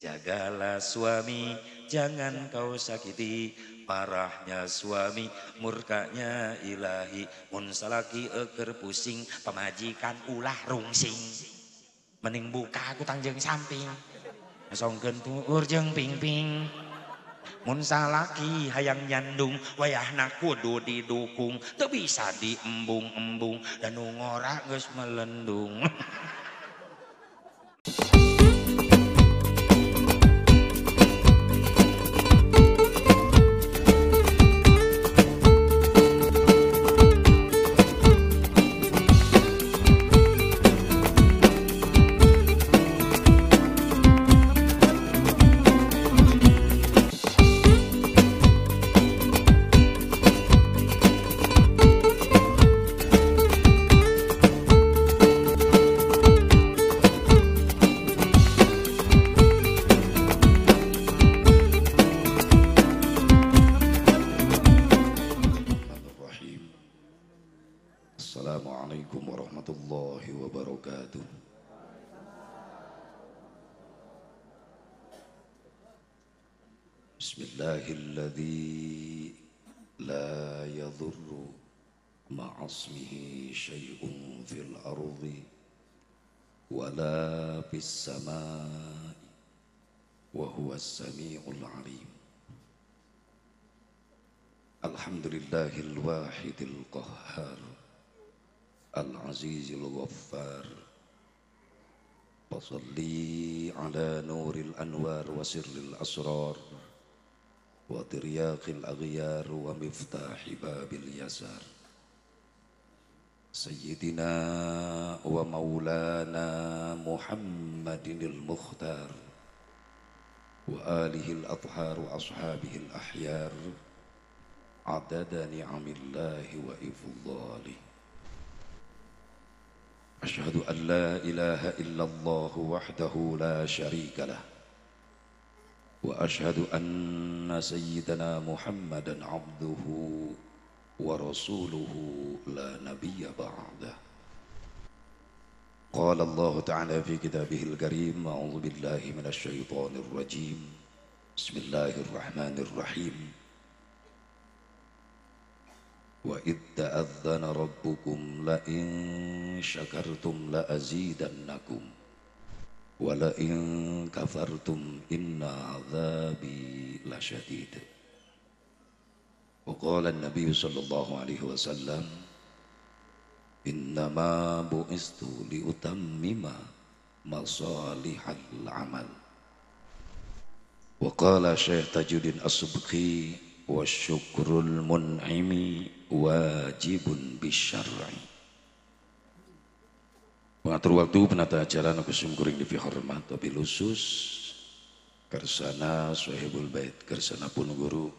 Jagalah suami, jangan kau sakiti. Parahnya suami, murkanya ilahi. Mun salaki eker pusing, pemajikan ulah rungsing. Mending buka aku tangjeng samping. Songkeun tuur jeung pingping. Mun salaki hayang nyandung, wayahna kudu didukung. Teu bisa diembung-embung, dan nu ngora geus melendung. Assalamualaikum warahmatullahi wabarakatuh. Bismillahilladzi la yadurru ma'asmihi syai'un fil ardi wala fis samai wa huwas sami'ul alim. Alhamdulillahil wahidil qahhar Al-Azizil Ghaffar. Wasalli ala nuril anwar wa sirril asrar wa tiryaqil aghyar wa miftahi babil yasar. Sayyidina wa maulana Muhammadinil Mukhtar wa alihil athhar wa ashabihil ahyar adada ni'amillahi wa ifdhalih. Asyhadu an la ilaha illallah wahdahu la syarika lah wa asyhadu anna sayyidana Muhammadan abduhu wa rasuluhu la nabiyya ba'dah. Qala Allah ta'ala fi kitabihil karim, a'udzu billahi minasy syaithanir rajim. Bismillahirrahmanirrahim. Wa idh ta'adzana rabbukum la in syakartum la azidannakum wa la in kafartum inna adzabi lasyadid. Wa qala an-nabiy sallallahu alaihi wasallam, innama bu'istu li utammima masalihal amal. Wa qala Syekh Tajuddin As-Subki, wa syukrul mun'imi wajibun bisyar'i. Pengatur waktu penata acara nu kusumkuring di hormat wabil khusus kersana Sohibul Bait, kersana pun guru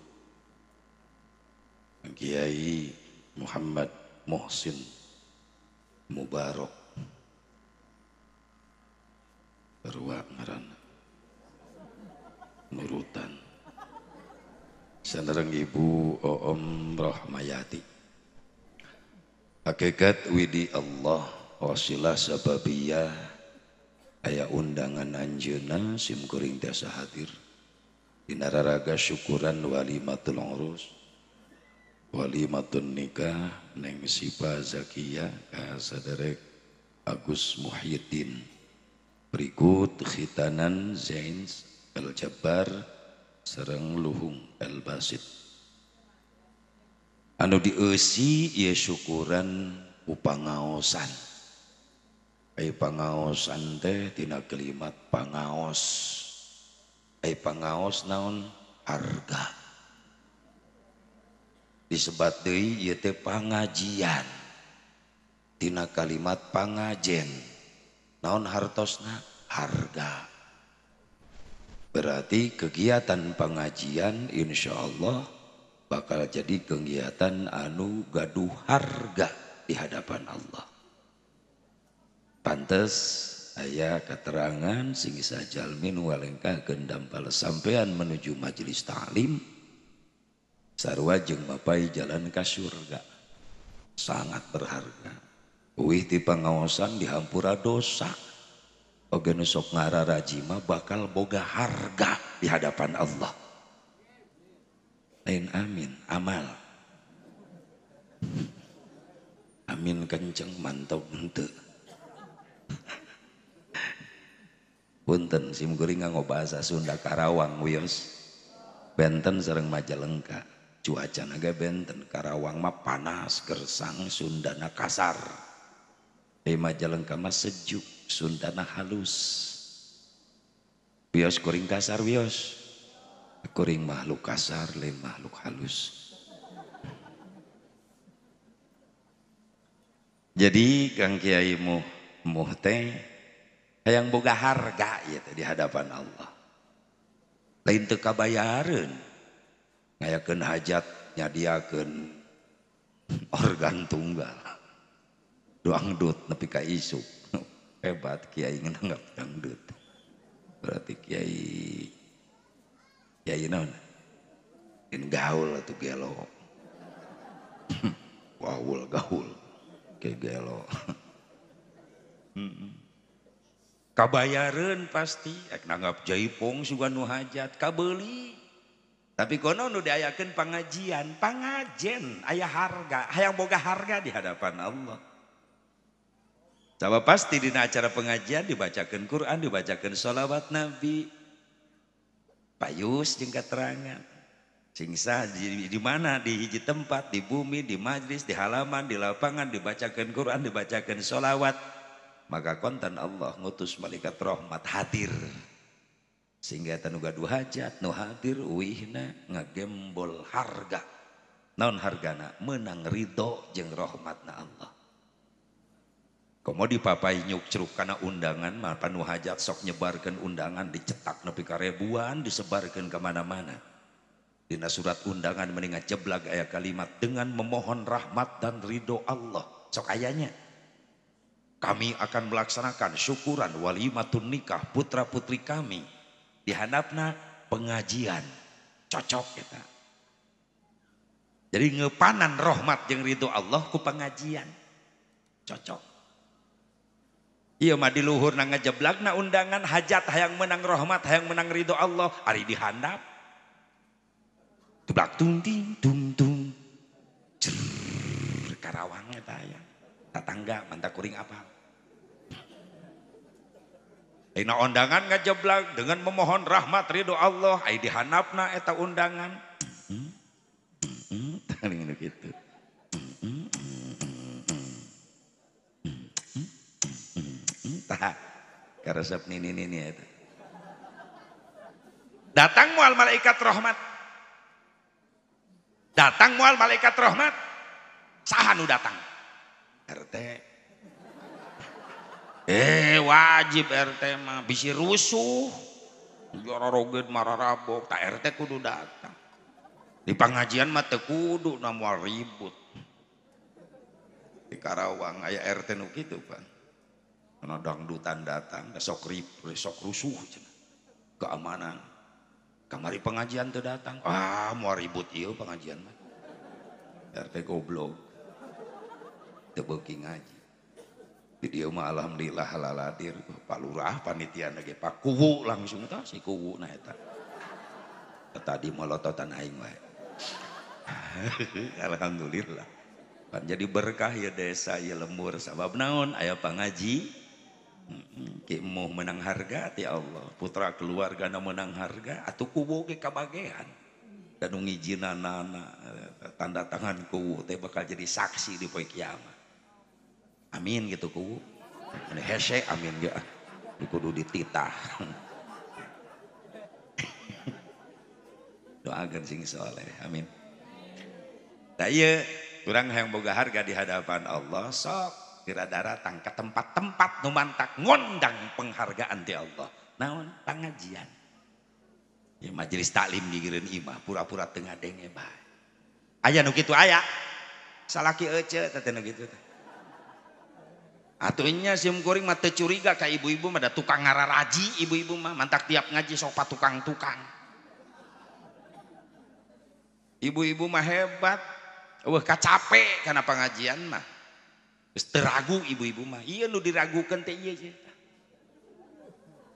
Kiai Muhammad Muhsin Mubarak Berwa ngaran nurutan sanareng Ibu Oom Rohmayati. Hakikat widi Allah wasilah sababiyah aya undangan anjeunna simkuring tiasa hadir dina raraga syukuran walimatul urus walimatun nikah Neng Sipa Zakiyah ka saderek Agus Muhyiddin, berikut khitanan Zain Al-Jabbar sareng Luhung Al-Basit. Anu dieusi ieu syukuran upangaosan. Ai pangaosan teh tina kalimat pangaos. Ai pangaos naon? Harga. Disebat deui ieu teh pangajian. Tina kalimat pangajen. Naon hartosna? Harga. Berarti kegiatan pengajian insyaallah bakal jadi kegiatan anu gaduh harga di hadapan Allah. Pantes aya keterangan sing sajalmin walengkakeun dampal sampean menuju majelis ta'lim sarua jeung mapai jalan ka surga. Sangat berharga. Uih ti pangaosan dihampura dosa. oge nu sok ngararaji mah bakal boga harga di hadapan Allah. Lain amin, amal. Amin kenceng mantap henteu. Punten simkuring nganggo bahasa Sunda Karawang wios. Benten sareng Majalengka. Cuaca naga benten Karawang mah panas gersang Sundana kasar. Di Majalengka mah sejuk Sundana halus. Wios kuring kasar wios. Kuring makhluk kasar lain makhluk halus. Jadi Kang Kiai muh teh hayang boga harga ya di hadapan Allah. Lain teu kabayareun. Ngayakeun hajat nyadiakeun organ tunggal. Dangdut nepi ka isuk. Hebat Kiai nganggap dangdut. Berarti Kiai naon? In gaul atuh gelo. Gaul. Kayak gelo. Kabayareun pasti ek nanggap jaipong sugan nu hajat kabeuli. Tapi kono nu diayakeun pangajian aya harga, hayang boga harga di hadapan Allah. Coba pasti dina acara pengajian dibacakeun Quran, dibacakeun sholawat Nabi. Payus jeung katerangan. Singsa di mana di hiji tempat, di bumi, di majlis, di halaman, di lapangan dibacakeun Quran, dibacakeun sholawat. Maka konten Allah ngutus malaikat rahmat hadir. Sehingga eta nu gaduh hajat nu hadir uihna ngagembol harga. Naon hargana? Menang ridho jeung rahmatna Allah. Komo dipapai nyuk ceruk kana undangan mah panu hajat sok nyebarkeun undangan dicetak nepi ka ribuan disebarkeun ka mana-mana. Dina surat undangan mendingan jeblag aya kalimat dengan memohon rahmat dan ridho Allah. Sok ayanya. Kami akan melaksanakan syukuran walimatun nikah putra putri kami. Di handapna pengajian. Cocok kita. Jadi ngepanan rahmat jeung ridho Allah ku pengajian. Cocok. Iya mah di luhur na ngajeblagna undangan hajat hayang menang rahmat hayang menang ridho Allah ari di handap. Tublak tung ting tung tung. Karawang eta aya. Tatangga manta kuring apal. Dina undangan ngajeblag dengan memohon rahmat ridho Allah ai di handapna eta undangan. Teuing nu kitu. Tah karesep nini eta. Datang moal malaikat rahmat. Datang moal malaikat rahmat. Saha nu datang? RT. Wajib RT mah bisi rusuh. Jororogeun mararabok, tak RT kudu datang. Di pengajian mah teu kudu na moal ribut. Di Karawang aya RT nu kitu Pak. Karena dangdutan datang, sok rusuh, keamanan. Kamari pengajian tuh datang, mau ribut iya pengajian mah. RT goblok, tebeuki ngaji. Di dia mah alhamdulillah halaladir, Pak Lurah panitia lagi Pak Kuwu langsung tah si Kuwu na eta. Tadi molototan aing wae. Alhamdulillah. Kan jadi berkah ya desa ya lembur sabab naon aya pangaji. Ki mau menang harga ti Allah putra keluarga na menang harga atuh kubu ge kabagean dan ngijinanana tanda tangan kubu teh bakal jadi saksi di poe kiamat. Amin gitu kubu. Ane hese amin ge kudu dititah. Doakeun sing saleh. Amin. Da ieu urang hayang boga harga di hadapan Allah sok Kira datang ke tempat-tempat nu mantak ngondang penghargaan ti Allah. Naon pangajian. Ya majelis taklim digireun imah pura-pura teu ngadenge bae. Aya nu kitu aya. Salaki ece teh nu kitu teh. Atuh nya sim kuring mah teu curiga ka ibu-ibu mah da tukang ngararaji ibu-ibu mah mantak tiap ngaji sok patukang-tukang. Ibu-ibu mah hebat. Eueuh kacape kana pengajian mah. Geus teu ragu ibu-ibu mah. Ieu nu diragukeun teh ieu.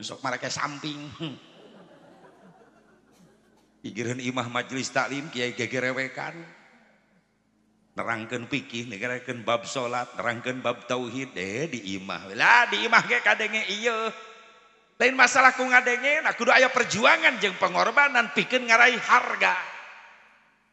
sok marake samping. Pikiran imah majelis taklim kiai gegerewekan. Nerangkeun fikih, nerangkeun bab salat, nerangkeun bab tauhid di imah. Lah di imah ge kadenge ieu. Lain masalah ku ngadenge, nah kudu aya perjuangan jeung pengorbanan pikeun ngarahi harga.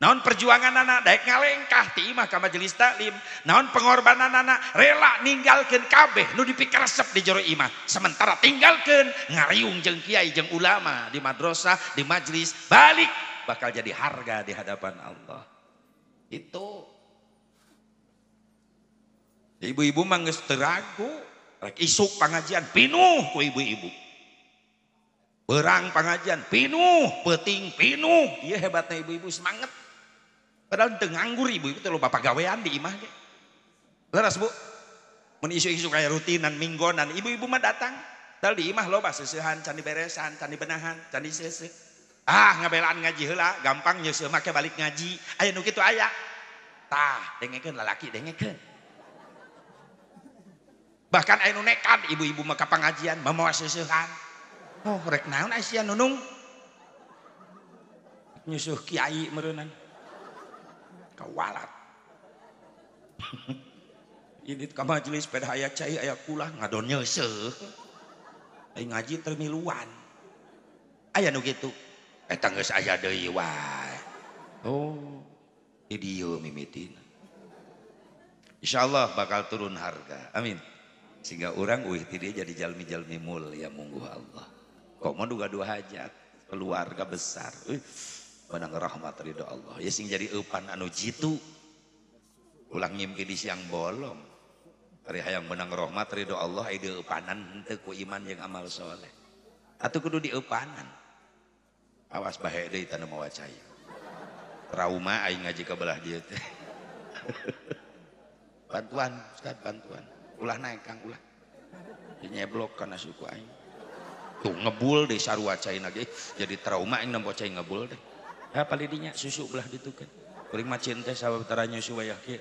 Naon perjuangan anak daek ngalengkah ti imah ka majelis taklim. Naon pengorbanan anak rela ninggalkeun kabeh nu dipikaresep di jero imah. Sementara tinggalkeun ngariung jeung kiai jeung ulama di madrasah, di majelis, balik bakal jadi harga di hadapan Allah. Itu. Ibu-ibu mah geus teu ragu, rek isuk pangajian pinuh ku ibu-ibu. Berang pengajian pinuh, peting pinuh. Iya hebatnya ibu-ibu semangat. Padahal teu nganggur ibu-ibu teh loba pagawean di imah ge. Leres Bu? Mun isu-isu kayak rutinan minggonan, ibu-ibu mah datang. Padahal di imah loba seusehan, can diberesan, can dibenahan, can diseuseuh. Ah, ngabelaan ngaji heula, gampang nyeuseum make balik ngaji. Aya nu kitu aya. Tah, dengekeun lalaki dengekeun. Bahkan aya nu nekat ibu-ibu mah ka pangajian mamawa seusehan. Oh, rek naon sia nunung? Nyusuh kiai meureunnan. Kawalat. Ini ka majelis sepeda aya cai aya kulah ngadon nyeuseh. Ai ngaji termiluan. Aya nu kitu. Eta geus aya deui wae. Oh, di dieu mimitina. Insyaallah bakal turun harga. Amin. Sehingga orang ti dia jadi jalmi-jalmi mulia mungguh Allah. Kok mau duga-dua hajat, keluarga besar. Menang rahmat ridho Allah. Ya sing jadi eupan anu jitu. Ulang ngimpi di siang bolong. Hari hayang menang rahmat ridho Allah ide eupanan henteu ku iman jeung amal soleh. Atuh kudu di eupanan. Awas bahe deui tanu mawa cai. Trauma aing ngaji ka belah dieu teh. Bantuan, Ustaz, bantuan. Ulah naik Kang ulah. Dinyeblok kana suku aing. Tuh ngebul deh sarua cai lagi jadi trauma yang nempo cai ngebul deh ya paling dinya susu belah ditukan kuring mah cinta sabab taranya susu wayah kieu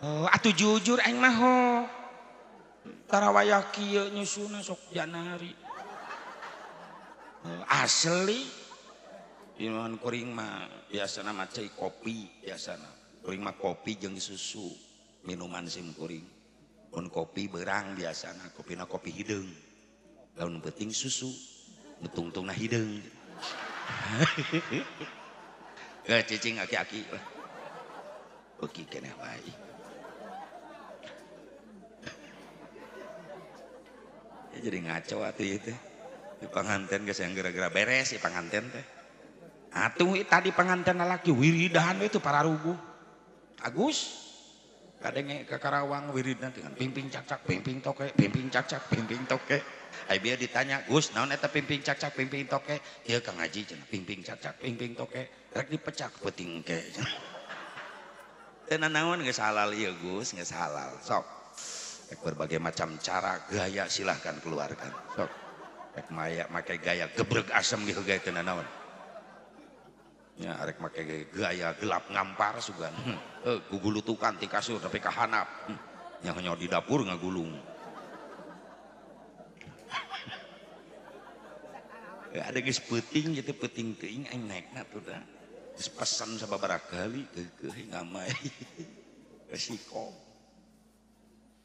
oh atuh jujur aing mah ho tara wayah kieu nyusuna sok janari asli iman kuring mah biasana mah cai kopi biasana kuring mah kopi jeung susu minuman sim kuring mun kopi beurang biasana kopina kopi hideung laun penting susu ngetungtung na hideung cicing aki-aki lah beuki keneh wae ya jadi ngaco atuh ieu teh di panganten geus yang gara-gara beres si panganten teh atuh tadi panganten lalaki wiridan we teh pararuguh Agus kadenge ke Karawang wiridan dengan pimping cak-cak pimping toke pimping cak-cak pimping toke ai bieu ditanya Gus naon eta pimping cak-cak pimping toke ieu Kang Haji cenah pimping cak-cak pimping toke rek dipecak peuting ke teu naon geus halal ieu Gus geus halal sok rek berbagai macam cara gaya silahkan keluarkan sok rek maya make gaya gebreg asem gitu gaya teu naon ya arek make gaya gelap ngampar sugan gugulutukan ti kasur tapi ka handap nya hanya di dapur ngagulung ya ada geus peuting gitu peuting teuing aing naekna tuh da geus pesan sababaraha kali keukeuh ngamai resiko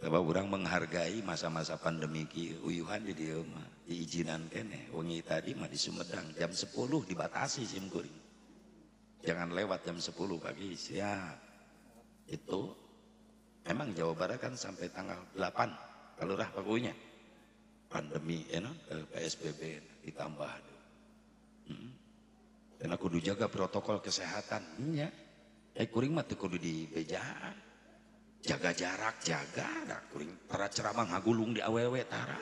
sebab urang menghargai masa-masa pandemi kieu uyuhan di dieu mah diizinan keneh wengi tadi mah di Sumedang jam 10 dibatasi sim kuring jangan lewat jam 10 pagi siap itu memang Jawa Barat kan sampai tanggal 8 kalurah pakunya pandemi PSBB ditambah dan aku kudu jaga protokol kesehatan nya kuring mah teu kudu di bejaan jaga jarak jaga da kuring para ceramah ngagulung di awewe tara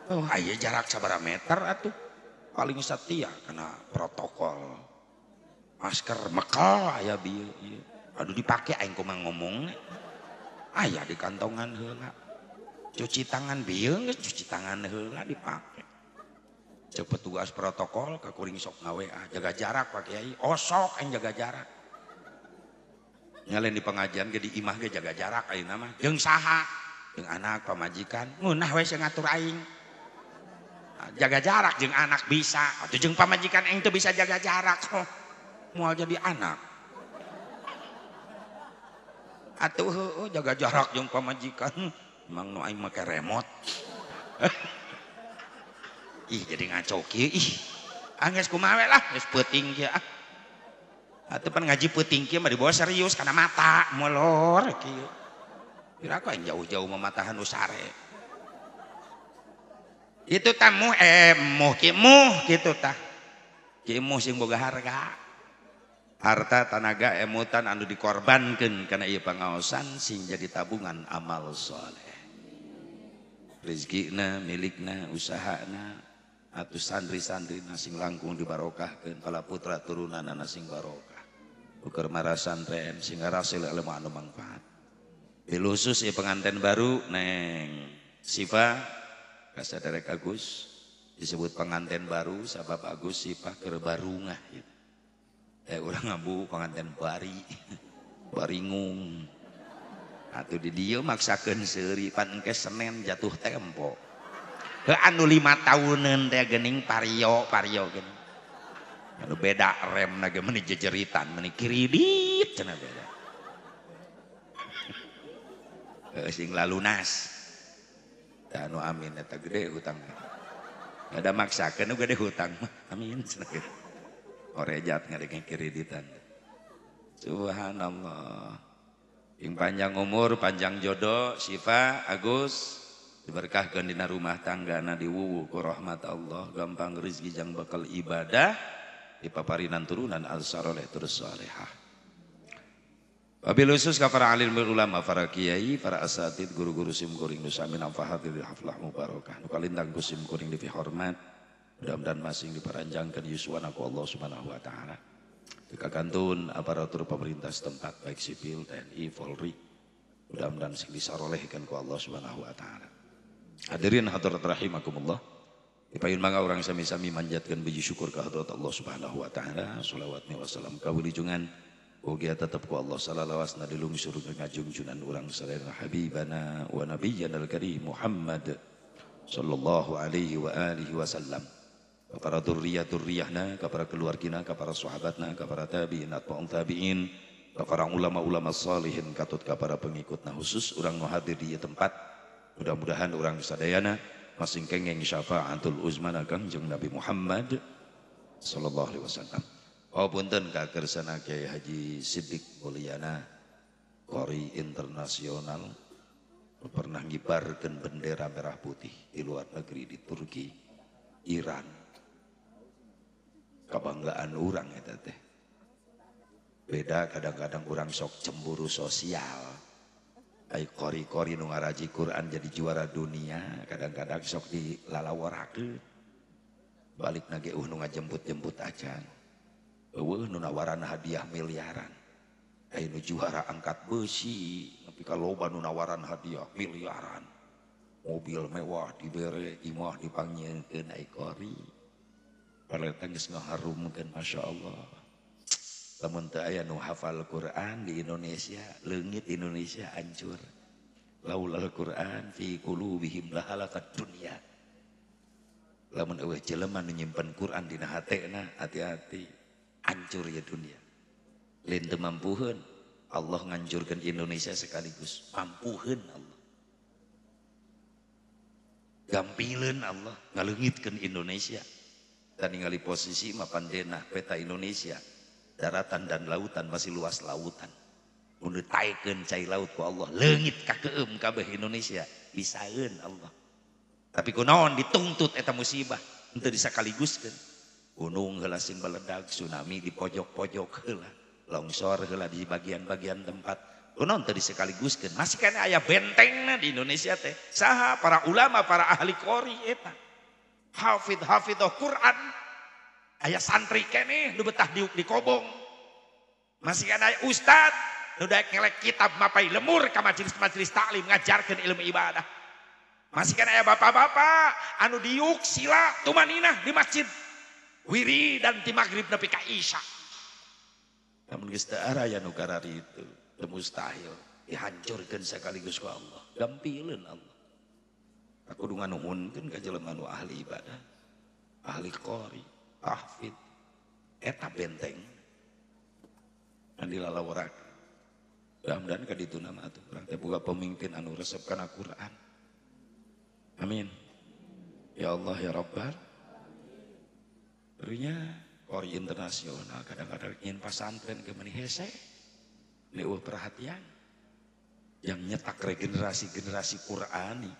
oh aya jarak sabaraha meter atuh paling setia karena protokol masker mekal aya bieu ieu aduh dipake aing kumaha ngomong aya di kantongan heula cuci tangan bieu geus cuci tangan heula dipake cek petugas protokol ka kuring sok ngaWA jaga jarak Pak Kiai osok aing jaga jarak nyalen di pengajian ge di imah ge jaga jarak ayeuna mah jeung saha jeung anak pamajikan ngeunah we sing ngatur aing Jaga jarak jeung anak bisa. Atuh jeung pamajikan aing teu bisa jaga jarak. Oh, moal jadi anak. Atuh heueuh jaga jarak jeung pamajikan. Emang nu aing make remote. Ih jadi ngaco kieu ih. Geus kumaha lah, geus peuting kieu ah. Atuh pan ngaji peuting kieu mah dibawa serius kana mata molor kieu. Kira aku jauh-jauh mematahan usare. Itu tamu muh gitu tah. Kimuh sing boga harga. Harta tanaga emutan anu dikorbankeun kana ieu pangaosan sing jadi tabungan amal soleh. Rezekina, milikna, usahana, atuh santri-santrina sing langkung dibarokahkeun, pala putra turunanna sing barokah. Ukur marasantren sing ngarasil ilmu anu manfaat. Bilusus ieu pengantin baru Neng Siva kasaderek Agus disebut pengantin baru sabab Agus Siva keur barungah gitu. Urang ngabu pengantin baringung. Atuh di dieu maksakeun seuri pan engke Senen jatuh tempo. Anu 5 tahunan teh geuning pario geuning. Anu beda remna ge meuni jejeritan meuni kiridit cenah beda. Sing lalunas. Anu amin eta gede hutang. Ada maksakeun nu gede hutang mah. Amin cenah kitu. Orejat ngadenge kreditan. Subhanallah. Yang panjang umur, panjang jodoh, Siva, Agus diberkahkeun dina rumah tanggana diwuwu ku rahmat Allah, gampang rezeki jang bakal ibadah, dipaparinan turunan al-saleh terus salehah. Wabil khusus ka para alim ulama, para kiai, para asatid, guru-guru sim kuring nu sami nafahati haflah mubarakah. Nu kalintang ku sim kuring dipihormat, mudah-mudahan masing diparanjangkeun yuswana ku Allah Subhanahu wa taala. Kakantun aparatur pemerintah setempat baik sipil, TNI, Polri. Mudah-mudahan sing disarolehkeun ku Allah Subhanahu wa taala. Hadirin hadirat rahimakumullah. Dipayun mangga urang sami-sami manjatkeun puji syukur ka hadrat Allah Subhanahu wa taala. Shalawat wa salam ka wilujungan ugia tetap ku Allah salawasna dilungsur ngajungjunan urang sadaya habibana wa nabiyyana al-karim Muhammad sallallahu alaihi wa alihi wasallam. Para durriyah-durriyahna, para keluargina, para sahabatna, para tabi'in, atba'un tabi'in, para ulama-ulama salihin, katut para pengikutna khusus urang nu hadir di tempat. Mudah-mudahan urang sadayana masing kengeng syafaatul uzmana Kangjeng Nabi Muhammad sallallahu alaihi wasallam. Oh punten ka kersana Kiai Haji Siddiq Mulyana, qori internasional, pernah ngibarkeun bendera merah putih di luar negeri di Turki, Iran. Kebanggaan orang eta teh. Beda kadang-kadang orang sok cemburu sosial. Ai kori-kori nu ngaraji Quran jadi juara dunia, kadang-kadang sok dilalaworakeun. Balik nage nu ngajemput-jemput acan. Eueuh nu nawaran hadiah miliaran. Ai nu juara angkat besi, nepi ka loba nu nawaran hadiah miliaran. Mobil mewah dibere, imah dipangieunkeun ai kori. Paleta geus ngaharumkeun Masya Allah. Lamun teu aya nu hafal Quran di Indonesia, leungit Indonesia hancur. Laulal Quran fi qulubihim lahalakat dunya. Lamun eueuh jelema nu nyimpen Quran dina hatena, hati-hati hancur ya dunia. Lain teu mampuheun, Allah ngancurkeun Indonesia sekaligus. Mampuheun Allah. Gampileun Allah ngaleungitkeun Indonesia. Dan ningali posisi mapan denah peta Indonesia, daratan dan lautan masih luas lautan. Mun taikeun cai laut ku Allah, leungit kakeum kabeh Indonesia, bisaeun Allah. Tapi kunaon dituntut eta musibah, henteu disakaliguskeun. Gunung heula sing baledag, tsunami di pojok-pojok heula, longsor heula di bagian-bagian tempat. Kunaon teu disakaliguskeun, masih kana aya bentengna di Indonesia teh. Saha para ulama, para ahli qori eta. Hafidh Quran, aya santri keneh nu betah di kobong, masih ada ustad nu daek ngelek kitab mapai lemur ka majelis-majelis taklim ngajarkeun ilmu ibadah, masih kan aya bapak-bapak anu diuk sila tumaninah di masjid wiri dan ti magrib nepi ka isya. Namun geus teu aya nu karari itu teu mustahil dihancurkeun sakaligus ku Allah, gampileun Allah. Aku nuhunkeun ka jelema nu ahli ibadah. ahli qori, tahfid, eta benteng. Andi lalawarak. Mudah-mudahan ka ditu nama atuh urang teh boga pemimpin anu resep kana Quran. Amin. Ya Allah ya Rabbal. Barunya qori internasional kadang-kadang ingin pesantren ke meni hese. Ini perhatian. Yang nyetak regenerasi-generasi Qurani.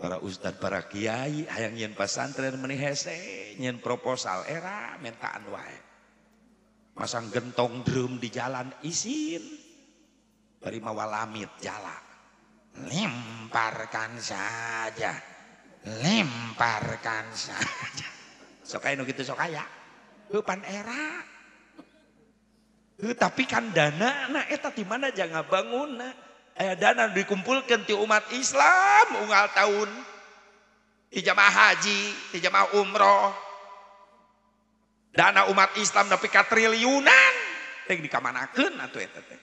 Para ustad, para kiai hayang nyen pesantren meni hese, nyen proposal era mentaan wae. Masang gentong drum di jalan isin. Bari mawa lamit jala. Lemparkan saja. Lemparkan saja. Sok aya nu kitu sok aya. Heupan era. Tapi kan dana na eta di mana jangan bangun na. Dana dikumpulkan ti umat Islam unggal tahun. Di jamaah haji, di jamaah umroh. Dana umat Islam nepi ka triliunan. Teh dikamanakeun atuh eta teh.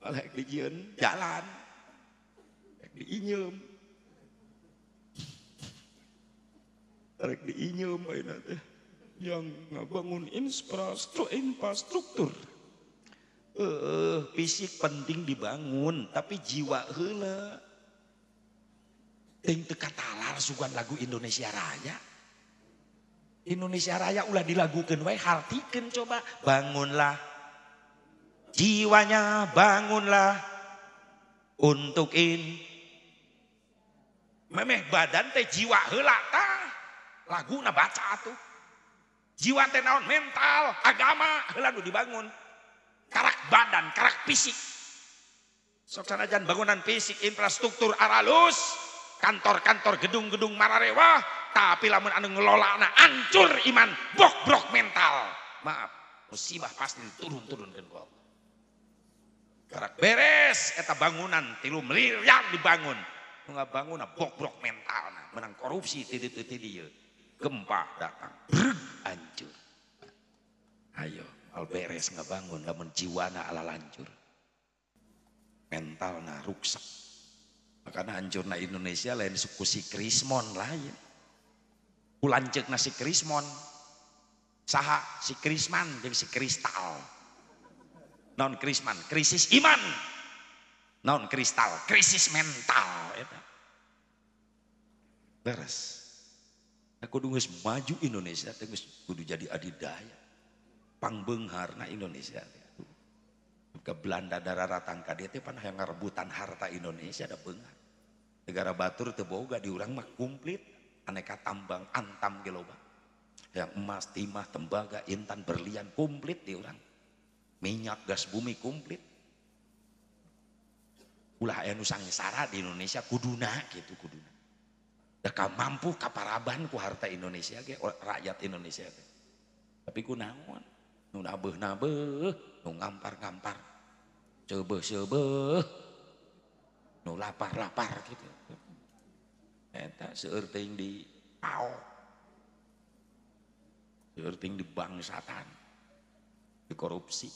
Oleh dijieun jalan. Diinyeum. Rek diinyeum ayeuna teh. Yang ngabangun infrastruktur. Fisik penting dibangun, tapi jiwa heula. Ting teu katalar sugan lagu Indonesia Raya. Indonesia Raya ulah dilagukeun wae hartikeun coba. Bangunlah jiwanya, bangunlah untuk memeh badan teh jiwa heula tah. Laguna baca atuh. Jiwa teh naon mental, agama heula nu dibangun. Karak badan, karak fisik. Sok sanajan bangunan fisik, infrastruktur aralus, kantor-kantor, gedung-gedung mararewah, tapi lamun anu ngelolana hancur iman, brok mental. Maaf, musibah pasti turun-turunkeun ku Allah. Karak beres eta bangunan 3 miliar dibangun. Nu ngabangun brok mental, menang korupsi ti dieu. Gempa datang, hancur. Ayo, al beres ngabangun, lamun jiwana ala lancur. Mentalna ruksak. Makanya hancurna Indonesia lain suku si Krismon lain. Ulanceukna si Krismon. Saha si Krisman jeung si Kristal. Naon Krisman? Krisis iman. Naon Kristal? Krisis mental eta. Beres. Aku geus maju Indonesia teh geus kudu jadi adidaya. Pangbeungharna Indonesia teh. Ke Belanda dararatan ka dieu teh pan hayang ngarebutan harta Indonesia da beunghar. Negara batur teu boga di urang mah komplit aneka tambang antam ge loba. Yang emas, timah, tembaga, intan, berlian komplit di urang. Minyak, gas bumi komplit. Ulah aya nu sangisara di Indonesia kuduna gitu kuduna. Da mampu kaparaban ku harta Indonesia ge rakyat Indonesia ge. Tapi kunaon? Nu nabeuh-nabeuh, nu ngampar-ngampar. Ceubeuh-ceubeuh. Nu lapar-lapar gitu. Eta seueur teuing di pao. Seueur teuing di bangsatan. Di korupsi.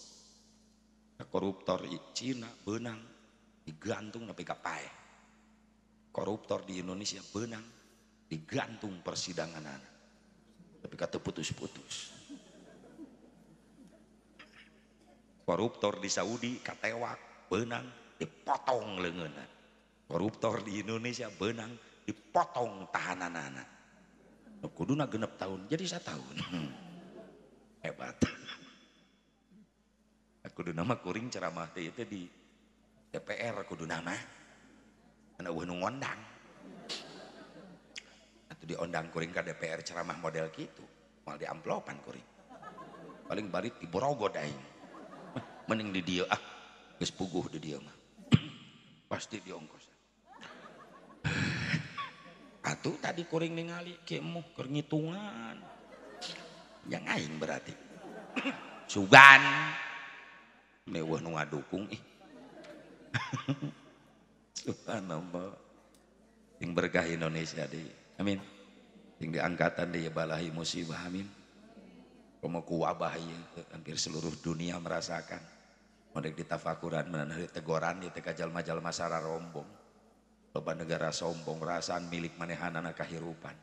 Koruptor Cina beunang digantung nepi ka pae. Koruptor di Indonesia beunang digantung persidangan tapi kata putus-putus. Koruptor di Saudi katewak beunang dipotong leungeunna. Koruptor di Indonesia beunang dipotong tahananana. Kuduna 6 tahun jadi 1 tahun. Hebat. Kuduna mah kuring ceramah teh itu di DPR kuduna mah. Ana eueuh nu ngondang. Atuh diondang kuring ka DPR ceramah model kitu, moal di amplopan kuring. Paling barit di Borogod aing. Mending di dieu geus puguh di dieu mah. Pasti diongkos. Atuh tadi kuring ningali kieu moh keur ngitungan. Yang aing berarti. Sugan. Meueuh nu ngadukung ih. Subhanallah. Yang berkah Indonesia deh. Amin. Yang diangkatan deh balahi musibah amin. Komo ku wabah ieu hampir seluruh dunia merasakan. Modek ditafakuran meunang tegoran ieu teh ka jalma-jalma sara rombong. Loba negara sombong rasaan milik manehanana kahirupan.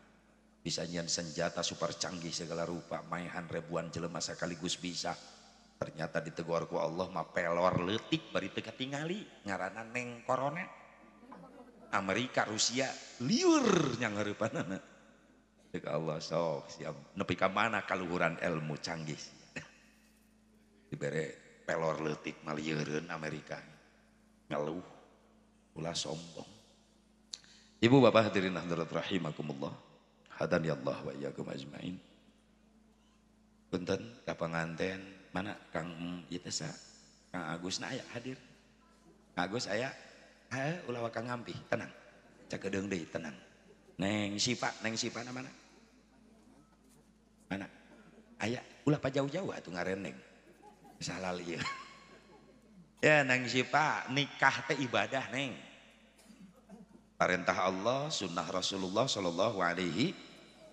bisa nyian senjata super canggih segala rupa, maehan ribuan jelema sekaligus bisa. Ternyata ditegur ku Allah mah pelor leutik bari teu katingali ngaranna Neng Corona. Amerika Rusia liur nya ngeureupannana. Teu Allah sok siap nepi ka mana kaluhuran ilmu canggih. Dibere pelor leutik mah lieureun Amerika. Ngeluh ulah sombong. Ibu bapak hadirin hadirat rahimakumullah. Hadani Allah wa iyyakum ajmain. Punten ka panganten mana Kang ieu sa Kang Agus na aya hadir. Kang Agus aya? Heuh ulah Kang Ngampi tenang. Cakedeung deui tenang. Neng Sipa na mana? Mana? Aya ulah pa jauh-jauh atuh ngareneng. Salal ieu. Ya Neng Sipa nikah teh ibadah Neng. Perintah Allah, sunnah Rasulullah Shallallahu Alaihi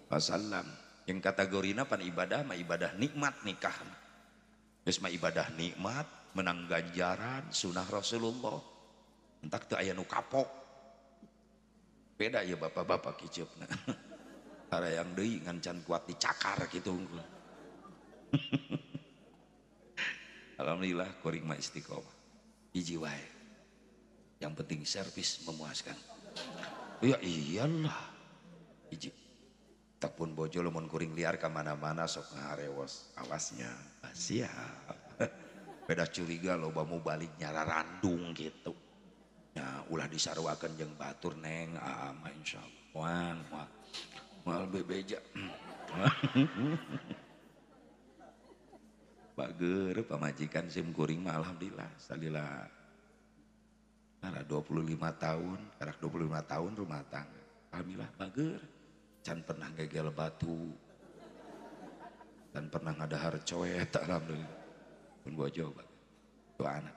Wasallam. Yang kategorina pan ibadah, mah ibadah nikmat nikah. Terus mah ibadah nikmat, menang ganjaran, sunnah Rasulullah. Entak teu aya nu kapok. Beda ya bapak-bapak kiceupna. Harayang deui ngan can kuat dicakar kitu. Alhamdulillah kuring mah istiqomah. Hiji wae. Yang penting servis memuaskan. Ya iyalah. Hiji. Tak pun bojo lamun kuring liar ka mana-mana sok ngaharewos. Awasnya. Siap. Beda curiga loba mau balik nyara randung gitu. Ya ulah disarwakeun jeung batur Neng ama insyaallah. Moal bebeja. Bager pamajikan sim kuring mah alhamdulillah salila karena 25 tahun, karak 25 tahun rumah tangga. Alhamdulillah bager. Can pernah gegel batu. Dan pernah ngadahar coet alhamdulillah. Pun bojo bager. Doa anak.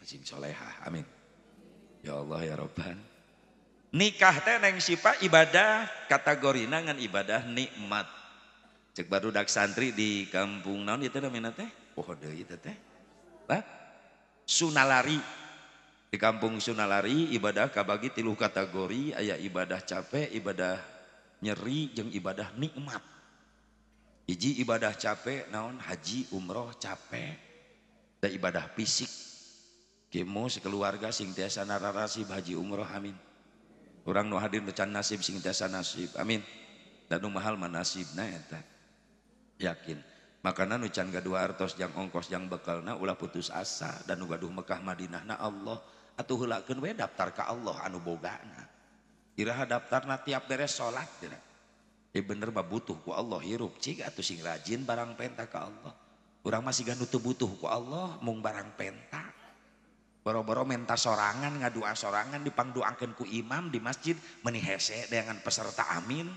Sing solehah. Amin. Ya Allah ya Rabban. Nikah teh Neng Sipa ibadah kategorina ngan ibadah nikmat. Cek barudak santri di kampung naon itu namanya teh? Pohon deui teh teh. Sunalari. Di kampung Sunalari ibadah kabagi 3 kategori, aya ibadah capek, ibadah nyeri, jeung ibadah nikmat. Hiji ibadah capek naon haji umroh capek. Da ibadah fisik. Kimu sekeluarga sing tiasa nararasib haji umroh amin. Urang nu hadir can nasib sing tiasa nasib amin. Dan nu mahal manasibna eta. Yakin. Makana nu can gadua artos jang ongkos jang bekalna ulah putus asa dan nu gaduh Mekah Madinahna Allah atuh heulakeun we daftar ka Allah anu bogana. Iraha daftarna tiap beres salat teh. Bener mah butuh ku Allah hirup cig atuh sing rajin barang penta ka Allah. Urang masih ganu teu butuh ku Allah mung barang penta. Boro-boro menta sorangan ngadua sorangan dipangdoakeun ku imam di masjid meuni hese dengan peserta amin.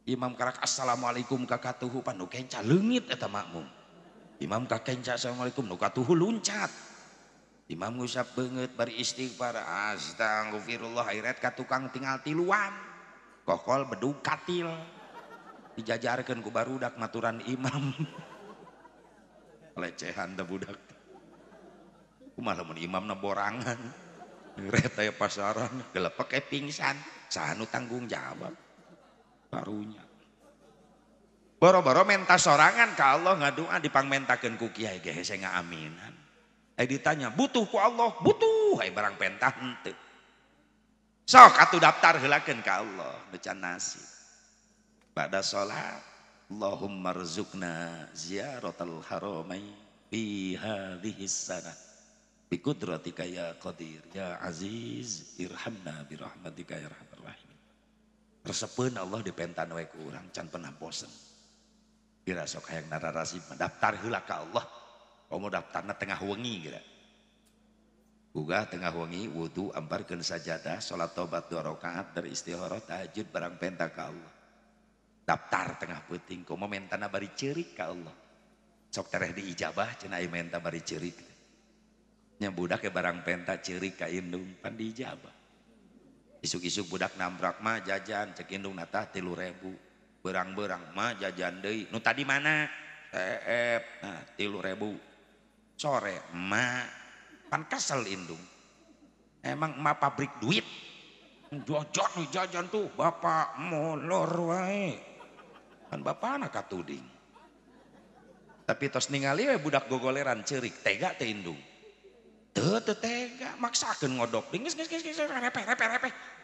Imam karak assalamualaikum kakatuhu panu kenca leungit eta makmum. Imam kakenca assalamualaikum nu katuhu luncat. Imam ngusap beungeut bari istighfar astagfirullah airet ka tukang tinggal tiluan. Kokol bedug katil. Dijajarkeun ku barudak maturan imam. Lecehan da budak. Kumaha lamun imamna borangan. Ret aya pasaran gelepek pingsan. Saha nu tanggung jawab? Barunya. Boro-boro menta sorangan ka Allah ngadua dipangmentakeun ku kiai ge hese ngaaminan. Ditanya butuh ku Allah, butuh ai barang pentah henteu. Sok atuh daftar heulakeun ka Allah nu can nasib. Ba'da salat Allahumma rzuqna ziyaratal haramain fi hadhihi sanah bi qudratika ya qadir ya aziz irhamna bi rahmatika ya arhamar rahimin. Resepeun Allah dipentan we ku urang can pernah bosen. Kira sok hayang nararasib daftar heula ka Allah. Komo daftarna tengah wengi kira. Uga tengah wengi wudu amparkeun sajadah salat tobat 2 rakaat dari istikharah tahajud barang penta ka Allah. Daftar tengah peuting komo mentana bari ceurik ka Allah. Sok tereh diijabah cenah ieu menta bari ceurik. Nya budak ke barang penta ceurik ka indung pan diijabah. Isuk-isuk budak nambrak mah jajan cek indung natah 3.000. Berang-berang mah jajan deui. Nu tadi mana? Nah 3.000. Sore emak pan kesel indung emang emak pabrik duit jajan tuh bapak molor wae. Kan bapak anak katuding. Tapi tos ningali we budak gogoleran ceurik tega teh indung. Teu tega maksakeun ngodok. Geus repe.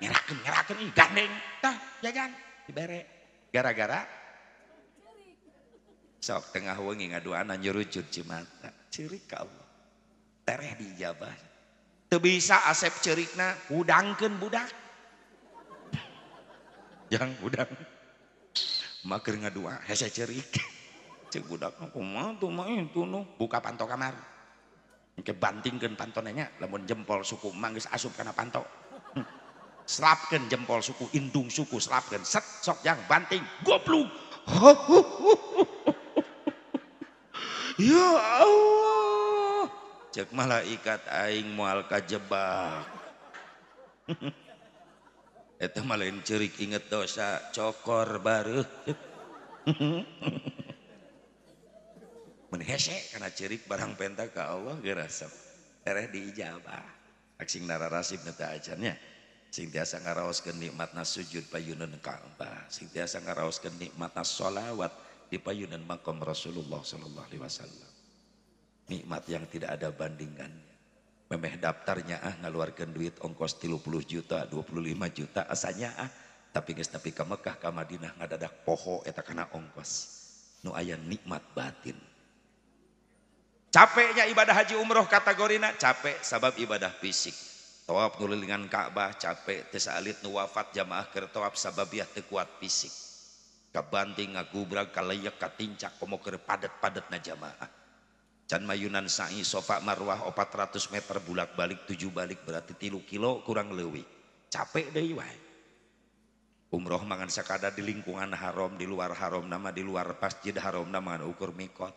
Ngerakeun ih gandeng. Tah jajan dibere. Gara-gara sok tengah wengi ngaduana nyurucut Cimata. Ceurik ka Allah. Tereh dijabah. Teu bisa asep ceurikna hudangkeun budak. Yang udang. Maker ngadua hese ceurik. Cek budak kumaha tuh mah itu nu buka panto kamar. Engke bantingkeun pantonenya lamun jempol suku mah geus asup kana panto. Selapkeun jempol suku indung suku selapkeun set sok jang banting goblok. Ya Allah. Cek malaikat aing moal kajebak. Eta mah lain ceurik inget dosa cokor bareuh. Mun hese kana ceurik barang penta ka Allah ge resep. Tereh diijabah. Aksing nararasib na teh ajannya. Sing tiasa ngaraoskeun nikmatna sujud payunan Ka'bah, sing tiasa ngaraoskeun nikmatna sholawat di payunan makam Rasulullah sallallahu alaihi wasallam. Nikmat yang tidak ada bandingannya. Memeh daftarnya ngaluarkeun duit ongkos 30 juta, 25 juta asanya tapi geus nepi ka Mekah ka Madinah ngadadak poho eta kana ongkos. Nu aya nikmat batin. Capeknya ibadah haji umroh kategorina capek sabab ibadah fisik. Tawaf nulilingan Ka'bah capek teu saalit nu wafat jamaah keur tawaf sababiah teu kuat fisik. Kabanting ngagubrag kaleyak katincak komo keur padet-padetna jamaah. Can mayunan sa'i sofa marwah 400 meter bulak-balik 7 balik berarti 3 kilo kurang leuwih. Capek deui wae. Umroh mangan sakadar di lingkungan haram, di luar haram nama di luar masjid haram nama ukur mikot.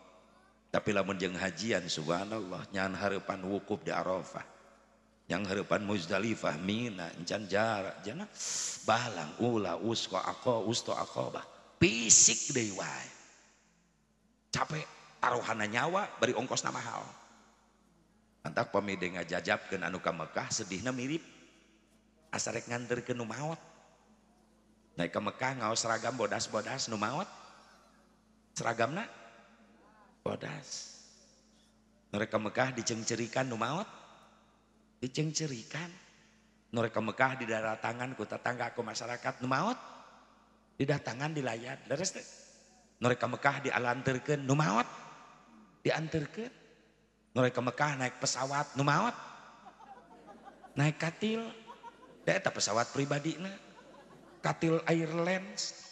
Tapi lamun jeung hajian subhanallah nyan hareupan wukuf di Arafah. Yang hareupan Muzdalifah, Mina, encan jarak jana balang ula usqa aqa usto aqabah. Fisik deui wae. Capek taruhana nyawa bari ongkosna mahal. Antak pamide ngajajabkeun anu ka Mekah sedihna mirip asa rek nganterkeun nu maot. Naik ke Mekah ngaos seragam bodas-bodas nu maot. Seragamna bodas. Norek ke Mekah dicengcerikan nu maot. Dicengcerikan. Norek ke Mekah didatangan ku tetangga ku masyarakat nu maot. Didatangan dilayat. Leres teh. Norek ke Mekah dialanterkeun nu maot. Dianterkeun. Norek ke Mekah naik pesawat nu maot. Naik katil. Da eta pesawat pribadina. Katil Airlines.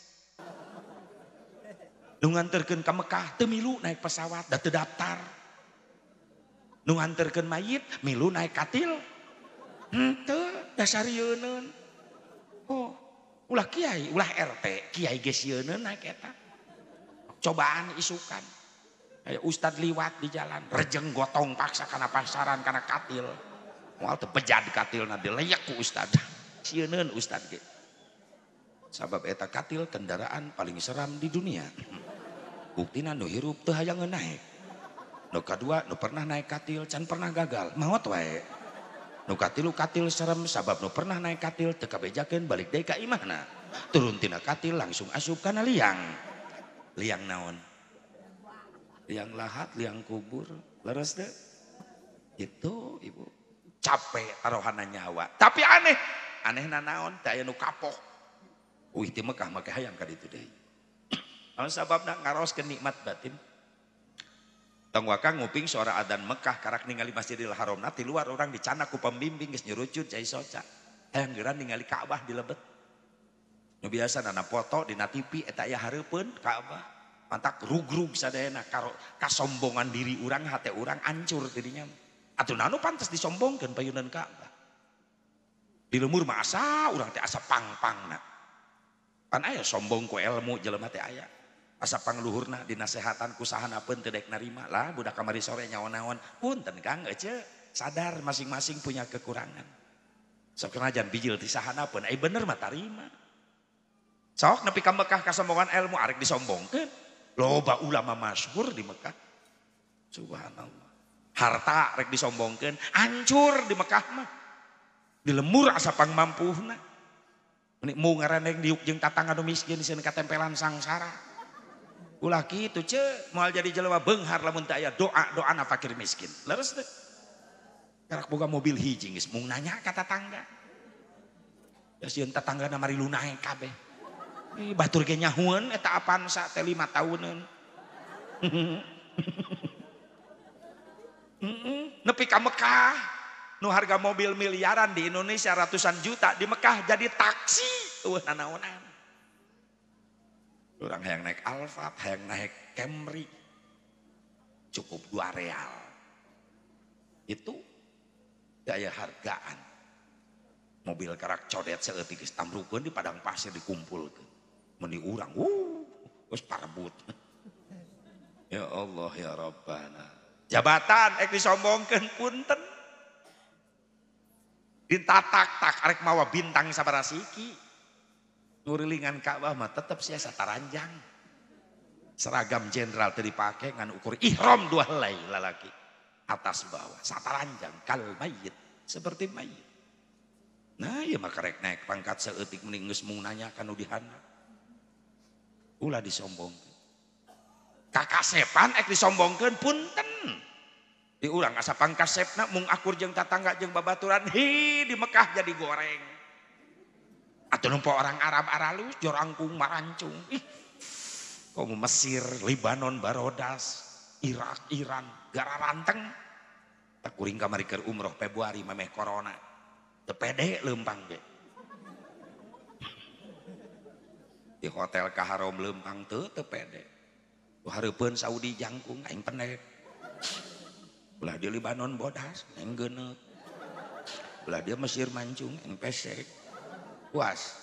Nu nganterkeun ka Mekah teu milu naik pesawat da teu daftar. Nu nganterkeun mayit milu naik katil. Henteu dasar yeuneuun. Oh, ulah kiai, ulah RT, kiai geus yeuneuun naik eta. Cobaan isukan. Aya ustad liwat di jalan, rejeng gotong paksa kana pasaran kana katil. Moal teu pejad katilna dileyak ku ustad. Sieuneuun ustad ge. Sabab eta katil kendaraan paling seram di dunia. Buktina nu hirup teu hayang naik. Nu kadua nu pernah naik katil can pernah gagal, maot wae. Nu katilu katil serem sabab nu pernah naik katil teu kabejakeun balik deui ka imahna. Turun tina katil langsung asup kana liang. Liang naon? Liang lahat, liang kubur. Leres teu? Itu Ibu. Capek taruhana nyawa. Tapi aneh. Anehna naon? Teu aya nu kapok. Uih ti Mekah make hayang ka ditu deui. Anu sababna ngaraoskeun nikmat batin. Tong wakang nguping suara adzan Mekah karak ningali Masjidil Haramna ti luar orang dicana ku pembimbing geus nyurucut cai soca. Hayang geuran ningali Ka'bah di lebet. Nu biasa nana foto dina TV eta aya hareupeun Ka'bah. Mantak rugrug sadayana karo kasombongan diri urang hate urang hancur tidinya. Atuh anu pantes disombongkeun payunan Ka'bah. Di lemur mah asa urang teh asa pang-pangna. Pan aya sombong ku ilmu jelema teh aya. Asa pangluhurna dinasehatan ku sahanapeun teu dek narima lah budak kamari sore nyaon-naon. Punten Kang ece sadar masing-masing punya kekurangan. Sok najan bijil ti sahanapeun ai bener mah tarima. Sok nepi ka Mekah kasombongan ilmu arek disombongkeun. Loba ulama masyhur di Mekah. Subhanallah. Harta rek disombongkeun, hancur di Mekah mah. Di lemur asa pangmampuhna. Ini mau ngaraneng diuk jeung tatangga nu miskin sieun katempelan sangsara. Ulah kitu moal jadi jelema beunghar lamun teu aya doa-doana fakir miskin. Leres teh. Karak boga mobil hiji geus mung nanya ka tatangga. Ya sieun tatanggana mari lunae kabeh. Batur ge nyahueun eta Avanza teh 5 tahunan. Nepi ka Mekah. Nu harga mobil miliaran di Indonesia ratusan juta, di Mekah jadi taksi. Nanaonan. Orang hayang naik Alfa, hayang naik Camry. Cukup 2 real. Itu daya hargaan. Mobil karak codet seeutik geus tamrukeun di padang pasir dikumpulkeun. Mun di urang, geus parebut. Ya Allah ya Rabbana. Jabatan disombongkeun punten. Ditatak-tak arek mawa bintang sabarasiki. Nurilingan Ka'bah mah tetep sia sataranjang. Seragam jenderal teu dipake ngan ukur ihram 2 helai lalaki. Atas bawah sataranjang kal mayit seperti mayit. Nah ieu mah karek naik pangkat saeutik mending geus mung nanyakan nu dihana. Ulah disombongkeun. Kakasepan disombongkeun punten. Di urang asa pangkasepna mung akur jeung tatangga jeung babaturan di Mekah jadi goreng. Atuh numpo orang Arab aralus jor angkung marancung. Komo Mesir, Libanon, Barodas, Irak, Iran, gara ranteng. Tak kuring kamari keur umroh Februari mameh corona. Teu pede leumpang ge. Di hotel ka Harom leumpang teu pede. Hareupeun Saudi jangkung aing pendek. Belah dia Libanon bodas, yang genek. Belah dia Mesir mancung, yang pesek. Puas.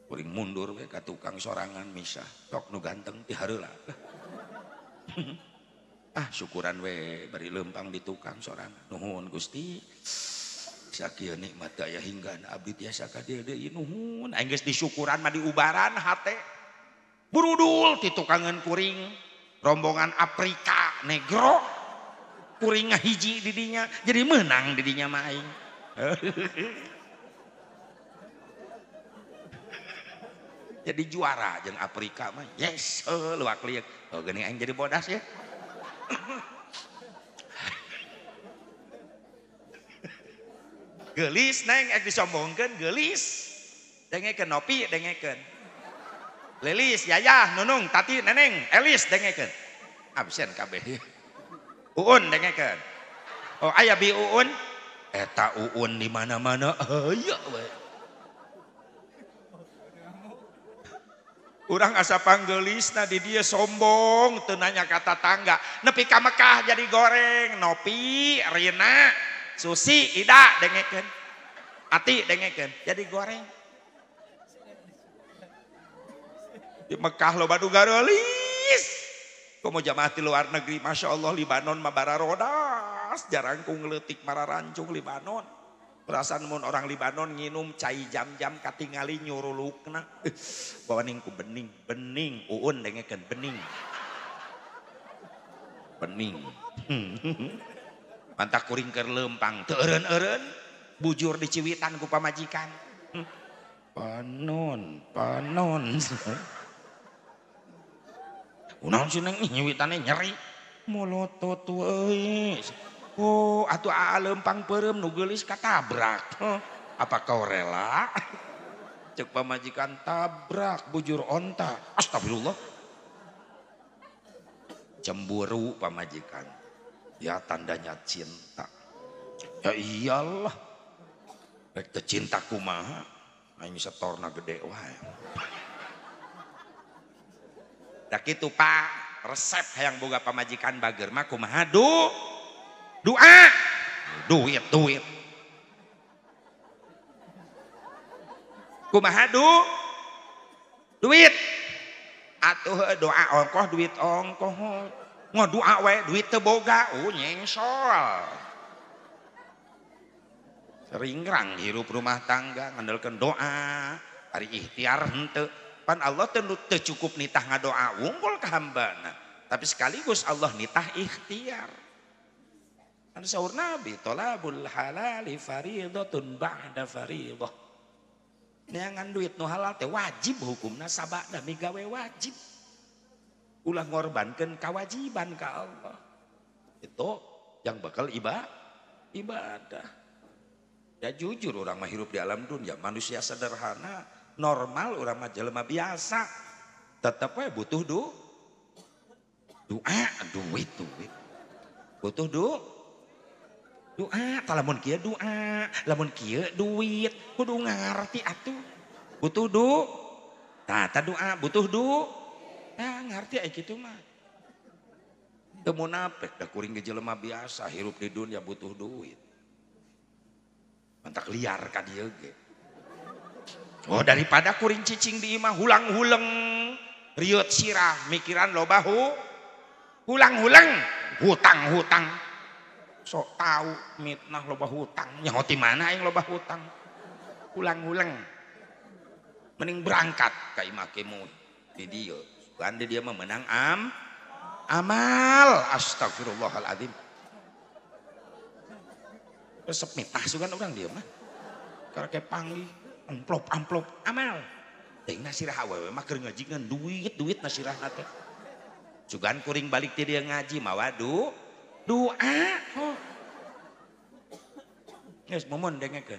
Kuring mundur we ka tukang sorangan misah. Tok nu ganteng ti hareula. Syukuran we bari leumpang di tukang sorangan. Nuhun Gusti. Sakieu nikmat aya hinggana abdi tiasa ka dieu deui nuhun. Aing geus disyukuran mah diubaran hate. Burudul ti tukangan kuring. Rombongan Afrika negro kuring ngahiji didinya jadi menang didinya mah aing. Jadi juara jeung Afrika mah yes luak liuk geuning aing jadi bodas ya. Geulis neng disombongkeun geulis dengekeun nopi dengekeun. Lelis, Yayah, Nunung, Tati, Neneng, Elis dengekeun. Absen kabeh. Uun dengekeun. Oh aya bi Uun? Eta Uun di mana-mana aya we. Urang asa panggeulisna di dieu sombong teu nanya ka tatangga. Nepi ka Mekah jadi goreng, Nopi, Rina, Susi, Ida dengekeun. Ati dengekeun, jadi goreng. Di Mekah loba nu garelis. Komo jamaah di luar negeri Masya Allah Libanon mah bararodas jarang ku ngeleutik mararancung Libanon. Perasaan mun orang Libanon nginum cai jam-jam katingali nyurulukna. Bawaning ku bening Uun dengekeun bening. Mantak kuring keur leumpang teu eureun-eureun bujur di Ciwitan ku pamajikan. Panon. Unaon sih neng nyiwitane nyeri. Molotot euy. Oh, atuh leumpang peureum nu geulis katabrak. Apa kau rela? Cek pamajikan tabrak bujur onta. Astagfirullah. Cemburu pamajikan. Ya tandanya cinta. Ya iyalah. Rek teu cinta kumaha? Aing setorna gede wae. Da kitu Pak, resep hayang boga pamajikan bager mah kumaha doa. Duit. Kumaha duit. Atuh doa ongkoh duit ongkoh. Ngodoa we duit teu boga, nyengsol. Seringrang hirup rumah tangga ngandalkeun doa, ari ikhtiar henteu. Pan Allah teu cukup nitah ngadoa unggul ka hambana, tapi sekaligus Allah nitah ikhtiar. Anu saur Nabi tolabul halali faridatun ba'da faridah. Neangan duit nu halal teh wajib hukumna sabada migawe wajib. Ulah ngorbankeun kewajiban ka Allah. Itu yang bakal ibadah. Ya jujur orang mah hirup di alam dunia manusia sederhana, normal orang mah jelema biasa. Tetep we butuh doa, duit. Butuh doa, lamun kieu doa, lamun kieu duit, kudu ngarti atuh. Butuh doa. Tah doa butuh doa. Nah, ngarti aya kitu mah. Teu munafik da kuring ge jelema biasa hirup di dunia butuh duit. Mantak liar ka dieu ge. Oh daripada kuring cicing di imah hulang-huleng riut sirah mikiran loba hulang-huleng hutang sok tahu mitnah loba hutang nyaho ti mana aing loba hutang hulang-huleng mending berangkat ka imah kemu di dieu kan dia mah menang amal astagfirullahaladzim resep mitnah sugan orang dia mah karena panggih amplop amal ting nasirah awewe mah keur ngajikeun duit nasirahna teh sugan kuring balik ti dia ngaji mawa doa oh geus momon dengekeun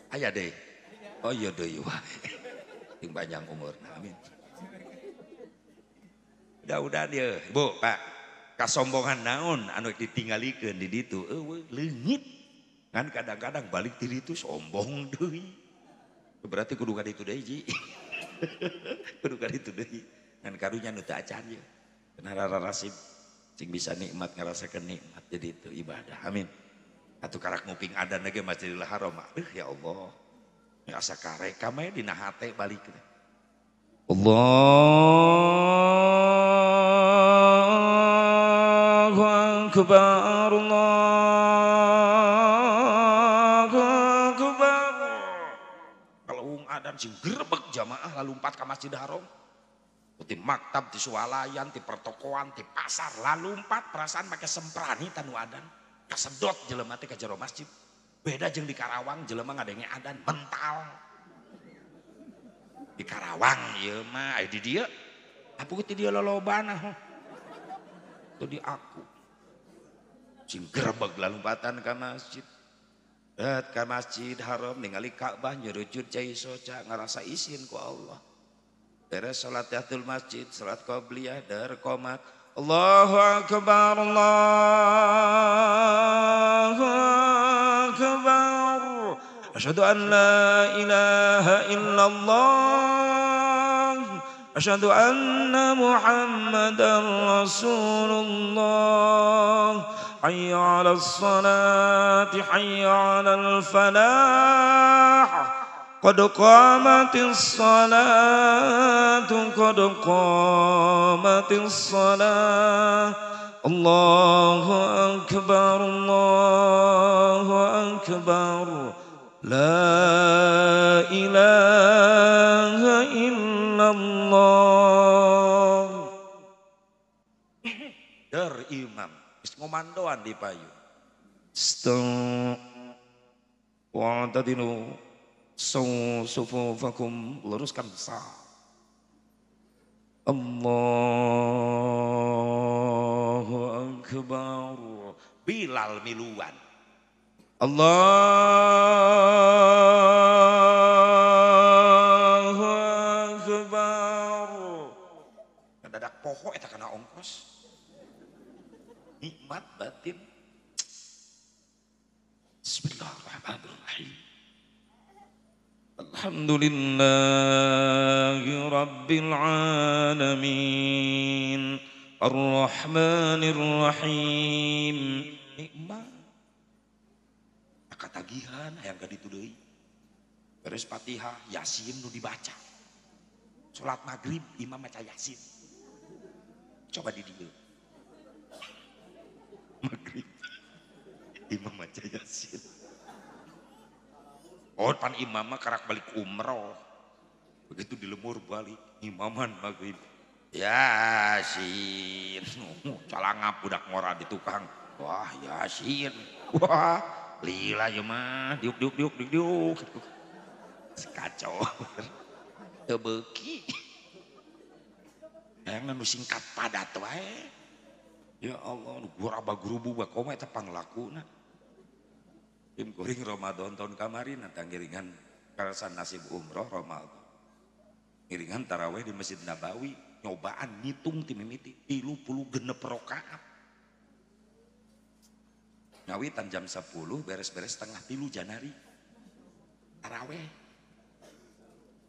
aya deui oh iya deui wae ting panjang umurna amin udah dia Bu Pak kasombongan naon anu ditinggalikeun di ditu eueuh leungit kan kadang-kadang balik ti ditu sombong deui berarti kudu ka ditu deui ji kudu ka ditu deui ngan karunya nu teu acan ye kenara rasib sing bisa nikmat ngarasakeun nikmat jadi itu ibadah amin atuh karak nguping adan ge Masjidil Haram ya Allah ya asa karek kame dina hate balik Allahu akbar Allahu akbar kalau adan sing grebeg jamaah lalu lumpat ka Masjidil Haram di maktab, di swalayan, di pertokoan, di pasar lalu lumpat perasaan pakai semprani tanu adan kasedot jelema teh ka jero masjid beda jeung di Karawang jelema ngadenge adan mental di Karawang ieu mah aya di dieu apu ti dieu lolobana tuh di aku sing grebeg lalumpatan ka masjid ka Masjid Haram ningali Ka'bah nyerujud cai soca ngarasa isin ku Allah beres salat tahiyatul masjid salat qabliyah dar qomat Allahu akbar Allahu akbar asyhadu an la ilaha illallah asyhadu anna muhammadar rasulullah hayya 'alas salati hayya 'alal falah qad qamatis salatu qad qamatis salah Allahu akbar la ilaha illallah dar imam wis ngomandoan di payu wa tadinu sufufakum luruskan sah Allahu akbar Bilal miluan Allahu akbar kadadak poho eta kana ongkos nikmat batin Bismillahirrahmanirrahim Alhamdulillahi Rabbil Alamin Ar-Rahmanir Rahim nikmat katagihan hayang ka ditu deui beres Fatihah Yasin nu dibaca salat maghrib imam maca Yasin coba di dieu maghrib imam maca Yasin oh pan imam mah karak balik umroh begitu di lemur balik imaman maghrib Yasin. Calangap budak ngora di tukang. Wah, Yasin. Wah, lila ya mah. Diuk. Kacau. Tebeki. Yang nu singkat padat wae. Ya Allah, gua raba gurubu bakoma eta panglakuna. Tim kuring Ramadan tahun kemarin natang ngiringan karasan nasib umroh Ramadan. Ngiringan taraweh di Masjid Nabawi, nyobaan ngitung ti mimiti 36 rakaat. Ngawitan jam 10 beres-beres setengah 3 Janari. Taraweh.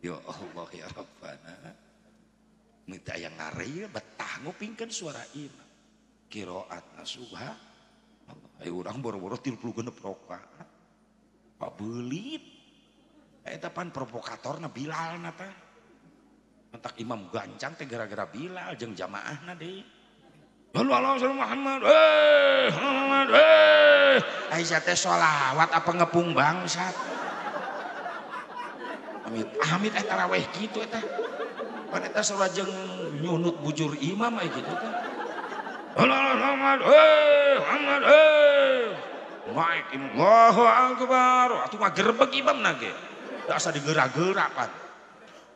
Ya Allah ya Rabbana. Minta yang ngari betah ngupingkeun suara imam. Qiraatna subha. Ayo urang boro-boro 36 rakaat. Pabeulit. Eta pan provokatorna Bilal na teh. Mentak imam gancang teh gara-gara Bilal jeung jamaahna deui. Sallallahu alaihi Muhammad. Muhammad. Aisyah teh sholawat apa ngepung bangsat. Amit taraweh gitu eta. Pan eta sarua jeung nyunut bujur imam aya gitu teh. Muhammad. Muhammad. Maik Allahu akbar. Atuh mah gerbeg imamna ge. Da asa digerak-gerak pan.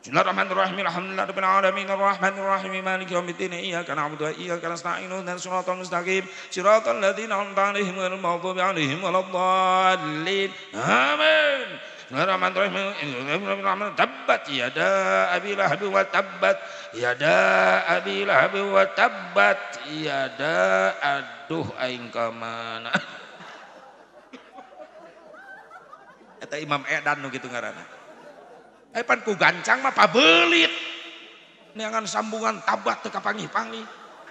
Bismillahirrahmanirrahim. Alhamdulillahirabbil alamin arrahmanir rahim maliki yaumiddin iyyaka na'budu wa iyyaka nasta'in ihdinas siratal mustaqim siratal ladzina an'amta 'alaihim ghairil maghdubi 'alaihim waladdallin. Amin. Bismillahirrahmanirrahim. Tabbat yada abi lahab wa tabbat yada abi lahab wa tabbat yada aduh aing ka mana. Eta Imam Edan nu kitu ngaranna. Pan ku gancang mah pabeulit. Neangan sambungan tabat teu kapangih-pangih.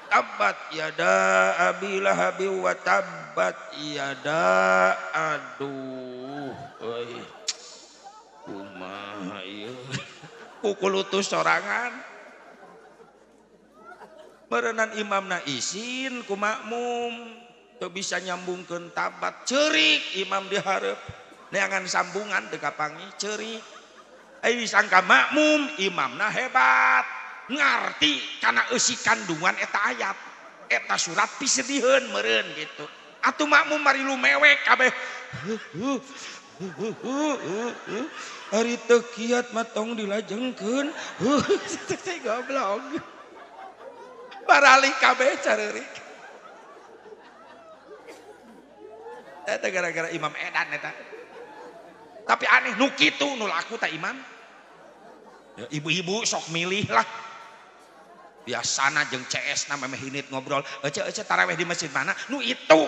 Tabat yada abi lahab wa tabbat yada aduh euy. Kumaha ieu? Kukulutus sorangan. Meureunnan imamna isin ku makmum teu bisa nyambungkeun tabat ceurik imam di hareup. Neangan sambungan teu kapangih ceurik. Disangka makmum imamna hebat ngarti karena eusi kandungan eta ayat eta surat pisediheun meureun gitu. Atuh makmum mari lumewek kabeh. Ari teu kiat mah tong dilajengkeun. Teh goblok. Baralik kabeh careurik. Eta gara-gara Imam Edan eta. Tapi aneh nu kitu nu laku ta imam. Ya, ibu-ibu sok milih lah. Biasana jeung CS na memeh hinit ngobrol. Ece taraweh di masjid mana? Nu itu.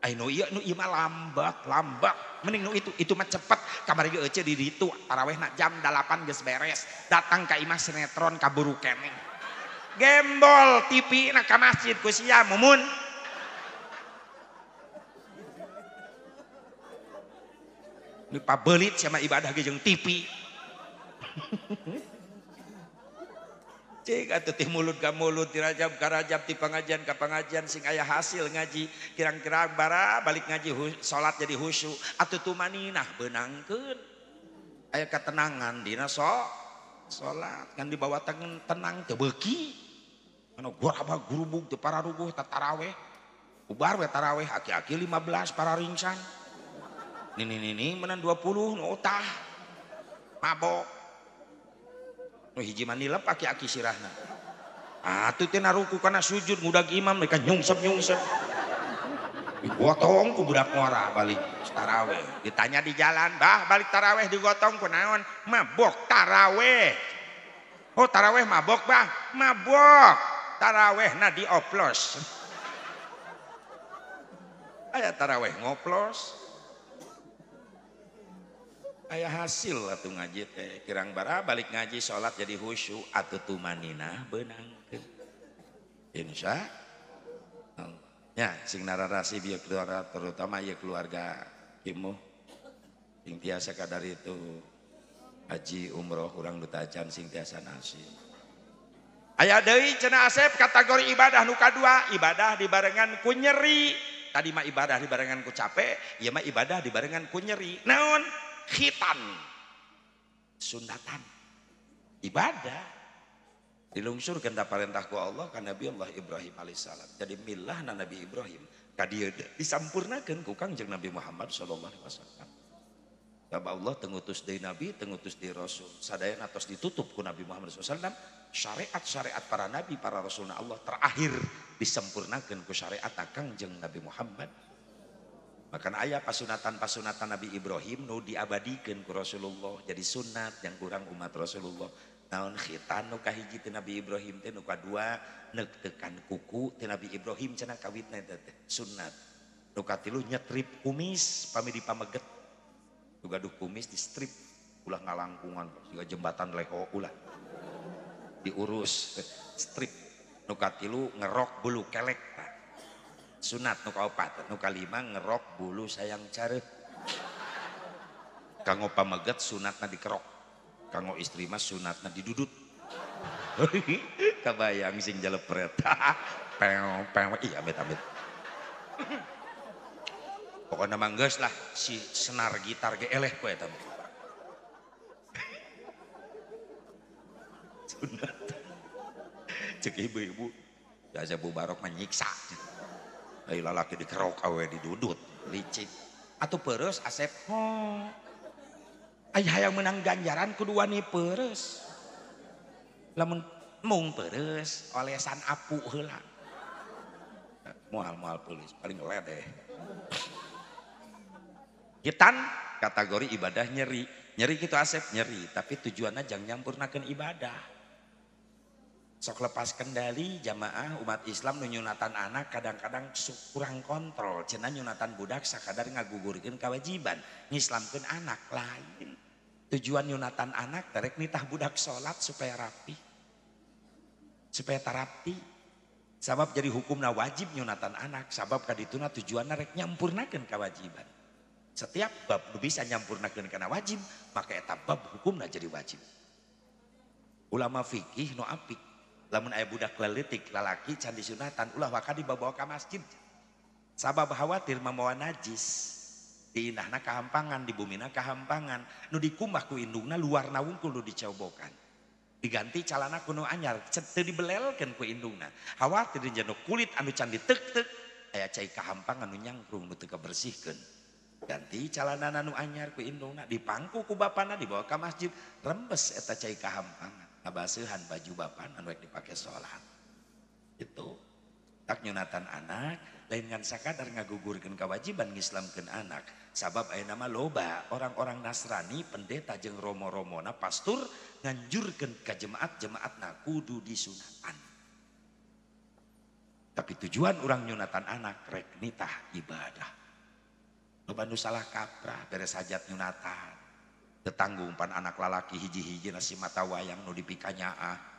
Ai nu ieu mah lambat. Mending nu itu mah cepet. Kamari ge ece di ditu tarawehna jam 8 geus beres. Datang ka imah sinetron kaburu keneh. Gembol TV na ka masjid ku sia mumun. Ini pabeulit sama ibadah ge jeung TV. Cik atuh teh mulut ka mulut ti rajab ka rajab ti pangajian ka pangajian sing aya hasil ngaji kirang-kirang bara balik ngaji salat jadi khusyuk atuh tumaninah beunangkeun aya ketenangan dina salat kan dibawa tenang teu beuki anu guraba gurubug teu para rubuh taraweh ubar we taraweh aki-aki 15 para ringsan nini menan 20 nu utah mabok nu hiji manilep aki-aki sirahna. Atuh teh naruku kana sujud ngudag imam mereka nyungsep. Digotong ku budak ngora balik taraweh. Ditanya di jalan, "Bah, balik taraweh digotong ku naon?" "Mabok taraweh." "Oh, taraweh mabok, Bah?" "Mabok. Tarawehna dioplos." Aya taraweh ngoplos. Aya hasil atuh ngaji teh kirang bara balik ngaji salat jadi khusyuk atuh tumaninah beunangkeun insya Allah nya sing nararasi bieu keluarga terutama ieu keluarga imu sing tiasa kadar itu haji umroh urang duta acan sing tiasa nasib aya deui cenah Asep kategori ibadah nu kadua ibadah dibarengan ku nyeri tadi mah ibadah dibarengan ku capek ieu mah ibadah dibarengan ku nyeri naon khitan sundatan ibadah dilungsurkeun da parentah ku Allah ka Nabi Allah Ibrahim alaihissalam. Jadi milah Nabi Ibrahim ka dieu disampurnakeun ku Kangjeng Nabi Muhammad sallallahu alaihi wasallam. Sabab Allah tengutus deui nabi, tengutus deui rasul. Sadayana tos ditutup ku Nabi Muhammad SAW. Syariat-syariat para nabi, para rasulna Allah terakhir disempurnakeun ku syariat Kangjeng Nabi Muhammad. Makanya aya pasunatan-pasunatan Nabi Ibrahim nu diabadikeun ku Rasulullah jadi sunat yang kurang umat Rasulullah. Naon khitan nu kahiji ti Nabi Ibrahim teh, nu kadua neuk tekan kuku ti Nabi Ibrahim cenah kawitna teh sunat. Nu katilu nyetrip kumis pami dipameget. Nu gaduh kumis di strip ulah ngalangkungan siga jembatan leho ulah diurus strip. Nu katilu ngerok bulu kelek sunat. Nu kaopat, nu kalima ngerok bulu sayang careuh. Kanggo pameget sunatna dikerok, kanggo istri mah sunatna didudut. Kabayang sing jalepret. Pew iya amit-amit. Pokoknya manggeus lah si senar gitar ge eleh ku eta. Sunat. Cek ibu-ibu, jasa Bu Barok menyiksa. Ai lalaki dikerok awe didudut, licik. Atuh peureus Asep. Ai hayang menang ganjaran kudu wani peureus. Lamun mung peureus olesan apu heula. Moal peulis paling ledeh. Hitan kategori ibadah nyeri gitu Asep nyeri, tapi tujuannya jangan nyampurnakeun ibadah. Sok lepas kendali jamaah umat Islam nu nyunatan anak kadang-kadang kurang kontrol, cenah nyunatan budak sakadar ngagugurkeun kewajiban, ngislamkeun anak lain. Tujuan nyunatan anak terek nitah budak salat supaya rapi, supaya tarapi. Sabab jadi hukumna wajib nyunatan anak, sabab kadituna tujuanna rek nyampurnakeun kewajiban. Setiap bab nu bisa nyampurnakeun kana wajib, maka eta bab hukumna jadi wajib. Ulama fikih nu apik, lamun aya budak leutik lalaki can disunatan ulah waka dibawa ka masjid. Sabab khawatir membawa najis. Di indahna kahampangan, di bumina kahampangan, nu dikumbah ku indungna luarna wungkul nu dicobokan. Diganti calana kuno anyar, teu dibelelkeun ku indungna. Khawatir jeung kulit anu can diteuk-teuk aya cai kahampangan nu nyangkrung nu teu kabersihkeun. Ganti calana anu anyar ku indungna, dipangku ku bapana dibawa ke masjid, rembes eta cai kahampangan, ngabaseuhan baju bapana anu rek dipake salat. Itu tak nyunatan anak lain ngan sakadar ngagugurkeun kewajiban ngislamkeun anak. Sabab aya nama loba orang-orang Nasrani pendeta jeung romo-romona pastur nganjurkeun ka jemaat-jemaatna kudu disunatan. Tapi tujuan orang nyunatan anak rek nitah ibadah. Loba nu salah kaprah beres hajat nyunatan. Tetanggung pan anak lalaki hiji-hiji nasi mata wayang nu dipikanyaah.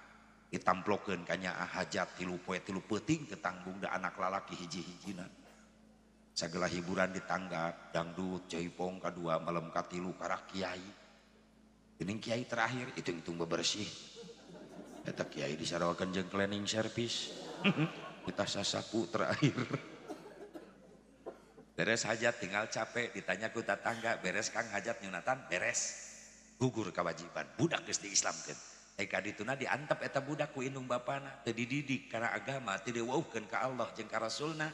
Ditamplokeun ka nyaah hajat tilu poe tilu peuting tetanggung da anak lalaki hiji-hijina. Sagala hiburan ditanggap, dangdut, jaipong kadua, malam katilu karak kiai. Geuning kiai terakhir hitung-hitung bebersih. Eta kiai disarawakeun jeung cleaning service. Kita sasapu terakhir. Beres hajat tinggal capek ditanya ku tetangga, beres Kang hajat nyunatan, beres. Gugur kewajiban, budak geus diislamkeun. Eka dituna diantep eta budak ku indung bapana, teu dididik kana agama, teu diweuhkeun ka Allah jeung ka Rasulna,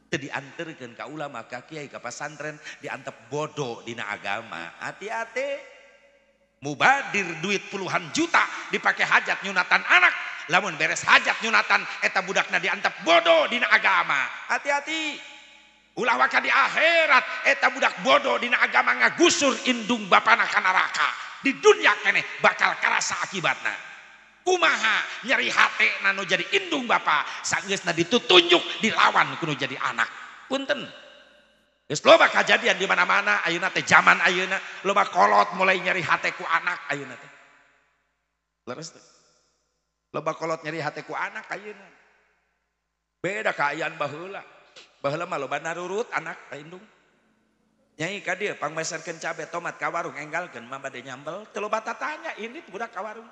teu dianterkeun ka ulama, ka kiai, ka pasantren, diantep bodoh dina agama. Hati-hati. Mubadir duit puluhan juta dipake hajat nyunatan anak, lamun beres hajat nyunatan eta budakna diantep bodoh dina agama. Hati-hati. Ulah waka di akhirat eta budak bodoh dina agama ngagusur indung bapana ka neraka. Di dunia keneh bakal karasa akibatna. Kumaha nyeri hate nu jadi indung bapa sanggeusna ditutunjuk dilawan kudu jadi anak. Punten. Geus loba kajadian di mana-mana ayeuna teh zaman ayeuna loba kolot mulai nyeri hate ku anak ayeuna teh. Leres teh. Loba kolot nyeri hate ku anak ayeuna. Beda ka ayaan baheula. Baheula mah loba narurut anak indung. Nyai ka dieu pangmeserkeun cabe tomat ka warung enggalkeun mah bade nyambel teu loba tatanya ini budak ka warung.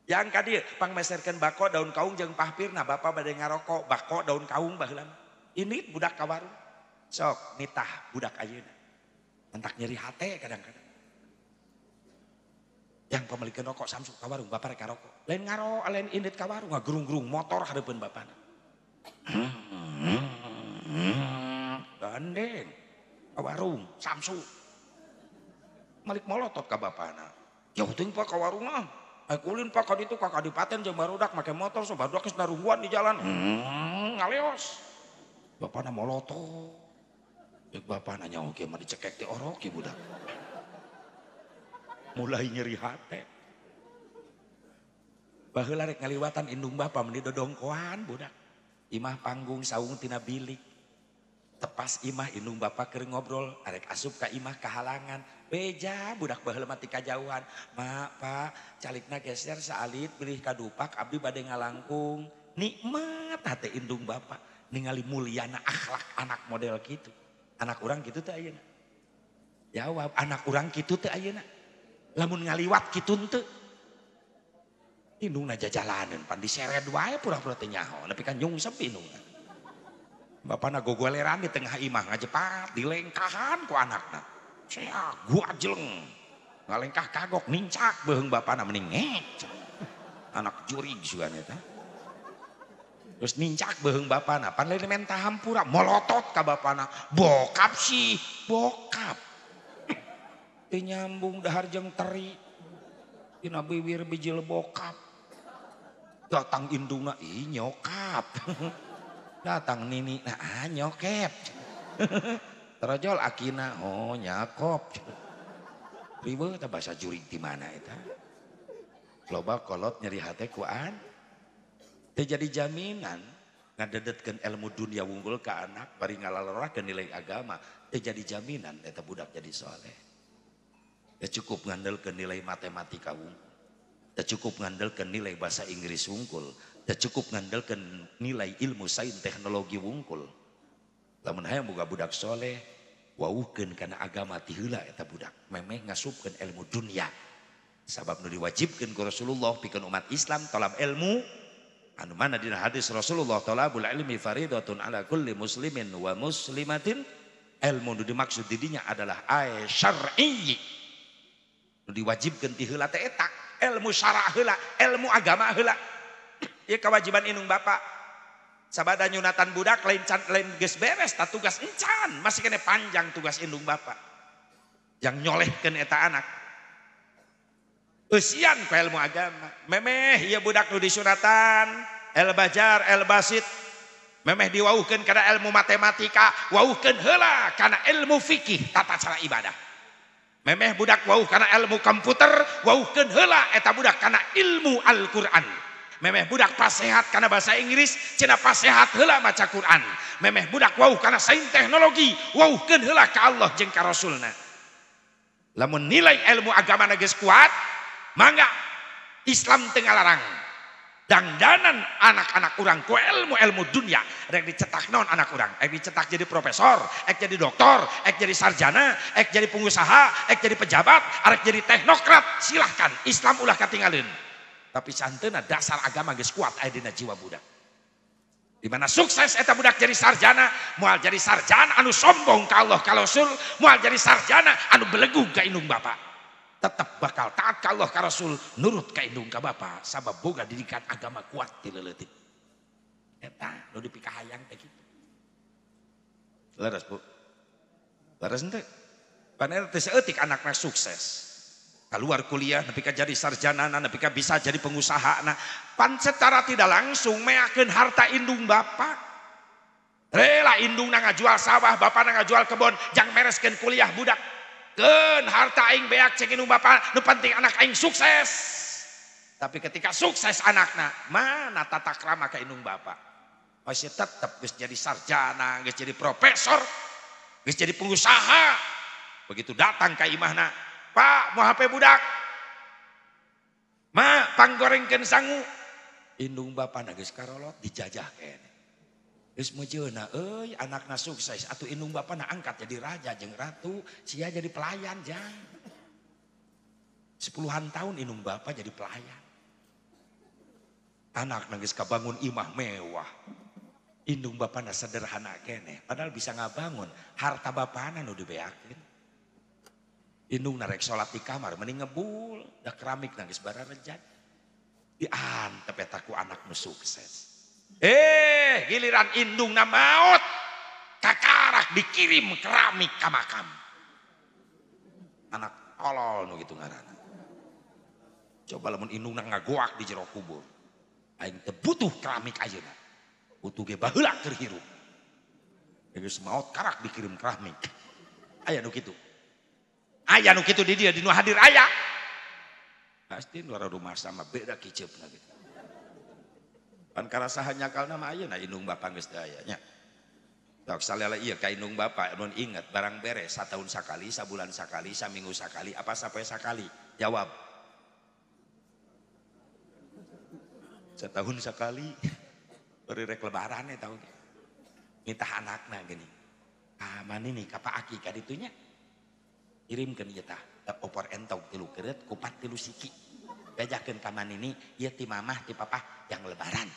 Yang ka dieu pangmeserkeun bako daun kaung jeung pahpirna bapa bade ngarokok bako daun kaung baheula. Ini budak ka warung. Sok nitah budak ayeuna. Entak nyeri hate kadang-kadang. yang pemilikan rokok Samsu ka warung bapak rek rokok. Lain ngaro, lain indit ka warung ngagerung-gerung motor hareupeun bapana. Gandeng ka warung Samsu. Malik molotot ka bapana. Ya teuing Pak ka warung mah. Kulin Pak ka ditu ka kadipaten jeung barudak make motor so barudak geus narungguan di jalan. Ngaleos. Bapana molotot. Deuk bapana nyaho kieu mah dicekek ti orok ieu budak. Mulai nyeri hate. Baheula rek ngaliwatan indung bapa meni dodongkoan budak. Imah panggung saung tina bilik. Tepas imah indung bapa keur ngobrol, arek asup ka imah kahalangan. Beja budak baheula mah ti kajauhan. Mak, Pak, calikna geser saalit bilih ka dupak abdi bade ngalangkung. Nikmat hate indung bapa ningali mulyana akhlak anak model kitu. Anak urang kitu teh ayeuna. Jawab, anak urang kitu teh ayeuna. Lamun ngaliwat kitu teu. Indungna jajalaneun pan diseret wae pura-pura teu nyaho, nepi ka nyungsep indungna. Bapana gogoleran di tengah imah ngajepat dilengkahan ku anakna. Sea gua jeleng. Ngalengkah kagok nincak beheung bapana mending ngec. Anak jurig sugan eta. Terus nincak beheung bapana, pan lain menta hampura molotot ka bapana. Bokap sih, bokap. Teu nyambung dahar jeung teri. Tina bibir bijil bokap. Datang indungna, ih nyokap. Datang nini, nah nyokep. Terojol akina, oh nyakop. Ribet bahasa jurig di mana eta? Loba kolot nyeri hate kuan. Teu jadi jaminan ngadedetkeun ilmu dunia wunggul ka anak bari ngalalarakeun nilai agama. Teu jadi jaminan eta budak jadi soleh. Teu cukup ngandelkeun nilai matematika wunggul. Teu cukup ngandelkeun nilai bahasa Inggris wungkul. Teu cukup ngandelkeun nilai ilmu sains teknologi wungkul. Lamun hayang boga budak soleh, wauhkeun kana agama ti heula eta budak. Memeh ngasupkeun ilmu dunia. Sabab nu diwajibkeun ku Rasulullah pikeun umat Islam talab ilmu. Anu mana dina hadis Rasulullah talabul ilmi faridatun ala kulli muslimin wa muslimatin. Ilmu nu dimaksud di dinya adalah syar'i. Nu diwajibkeun ti heula teh eta, ilmu syara' heula, ilmu agama heula. Ieu kewajiban indung bapa. Sabada nyunatan budak lain geus beres ta tugas encan, masih kene panjang tugas indung bapa. Yang nyolehkeun eta anak. Eusian ku ilmu agama. Memeh ieu budak nu disunatan, el bajar, el basit. Memeh diwauhkeun kana ilmu matematika, wauhkeun heula kana ilmu fikih tata cara ibadah. Memeh budak wauh kana ilmu komputer, wauhkeun heula eta budak kana ilmu Al-Qur'an. Memeh budak pasehat kana bahasa Inggris, cenah pasehat heula maca Quran. Memeh budak wauh kana sains teknologi, wauhkeun heula ka Allah jeung ka Rasulna. Lamun nilai ilmu agama geus kuat, mangga Islam teu ngalarang. Dangdanan anak-anak urang ku ilmu dunia rek dicetak naon anak urang, dicetak jadi profesor, jadi doktor, jadi sarjana, jadi pengusaha, jadi pejabat, arek jadi teknokrat, silahkan Islam ulah katinggalin. Tapi santeuna dasar agama geus kuat aya dina jiwa budak. Di mana sukses eta budak jadi sarjana, moal jadi sarjana anu sombong ka Allah ka Rasul, moal jadi sarjana anu belegu ka indung bapa. Tetap bakal taat ka Allah ka Rasul, nurut ka indung ka bapa, sabab boga didikan agama kuat ti leuleut. Eta nu dipikahayang teh kitu. Leres Bu. Leres henteu? Paner teh saeutik anakna sukses. Keluar kuliah nepi ka jadi sarjanana, nepi ka bisa jadi pengusahana. Pan secara tidak langsung meakeun harta indung bapa. Rela indungna ngajual sawah, bapana ngajual kebon, jang mereskeun kuliah budak. Keun harta aing beak cek indung bapa, nu penting anak aing sukses. Tapi ketika sukses anakna, mana tata krama ka indung bapa? Masih tetap geus jadi sarjana, geus jadi profesor, geus jadi pengusaha. Begitu datang ka imahna, Pak, mau HP budak. Ma, panggorengkeun sangu. Indung bapana geus karolot dijajah kene. Geus meujeuna euy anakna sukses atuh indung bapana angkat jadi raja jeung ratu, sia jadi pelayan jang. 10-an tahun indung bapa jadi pelayan. Anakna geus kabangun imah mewah. Indung bapana sederhana kene, padahal bisa ngabangun harta bapana nu dibeakeun. Indung narek sholat di kamar mending ngebul, dah keramik nangis bararejan. Diantep eta ku anak nu sukses. Giliran indung na maut, kakarak dikirim keramik ka makam. Anak tolol nu gitu ngaranna. Coba lamun indung na ngagoak di jero kubur. Aing teu butuh keramik ayeuna. Butuh ge baheula keur hirup. Geus maot karak dikirim keramik. Aya nu kitu. Aya nu kitu di dia di nu hadir aya. Pasti nu rumah sama beda kiceupna gitu. Pan karasahan nyakalna mah ayeuna indung bapa geus teu aya nya. Tok salela ieu ka indung bapa mun inget barang beres satahun sakali, sabulan sakali, saminggu sakali, apa sampai sakali? Jawab. Setahun sekali. Beri rek lebaran ya tahu. Minta anakna gini. Mana nih ka Pak Aki ka ditunya. Kirimkeun ieu tah opor entog 3 keureut kupat 3 siki. Bejakeun ka manini ieu ti mamah ti papah yang lebaran.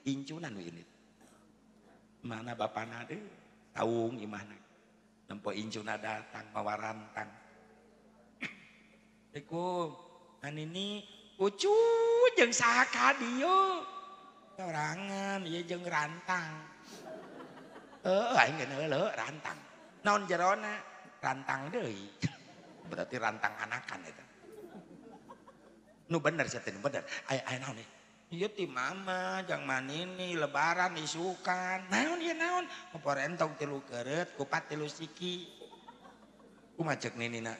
Incunan we ini. Mana bapana deui taung imahna. Nempo incuna datang mawa rantang. Assalamualaikum. Manini ucu jeung saha ka dieu? Sorangan ieu jeung rantang. Aing geus heuleuh rantang. Naon jerona? Rantang deui. Berarti rantang anakan eta. Nu bener sia teh nu bener. Aya naon nih? Ieu ti mama jeung manini lebaran isukan. Naon ieu naon? Opor entog 3 keureut kupat 3 siki. Kumaha ceuk ninina?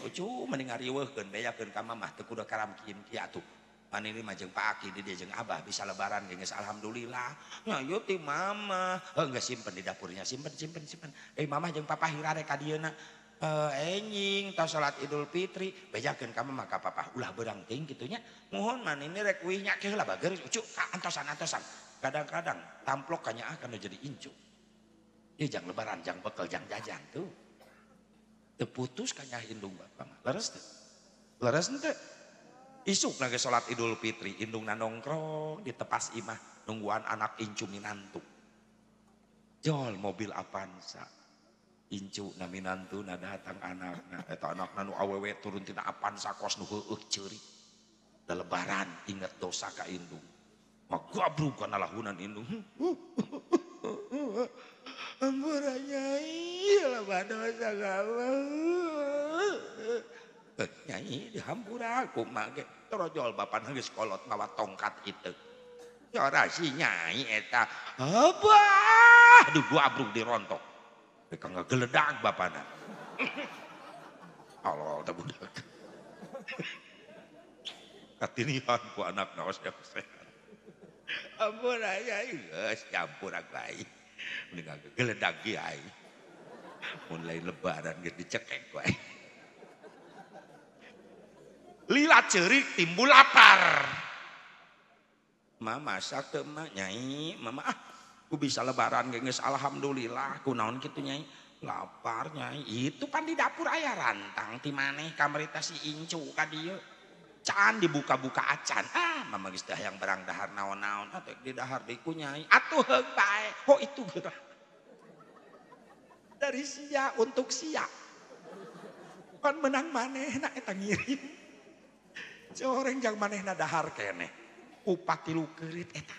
Ucu mending ngariweuhkeun bejakeun ka mamah teu kudu karamkin kieu atuh. Manini mah jeung Pak Aki di dia jeung Abah bisa lebaran geus alhamdulillah. Nya ieu ti mama. Geus simpen di dapurnya, simpen. Mamah jeung papa hirare ka dieuna. Enjing tos salat Idul Fitri bejakeun ka mamah ka papa. Ulah beurang teuing kitu nya. Muhun manini rek wih nya heula bager ucu ka antosan. Kadang-kadang tamplok kanyaah kana jadi incu. Ieu jang lebaran, jang bekel, jang jajan tuh. Teu putus kanyaah indung bapa mah. Leres teu? Leres henteu? Isuk lagi sholat Idul Fitri, indungna nongkrong di tepas imah nungguan anak incu minantu. Jol mobil Avanza, incu na minantu na datang anakna, eta anakna nu awewe turun tina Avanza kos nu heueuh ceuri. Da lebaran inget dosa ka indung. Magabrug kana lahunan indung. Ampura nyai, loba dosa kamu. Nyai dihampura aku mage trojol bapak geus kolot mawa tongkat itu. Yora si nyai eta. Abah, aduh gua abrug dirontok. Beka ngageledag bapana. Allah teh budak. Katinihan ku anakna oseh-oseh. Ampun nyai geus campur aku ai. Mending ngageledag ge ai. Mun lain lebaran geus dicekek ku ai. Lila ceurik timbul lapar. Mama masak teu mah nyai, mama ku bisa lebaran geus alhamdulillah. Kunaon kitu nyai? Lapar nyai. Itu pan di dapur aya rantang ti maneh kamarita si incu ka dieu. Can dibuka-buka acan. Mama geus teh hayang barang dahar naon-naon. Atuh di dahar deui ku nyai. Atuh heug bae. Itu geurah. Dari sia untuk sia. Pan menang manehna eta ngirim. Coreng jang manehna dahar keneh. Kupat 3 keureut eta.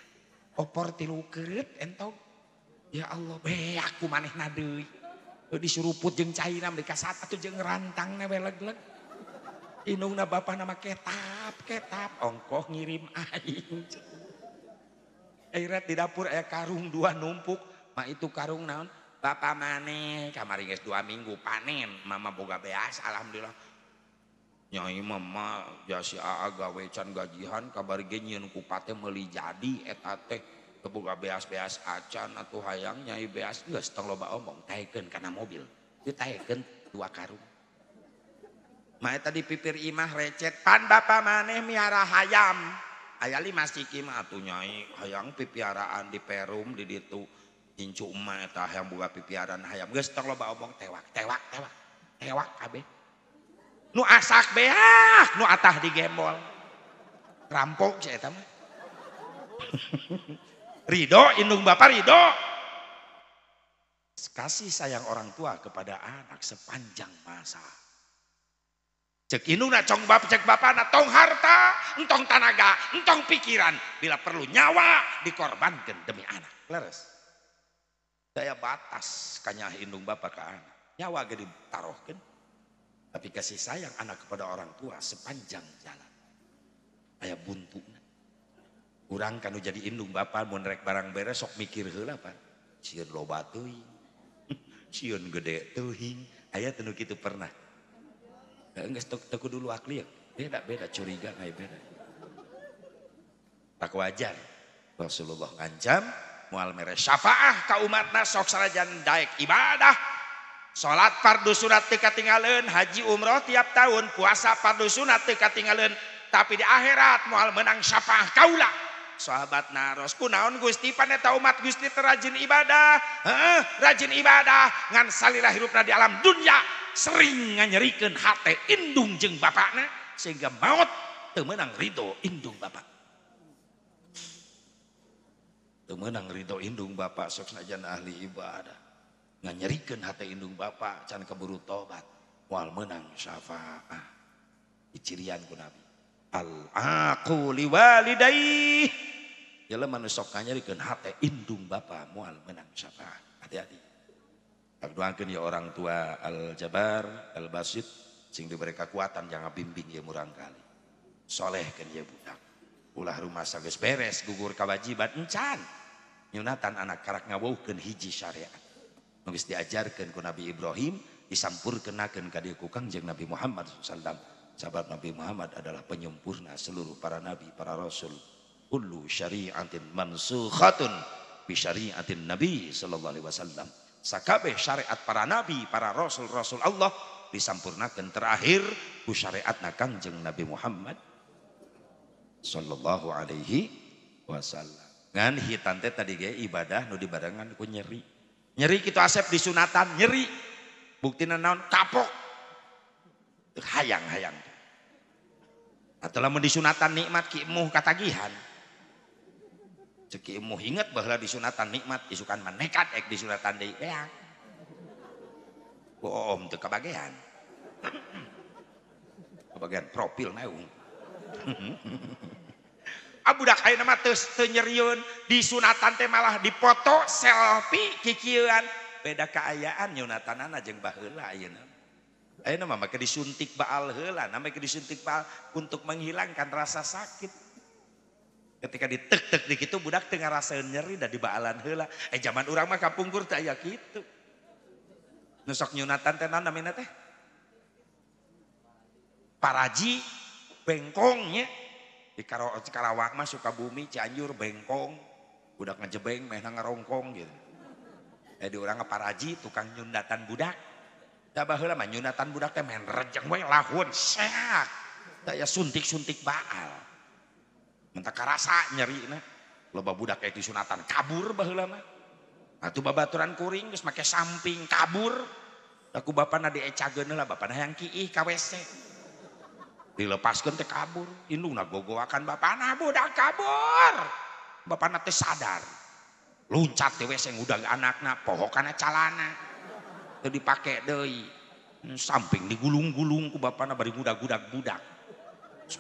Opor 3 keureut entog. Ya Allah, beak ku manehna deui. Disuruput jeung cairna mereka saat atuh jeung rantangna we leg-leg. Indungna bapana mah ketap. Ongkoh ngirim aing. Airat di dapur aya karung 2 numpuk. Mah itu karung naon? Bapa maneh kamari geus 2 minggu panen. Mama boga beas alhamdulillah. Nyai mama jasi aa gawe can gajihan kabar ge nyieun kupat teh meuli jadi eta teh keboga beas-beas acan atuh hayang nyai beas geus tong loba omong taekeun kana mobil ditaekeun 2 karung. Mah eta dipipir imah recet pan bapa maneh miara hayam. Aya 5 siki mah atuh nyai hayang pipiaraan di Perum di ditu incu emah eta hayang boga pipiaran hayam geus tong loba omong tewak kabeh. Nu asak beak, nu atah digembol. Rampok si eta mah. Ridho, indung bapak ridho. Kasih sayang orang tua kepada anak sepanjang masa. Cek indungna cek bapana tong harta, entong tanaga, entong pikiran. Bila perlu nyawa dikorbankan demi anak. Leres. Daya batas kanya indung bapak ke anak. Nyawa ge ditaruhkeun. Tapi kasih sayang anak kepada orang tua sepanjang jalan. Aya buntuna. Urang kanu jadi indung bapak mun rek barang beres sok mikir heula pan. Sieun loba teuing. Sieun gede teuing. Aya teu kitu pernah. Geus teu dulu akli ya. Beda curiga ngai beda. Tak wajar. Rasulullah ngancam moal mere syafaah ka umatna sok sanajan daek ibadah. Salat fardu sunat teu katinggaleuan, haji umroh tiap tahun, puasa fardu sunat teu katinggaleuan, tapi di akhirat moal menang syafaah kaula. Sahabat naros kunaon Gusti paneta umat Gusti terajin ibadah. Rajin ibadah ngan salila hirupna di alam dunya sering nganyerikeun hate indung jeung bapakna sehingga maut teu meunang ridho indung bapak. Teu meunang ridho indung bapak sok sanajan ahli ibadah. Nganyerikeun hate indung bapak can keburu tobat moal meunang syafaah. Icirian ku Nabi. Al-aqu liwalidayh. Jelema nu sok nganyerikeun hate indung bapa moal menang syafaat. Hati-hati. Doakeun ya orang tua Al-Jabar, Al-Basit sing diberi kekuatan jangan bimbing ya murang kali. Solehkeun ya budak. Ulah rumah geus beres gugur kewajiban encan. Nyunatan anak karak ngawuhkeun hiji syariat. Nu geus diajarkeun ku Nabi Ibrahim disampurkeunakeun ka dieu ku Kangjeng Nabi Muhammad sallallahu. Sahabat Nabi Muhammad adalah penyempurna seluruh para nabi, para rasul. Kullu syari'atin mansukhatun bi syari'atin Nabi sallallahu alaihi wasallam. Sakabeh syariat para nabi, para rasul-rasul Allah disampurnakeun terakhir ku syariatna Kangjeng Nabi Muhammad sallallahu alaihi wasallam. Ngan hitan teh tadi ge ibadah nu dibarengan ku nyeri. Nyeri kitu asep di sunatan nyeri. Buktina naon? Kapok. Hayang-hayang. Atau lamun disunatan nikmat ki emuh katagihan. Cek emuh inget bahwa disunatan nikmat isukan manekat ek disunatan deui beang. Boom teu kabagean. Kabagean profil naung. Budak ayeuna mah teu nyerieun disunatan teh malah dipoto selfie kikieuan. Beda kaayaan nyunatanana jeung baheula ayeuna. Ayeuna mah make disuntik baal heula, namanya disuntik baal untuk menghilangkan rasa sakit. Ketika ditek-tek di kitu budak teu ngarasaeun nyeri da di baalan heula. Zaman urang mah kapungkur teh aya kitu. Nu sok nyunatan teh naon namina teh? Paraji bengkongnya. Di Karawang mah Sukabumi, Cianjur bengkong. Budak ngejebeng meh ngarongkong gitu. Di urang paraji tukang nyundatan budak. Da baheula mah nyunatan budak teh men rejeng we lahun seak. Da ya suntik-suntik baal. Mentah karasa nyerina. Loba budak kayak disunatan kabur baheula mah. Atuh babaturan kuring geus make samping kabur. Da ku bapana diecageun heula bapana hayang kiih ka WC. Dilepaskeun teh kabur. Indungna gogoakan bapana budak kabur. Bapana teh sadar. Luncat teh WC ngudang anakna pohokana calana. Dipake deui samping digulung-gulung ku bapana bari budak-budak budak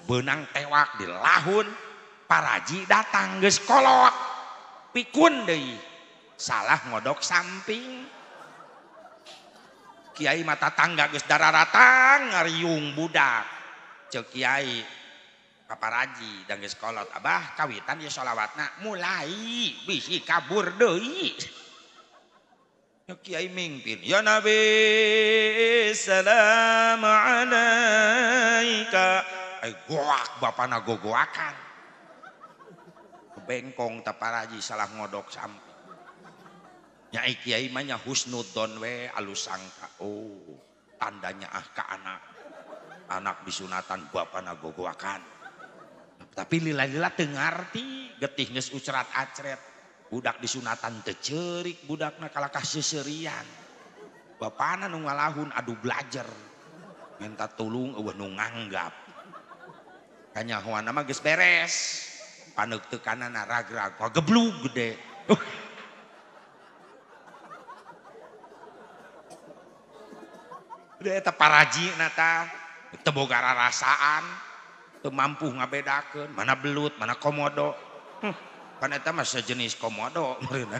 benang tewak di lahun paraji datang geus kolot pikun deui salah ngodok samping kiai mata tangga geus dararatang ngariung budak ceuk kiai ka paraji dan geus kolot abah kawitan ya sholawatna mulai bisi kabur deui. Ya kiai mimpin ya Nabi salam alaika goak bapana gogoakan bengkong taparaji salah ngodok samping nyai kiai mah nya husnudzon we alus sangka oh tandanya ka anak disunatan bapana gogoakan tapi lila-lila teu ngarti getih geus ucerat acret. Budak disunatan teu ceurik budakna kalakah seuseurean. Bapana nu ngalahun adu belajar. Minta tulung eueuh nu nganggap. Kanyahoana mah geus beres. Paneuk teu kanana ragrag geblug gede. Udah eta paraji nata teu boga rarasaan, teu mampu ngabedakeun mana belut mana komodo. Kan eta mah sejenis komodo meureunna.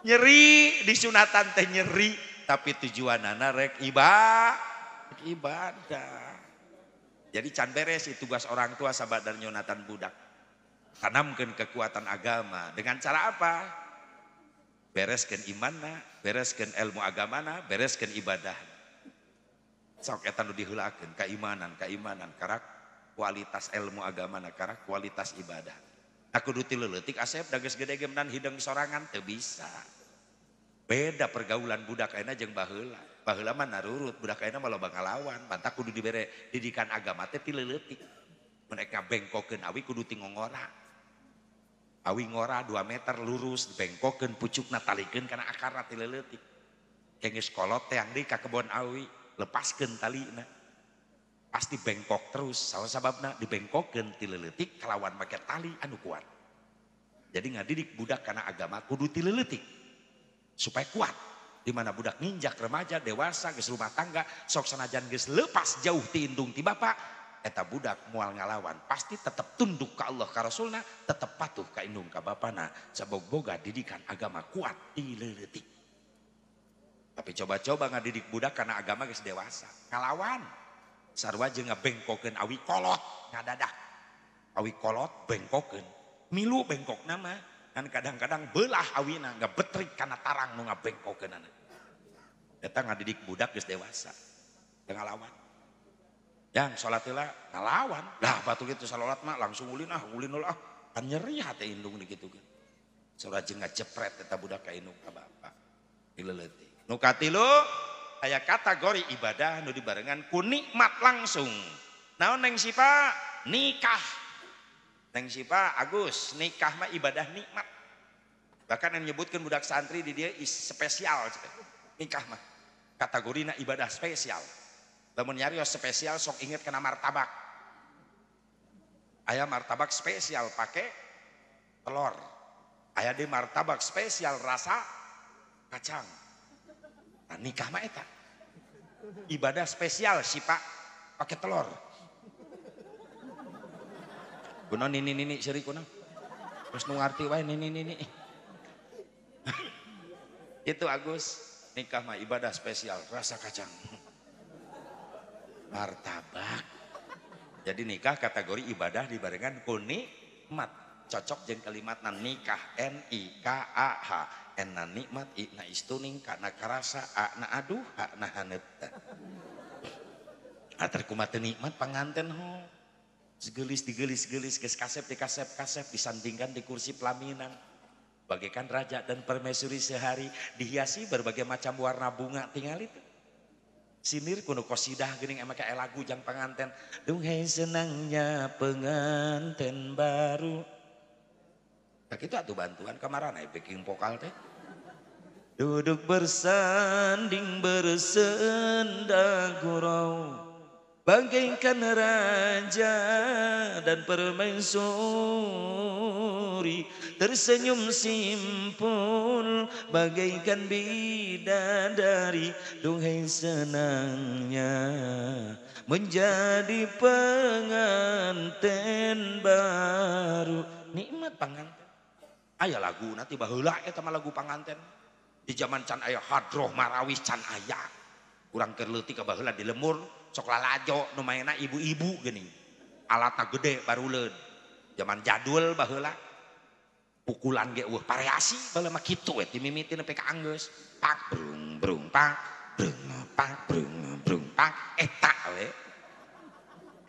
Nyeri di sunatan teh nyeri, tapi tujuanana rek ibadah. Jadi can beres tugas orang tua sabadar nyunatan budak. Tanamkeun kekuatan agama dengan cara apa? Bereskeun imanna, bereskeun ilmu agamana, bereskeun ibadah. Sok eta nu diheulakeun keimanan, karak kualitas ilmu agamana, karak kualitas ibadah. Aku duti leutik asep dages gede gemenan hidung sorangan teu bisa. Beda pergaulan budak ayeuna jeung baheula. Baheula mah narurut, budak ayeuna mah loba ngalawan. Mantap kudu dibere didikan agama teh ti leutik. Mereka bengkokeun awi kudu ti ngongora. Awi ngora 2 meter lurus dibengkokeun pucukna talikeun kana akarna ti leutik. Geus kolot teh yang di ka kebon awi, lepaskeun talina. Pasti bengkok terus, salah sababna dibengkokeun ti leutik kalawan make tali anu kuat. Jadi ngadidik budak kana agama kudu ti leutik supaya kuat. Di mana budak nginjak remaja, dewasa, geus rumah tangga, sok sanajan geus leupas jauh ti indung ti bapa, eta budak moal ngalawan pasti tetap tunduk ka Allah ka Rasulna, tetap patuh ka indung ka bapana, sabab boga didikan agama kuat ti leutik. Tapi coba-coba ngadidik budak kana agama geus dewasa, ngalawan. Sarua jeung ngabengkokeun awi kolot ngadadak. Awi kolot bengkokeun. Milu bengkokna mah kan kadang-kadang beulah awina ngabetrik kana tarang nu ngabengkokeunana. Eta ngadidik budak geus dewasa. Teu ngalawan. Yang salat heula ngalawan. Lah batu kitu salat mah langsung ulin ulah. Kan nyeri hate indung dikitukeun. Sarua jeung ngajepret eta budak ka indung ka bapa. Dileleutik. Nu katilu aya kategori ibadah nu dibarengan ku nikmat langsung. Naon neng Sipa? Nikah. Neng Sipa Agus, nikah mah ibadah nikmat. Bahkan yang menyebutkan budak santri di dia spesial. Nikah mah kategorina ibadah spesial. Lamun nyarios spesial sok inget kena martabak. Aya martabak spesial pakai telur. Aya di martabak spesial rasa kacang. Nah, nikah mah eta ibadah spesial sih Pak pakai telur. Kunaon nini seri kunaon terus nu ngarti wae nini itu Agus nikah mah ibadah spesial rasa kacang martabak. Jadi nikah kategori ibadah dibarengan ku nikmat, cocok jeung kalimatna nikah NIKAH. Enna nikmat na istuning kana karasa na aduh na haneut. Atar kumaha teu nikmat panganten ho. Segelis digelis geus kasep disandingkan di kursi pelaminan. Bagaikan raja dan permaisuri sehari dihiasi berbagai macam warna bunga tinggal itu. Sinir kuno qasidah geuning make lagu jang panganten. Duhai senangnya penganten baru. Tak itu atuh bantuan kamarana backing vokal teh. Duduk bersanding bersenda gurau bagaikan raja dan permaisuri tersenyum simpul bagaikan bidadari. Duhai senangnya menjadi pengantin baru. Nikmat panganten. Aya lagu nanti baheula eta mah lagu panganten. Di zaman can aya hadroh marawis can aya. Urang keur leutik ka baheula di lemur sok lalajo nu maena ibu-ibu geuning. Alatna gede baruleun. Zaman jadul baheula. Pukulan ge eueuh variasi baheula mah kitu we ti mimiti nepi ka anggeus. Pak brung brung pak brung pak eta we.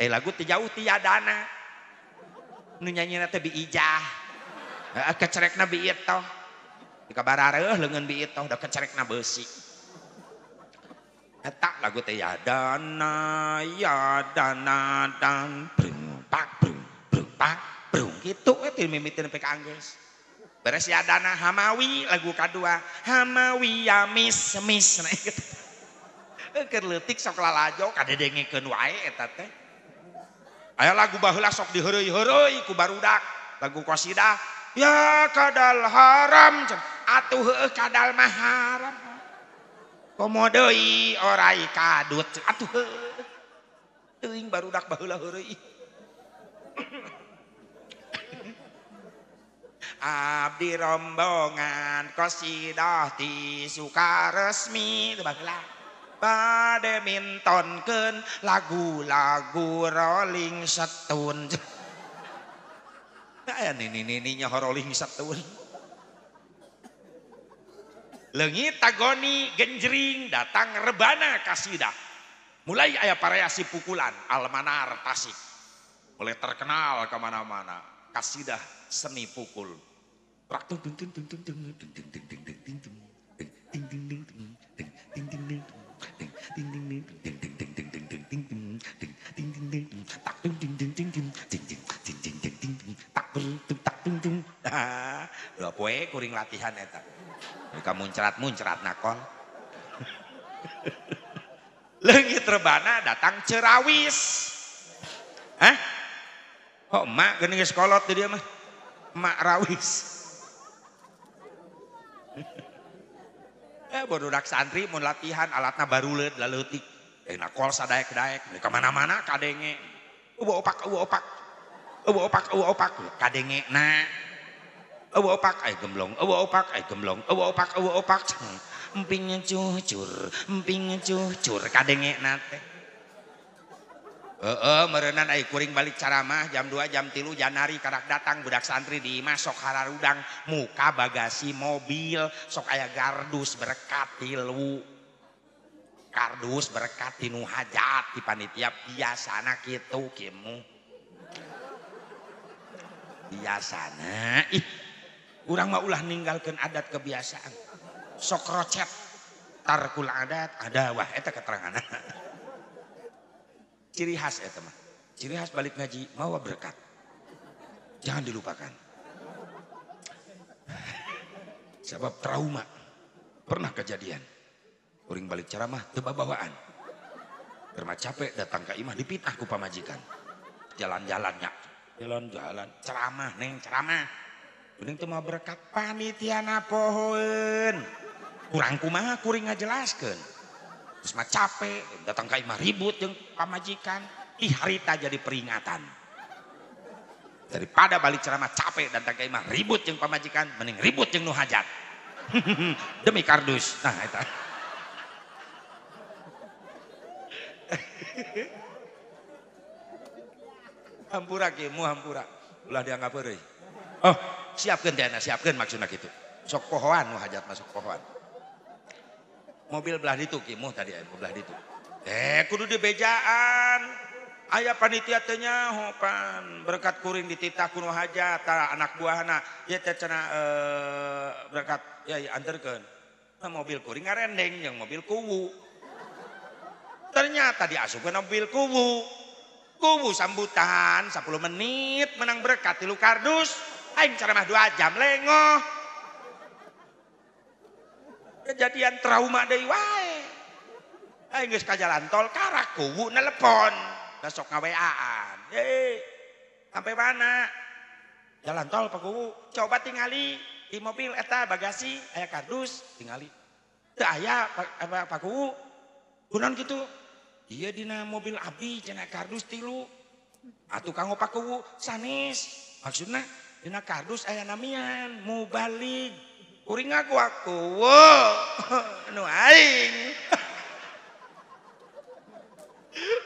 Lagu ti jauh ti yadana. Nu nyanyina teh biijah. Kecerekna biit toh dikabarareuh leungeun biit toh da kecerekna beusi eta lagu teh yadana dan brung pak brung kitu we teh mimiti nepi ka anggeus. Beres yadana hamawi lagu kadua hamawi ya mis nah kitu. Keur leutik sok lalajo kadedengekeun wae eta teh. Aya lagu baheula sok diheureuy-heureuy ku barudak lagu qasidah. Ya kadal haram atuh heueuh kadal mah haram. Komodoi orai kadut. Atuh. Teuing barudak baheula heureuy. Abdi rombongan qasidah ti Sukaresmi teu baheula. Bade mintonkeun lagu-lagu Rolling Stone. Aya nini-nininya Rolling Stone. Leungit tagoni genjring datang rebana kasidah. Mulai aya variasi pukulan Almanar Tasik. Mulai terkenal kemana-mana. Kasidah seni pukul. Dua poe kuring latihan eta. Muka muncrat nakol. Leungit rebana datang cerawis. Hah? Kok emak geuning geus kolot teh dia mah? Emak rawis. Bododak santri mun latihan alatna baruleud laleutik. Nakol sadaek-daek, ka mana-mana kadenge. Eueuh opak. Kadenge na. Eueuh opak ai gemblong, eueuh opak. Emping cucur kadenge na teh. Meureunan ai kuring balik caramah jam 2 jam 3 Janari karak datang budak santri di imah sok hararudang muka bagasi mobil sok aya gardus berkat tilu. Kardus berkat tinu hajat di panitia biasana kitu kimu. Biasana urang mah ulah ninggalkeun adat kebiasaan. Sok rocet tar kula adat ada wah eta keteranganna. Ciri khas eta mah. Ciri khas balik ngaji mawa berkat. Jangan dilupakan. Sebab trauma pernah kejadian. Kuring balik ceramah teu babawaan. Keur capek datang ka imah dipitah ku pamajikan. Jalan-jalannya. Jalan-jalan ceramah neng ceramah. Kuring teu mau berkat panitiana pohoeun. Kurang kumaha kuring ngajelaskeun. Terus mah capek datang ka imah ribut jeung pamajikan. Ih harita jadi peringatan. Daripada balik ceramah capek datang ka imah ribut jeung pamajikan mending ribut jeung nu hajat. Demi kardus. Nah eta. Hampura kieu hampura. Ulah dianggap euy. Oh, siapkeun teh siapkeun maksudna kitu. Sok pohoan nu hajat masuk pohoan. Mobil belah ditu kieu tadi aya belah ditu. Kudu dibejaan. Aya panitia teh nyahopan berkat kuring dititah ku nu hajat anak buahna. Ieu teh cenah berkat ya anterkeun. Nah, mobil kuring ngarendeng jeung mobil kuwu. Ternyata diasupkeun mobil kuwu. Kuwu sambutan 10 menit menang berkat 3 kardus. Aing ceramah 2 jam lengoh. Kejadian trauma deui wae. Aing geus ka jalan tol karak kuwu nelepon. Besok ngaweaan. Sampai mana? Jalan tol Pak Kuwu. Coba tingali di mobil eta bagasi aya kardus tingali. Teu aya Pak Kuwu. Kunaon kitu? Iya dina mobil abdi cenah kardus 3. Atuh kanggo Pak Kuwu sanes. Maksudna dina kardus aya namian mubalik. Kuring ngaku aku. Nu aing.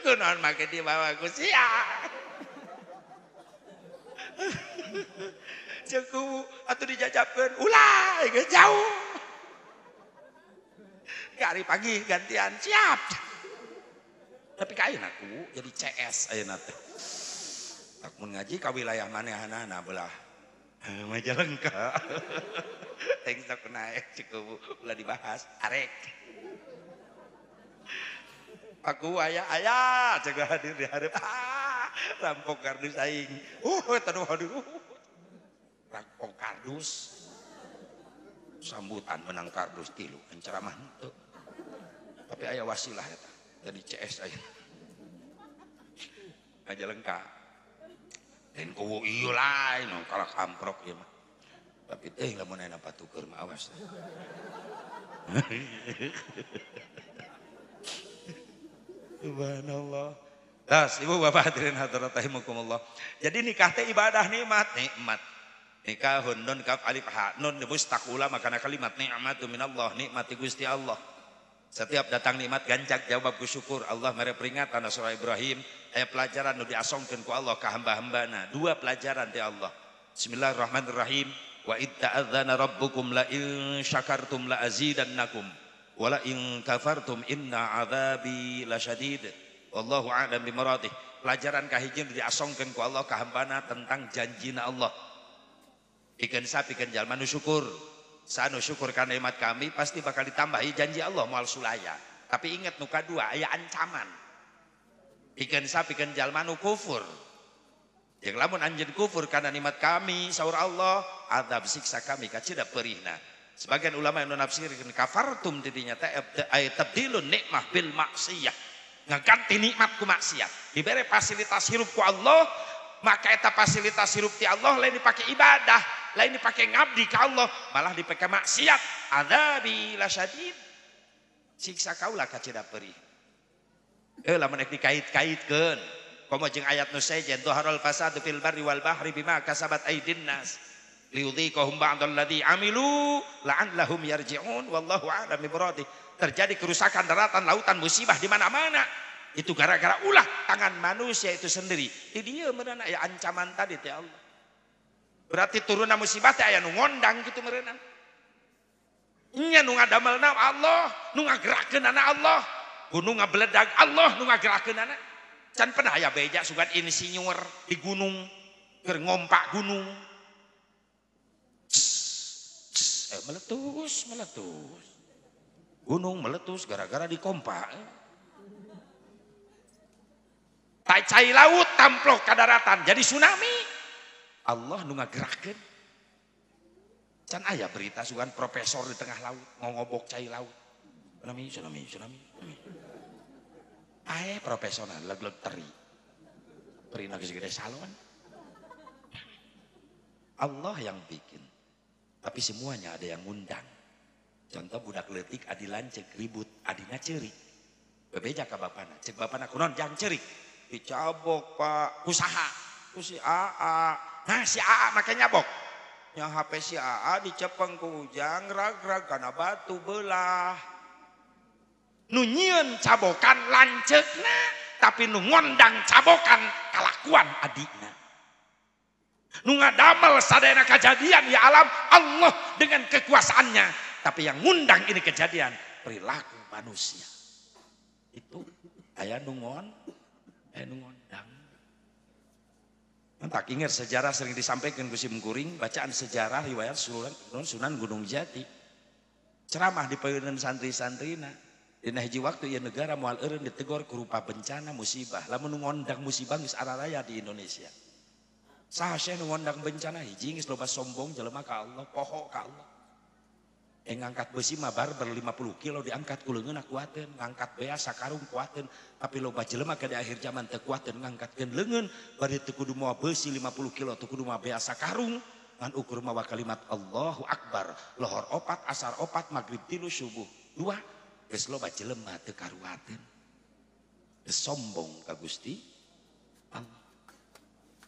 Kunaon make dibawa ku sia. Jeung Kuwu atuh dijajabkeun ulah geus jauh. Hari pagi gantian siap. Tapi ka ayeuna Kuwu jadi CS ayeuna teh. Tak mun ngaji ka wilayah manehna belah Majalengka. Teng sok naik Kuwu ulah dibahas arek. Aku aya cegah hadir di hareup. Rampok kardus aing. Aduh. Rampok kardus. Sambutan menang kardus 3 ceramah henteu. Tapi aya wasilah eta. Jadi CS aya. Majalengka. Dan Kuwu ieu lain kalak amprok ieu mah. Tapi lamun aya patukeun mah awas. Subhanallah. Das, ibu bapak hadirin hadirat rahimakumullah. Jadi nikah teh ibadah nikmat. Nikah nun kaf alif ha nun mustaqula makana kalimat nikmatu minallah, nikmati Gusti Allah. Setiap datang nikmat ganjak jawab syukur. Allah mere peringatan surah Ibrahim aya pelajaran nu diasongkeun ku Allah ka hamba-hambana. Dua pelajaran ti Allah. Bismillahirrahmanirrahim. Wa id ta'adzana rabbukum la in syakartum la azidannakum wa la in kafartum inna adzabi lasyadid. Wallahu a'lam bimaradih. Pelajaran kahiji diasongkeun ku Allah ka hambana tentang janjina Allah. Pikeun sapikeun jalma nu syukur. Sanu syukur kana nikmat kami pasti bakal ditambahi janji Allah moal sulaya. Tapi ingat nu kadua aya ancaman. Pikeun sapikeun jalma nu kufur. Jeung lamun anjeun kufur kana nikmat kami saur Allah, azab siksa kami kacida perihna. Sebagian ulama yang nafsirkeun kafartum tidinya teh tabdilun nikmah bil maksiyah. Ngaganti nikmat ku maksiat. Dibere fasilitas hirup ku Allah, maka eta fasilitas hirup ti Allah lain dipake ibadah, lain dipake ngabdi ka Allah, malah dipake maksiat. Adzabi lasyadid. Siksa kaula kacida perih. Lamun ek dikait-kaitkeun. Komo jeung ayat nu sejen dhaharul fasadu fil barri wal bahri bima kasabat aydin nas liyudhiqahum ba'dalladzi amilu la'allahum yarji'un wallahu a'lam bimuradih. Terjadi kerusakan daratan, lautan, musibah di mana-mana. Itu gara-gara ulah tangan manusia itu sendiri. Di dia merenang ya ancaman tadi teh Allah. Berarti turunna musibah teh aya nu ngondang gitu merenang. Nya nu ngadamelna Allah, nu ngagerakeunana Allah. Gunung ngabeledag Allah nu ngagerakeunana. Can pernah aya beja sugan insinyur di gunung keur ngompak gunung. Meletus. Gunung meletus gara-gara dikompak. Cai laut tamplok ke daratan jadi tsunami. Allah nu ngagerakeun. Can aya berita sugan profesor di tengah laut ngobok cai laut. Tsunami. Ae profesional leg-leg teri. Perina geus gede salon. Allah yang bikin. Tapi semuanya ada yang ngundang. Contoh budak leutik adi lancek ribut adina ceurik. Bebeja ka bapana, cek bapana kunaon jang ceurik. Dicabok Pak, kusaha? Ku si AA. Nah si AA make nyabok. Nya HP si AA dicepeng ku ujang rag-rag kana batu belah. Nu nyieun cabokan lanceukna, tapi nu ngondang cabokan kalakuan adikna. Nu ngadamel sadayana kejadian ya alam Allah dengan kekuasaannya. Tapi yang ngundang ini kejadian perilaku manusia. Itu aya nu ngondang. Tak ingat sejarah sering disampaikan ku Simkuring, bacaan sejarah riwayat Sunan Gunung Jati. Ceramah di peueun santri-santrina. Dina hiji waktu ieu negara moal eureun ditegur ku rupa bencana musibah. Lamun nu ngondang musibah geus araraya di Indonesia. Saha sih nu ngondang bencana hiji geus loba sombong jelema ka Allah, poho ka Allah. Ngangkat besi mah bar 50 kilo diangkat ku leungeunna kuateun, ngangkat bea sakarung kuateun, tapi loba jelema ke di akhir zaman teu kuateun ngangkatkeun leungeun, bari teu kudu moal besi 50 kilo, teu kudu moal bea sakarung, ngan ukur mawa kalimat Allahu Akbar, lohor 4, asar 4, maghrib 3, subuh 2, geus loba jelema teu karuateun. Geus sombong ka Gusti Allah.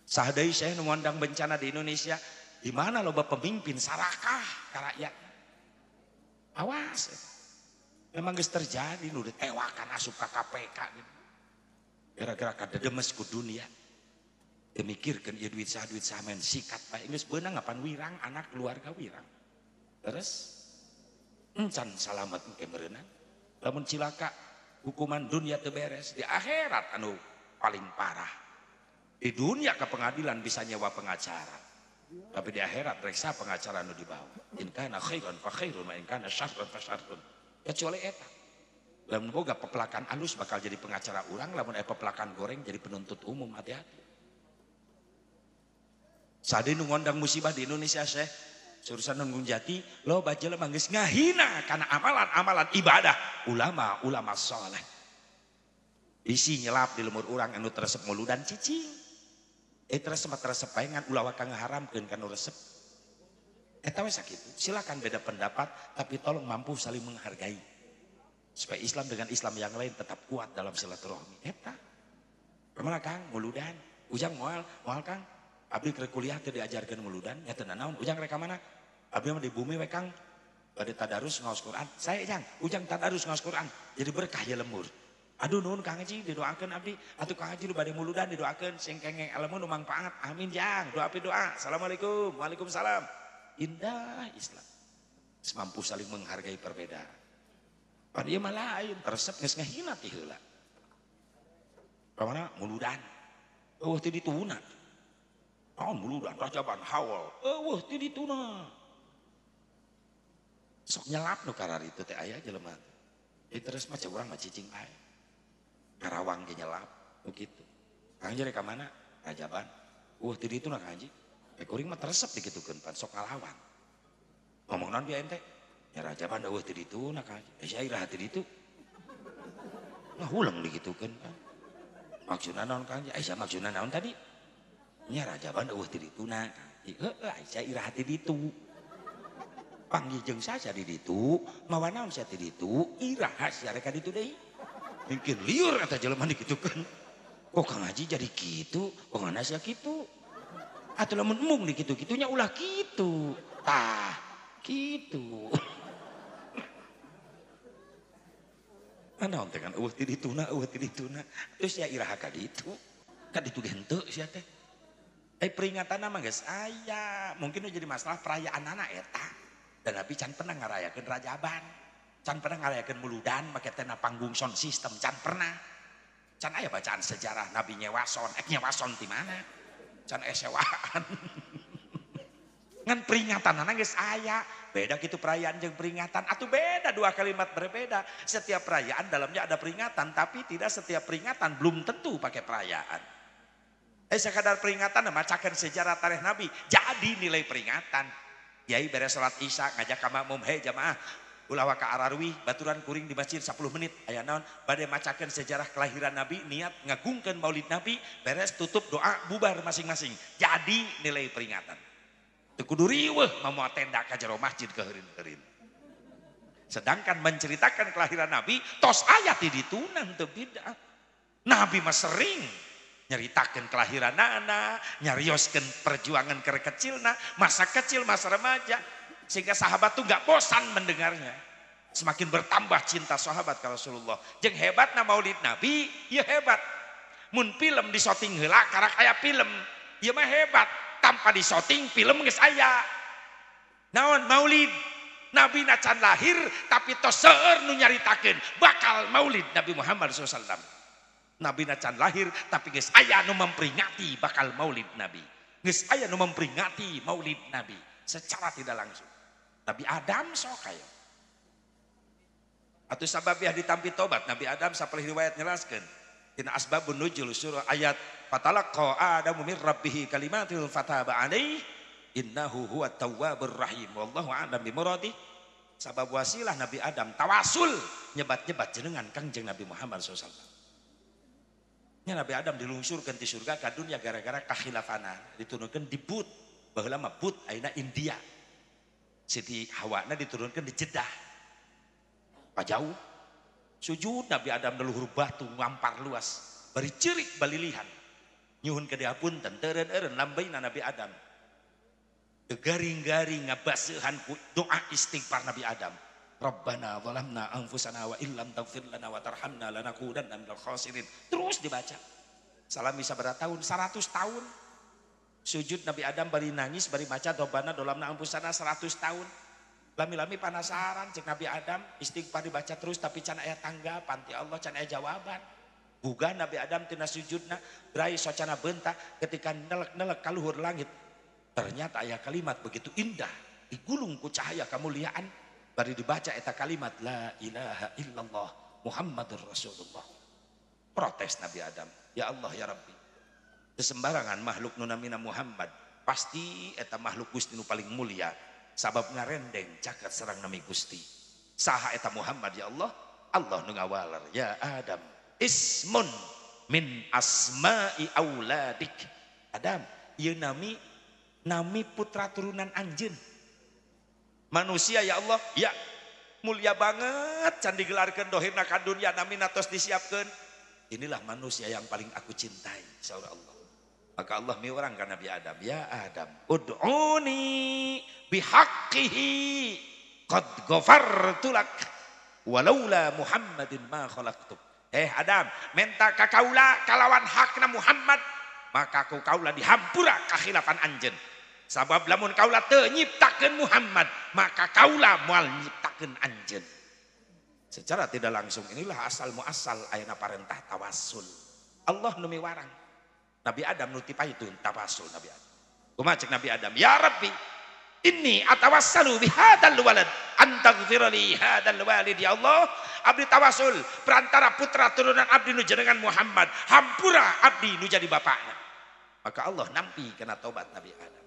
Saha deui saya nu ngondang bencana di Indonesia? Di mana loba pemimpin sarakah ka rakyat? Awas, memang geus terjadi nu ditewakan asup ka KPK gitu. Gara-gara kadedemes ku dunia. Teu mikirkeun ieu duit saha men sikat bae geus beunang ngapan wirang anak keluarga wirang. Terus encan salamet engke meureunang. Lamun cilaka hukuman dunia teu beres, di akhirat anu paling parah. Di dunia ke pengadilan bisa nyewa pengacara. Tapi di akhirat reksa pengacara nu dibawa. In kana khairan fa khairun wa in kana syarran fa syarrun. Kecuali eta. Lamun boga pepelakan alus bakal jadi pengacara urang, lamun pepelakan goreng jadi penuntut umum, hati-hati. Sade nu ngondang musibah di Indonesia Syekh Surusan Gunung Jati lo baca lemah geus ngahina karena amalan-amalan ibadah ulama saleh. Isi nyelap di lemur urang anu teresep muludan cicing. Teresep paengan ulah wakang ngaharamkeun kana resep. Eta we sakitu. Silakan beda pendapat tapi tolong mampu saling menghargai. supaya Islam dengan Islam yang lain tetap kuat dalam silaturahmi. Eta. Kemana Kang? Muludan. Ujang moal Kang. Abdi keur kuliah teu diajarkeun muludan, nya teu naon. Ujang rek ka mana? Abdi mah di bumi we Kang. Bade tadarus ngaos Quran. Saya Ujang tadarus ngaos Quran. Jadi berkah ya lembur. Aduh nuhun Kang Haji didoakeun abdi. Atuh Kang Haji nu bade muludan didoakeun sing kengeng ilmu nu mangpaat. Amin Jang. Doa api doa. Assalamualaikum. Waalaikumsalam. Indah Islam. Mampu saling menghargai perbedaan. Pada ieu mah lain, resep geus ngahina ti heula. Ka mana? Muludan. Eueuh teu dituna. Naon muludan rajaban hawal. Eueuh teu dituna. Sok nyelap nu kararitu teh aya jelema. Terus mah urang mah cicing bae. Karawang ge nyelap nu kitu. Kang Haji rek ka mana? Rajaban. Eueuh teu dituna Kang Haji. Kuring mah teresep dikitukeun pan sok ngalawan. Ngomong naon bieu ente? Ya Rajaban eueuh teu dituna Kang Haji. Sia iraha teu ditu. Ngahulang dikitukeun kan. Maksudna naon Kang Haji? Sia maksudna naon tadi? Nya Rajaban eueuh teu dituna Kang Haji. Heueuh sia iraha teu ditu. Panggih jeung saja di ditu, mawa naon sia teu ditu, iraha sia rek ka ditu deui. Mungkin liur eta jelema dikitukeun. Kok Kang Haji jadi kitu? Kok ngana sia kitu? Atuh lamun mung dikitu-kitunya ulah kitu. Tah, kitu. Naon teh kan eueuh teu dituna, eueuh teu dituna. Terus sia iraha ka ditu. Ka ditu ge henteu sia teh. Peringatanna mah geus aya. Mungkin nu jadi masalah perayaanana eta. Dan Nabi can pernah ngarayakeun Rajaban. Can pernah ngarayakeun muludan make teh panggung sound system, can pernah. Can aya bacaan sejarah Nabi nyewason, nyewason ti mana? Can esewaan. Ngan peringatanana geus aya. Beda gitu perayaan jeung peringatan. Atuh beda dua kalimat berbeda. Setiap perayaan dalamnya ada peringatan, tapi tidak setiap peringatan belum tentu pakai perayaan. Sekadar peringatan macakeun sejarah tarikh Nabi, jadi nilai peringatan. Yai beres salat Isya ngajak ka makmum, "Hei jamaah, ulah wa ka Ararwi baturan kuring di masjid 10 menit." Aya naon? Bade macakeun sejarah kelahiran Nabi, niat ngagungkeun Maulid Nabi, beres tutup doa bubar masing-masing. Jadi nilai peringatan. Teu kudu riweuh mamoal tenda ka jero masjid keurin-keurin. Sedangkan menceritakan kelahiran Nabi tos aya ti dituna teu bid'ah. Nabi mah sering nyeritakan kelahiran nana, nyarioskan perjuangan kere kecilna, masa kecil, masa remaja, sehingga sahabat tuh nggak bosan mendengarnya. Semakin bertambah cinta sahabat ke Rasulullah. Jeung hebatna Maulid Nabi, ya hebat. Mun film disoting heula karak aya film, ya mah hebat. Tanpa disoting film geus aya. Naon Maulid? Nabi nacan lahir tapi tos seueur nu nyaritakeun bakal Maulid Nabi Muhammad SAW. Nabi nacan lahir tapi geus aya nu memperingati bakal Maulid Nabi. Geus aya nu memperingati Maulid Nabi secara tidak langsung. Nabi Adam sok aya. Atuh sababiah ditampi tobat Nabi Adam saperih riwayat nyelaskeun. Tina asbabun nuzul surah ayat fatalaqa Adamu mir rabbih kalimatil fataba alaihi innahu huwat tawwabur rahim wallahu a'lam bi muradih. Sabab wasilah Nabi Adam tawasul nyebat-nyebat jenengan Kangjeng Nabi Muhammad SAW. Nabi Adam dilungsurkan di surga ke dunia gara-gara kakhilafana diturunkan di Bud, baheula mah Bud ayeuna India. Siti Hawana diturunkan di Jeddah. Pajauh sujud Nabi Adam leluhur batu ngampar luas bari cirik balilihan nyuhun ke diapunten teureun eureun lambeina Nabi Adam. Garing-garing ngabaseuhan doa istighfar Nabi Adam. Rabbana zalamna anfusana wa illam taghfir lana wa tarhamna lanakunanna minal khasirin. Terus dibaca. Salami sabaraha tahun? 100 tahun. Sujud Nabi Adam bari nangis bari maca Rabbana zalamna anfusana 100 tahun. Lami-lami penasaran cek Nabi Adam istighfar dibaca terus tapi can aya tanggapan ti Allah, can aya jawaban. Buga Nabi Adam tina sujudna berai socana beunta ketika nelek-nelek ka luhur langit. Ternyata aya kalimat begitu indah digulung ku cahaya kemuliaan. Bari dibaca eta kalimat la ilaha illallah Muhammadur Rasulullah. Protes Nabi Adam, ya Allah ya Rabbi. Sembarangan makhluk nu namina Muhammad, pasti eta makhluk Gusti nu paling mulia. Sabab ngarendeng caket serang nami Gusti. Saha eta Muhammad ya Allah? Allah nu ngawaler, ya Adam, ismun min asma'i auladik. Adam, ieu nami putra turunan anjeun. Manusia ya Allah, ya mulia banget can digelarkeun dohirna ka dunya nami natos disiapkeun. Inilah manusia yang paling aku cintai insyaallah Allah. Maka Allah miurang ka Nabi Adam, ya Adam, ud'uni bihaqqihi qad ghafartu lak walaula Muhammadin ma khalaqtuk. Adam, menta ka kaula kalawan hakna Muhammad, maka ku kaula dihampura kakhilafan anjeun. Sabab lamun kaula teu nyiptakeun Muhammad, maka kaula moal nyiptakeun anjeun. Secara tidak langsung inilah asal muasal ayeuna parentah tawassul. Allah nu miwarang. Nabi Adam nu tipaitun tawassul Nabi Adam. Kumaha cek Nabi Adam? Ya Rabbi, inni atawassalu bihadzal walad antaghfir li hadzal walid ya Allah. Abdi tawassul perantara putra turunan abdi nu jenengan Muhammad, hampura abdi nu jadi bapakna. Maka Allah nampi kena tobat Nabi Adam.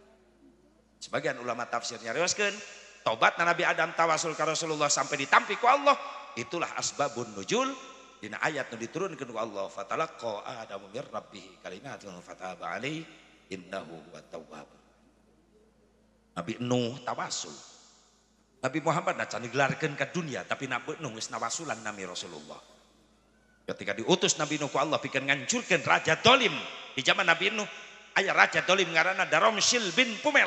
Sebagian ulama tafsirnya riwayatkeun tobat Nabi Adam tawasul ka Rasulullah sampai ditampi ku Allah, itulah asbabun nuzul dina ayat nu diturunkeun ku Allah, fatalaqqa adamu mir rabbih kalimatun fataba alaihi innahu huwat tawwab. Nabi Nuh tawasul. Nabi Muhammad na can digelarkeun ka dunia tapi Nabi Nuh geus nawasulan nami Rasulullah. Ketika diutus Nabi Nuh ku Allah pikeun ngancurkeun raja dolim di zaman Nabi Nuh, aya raja dolim ngaranna Daromsil bin Pumel.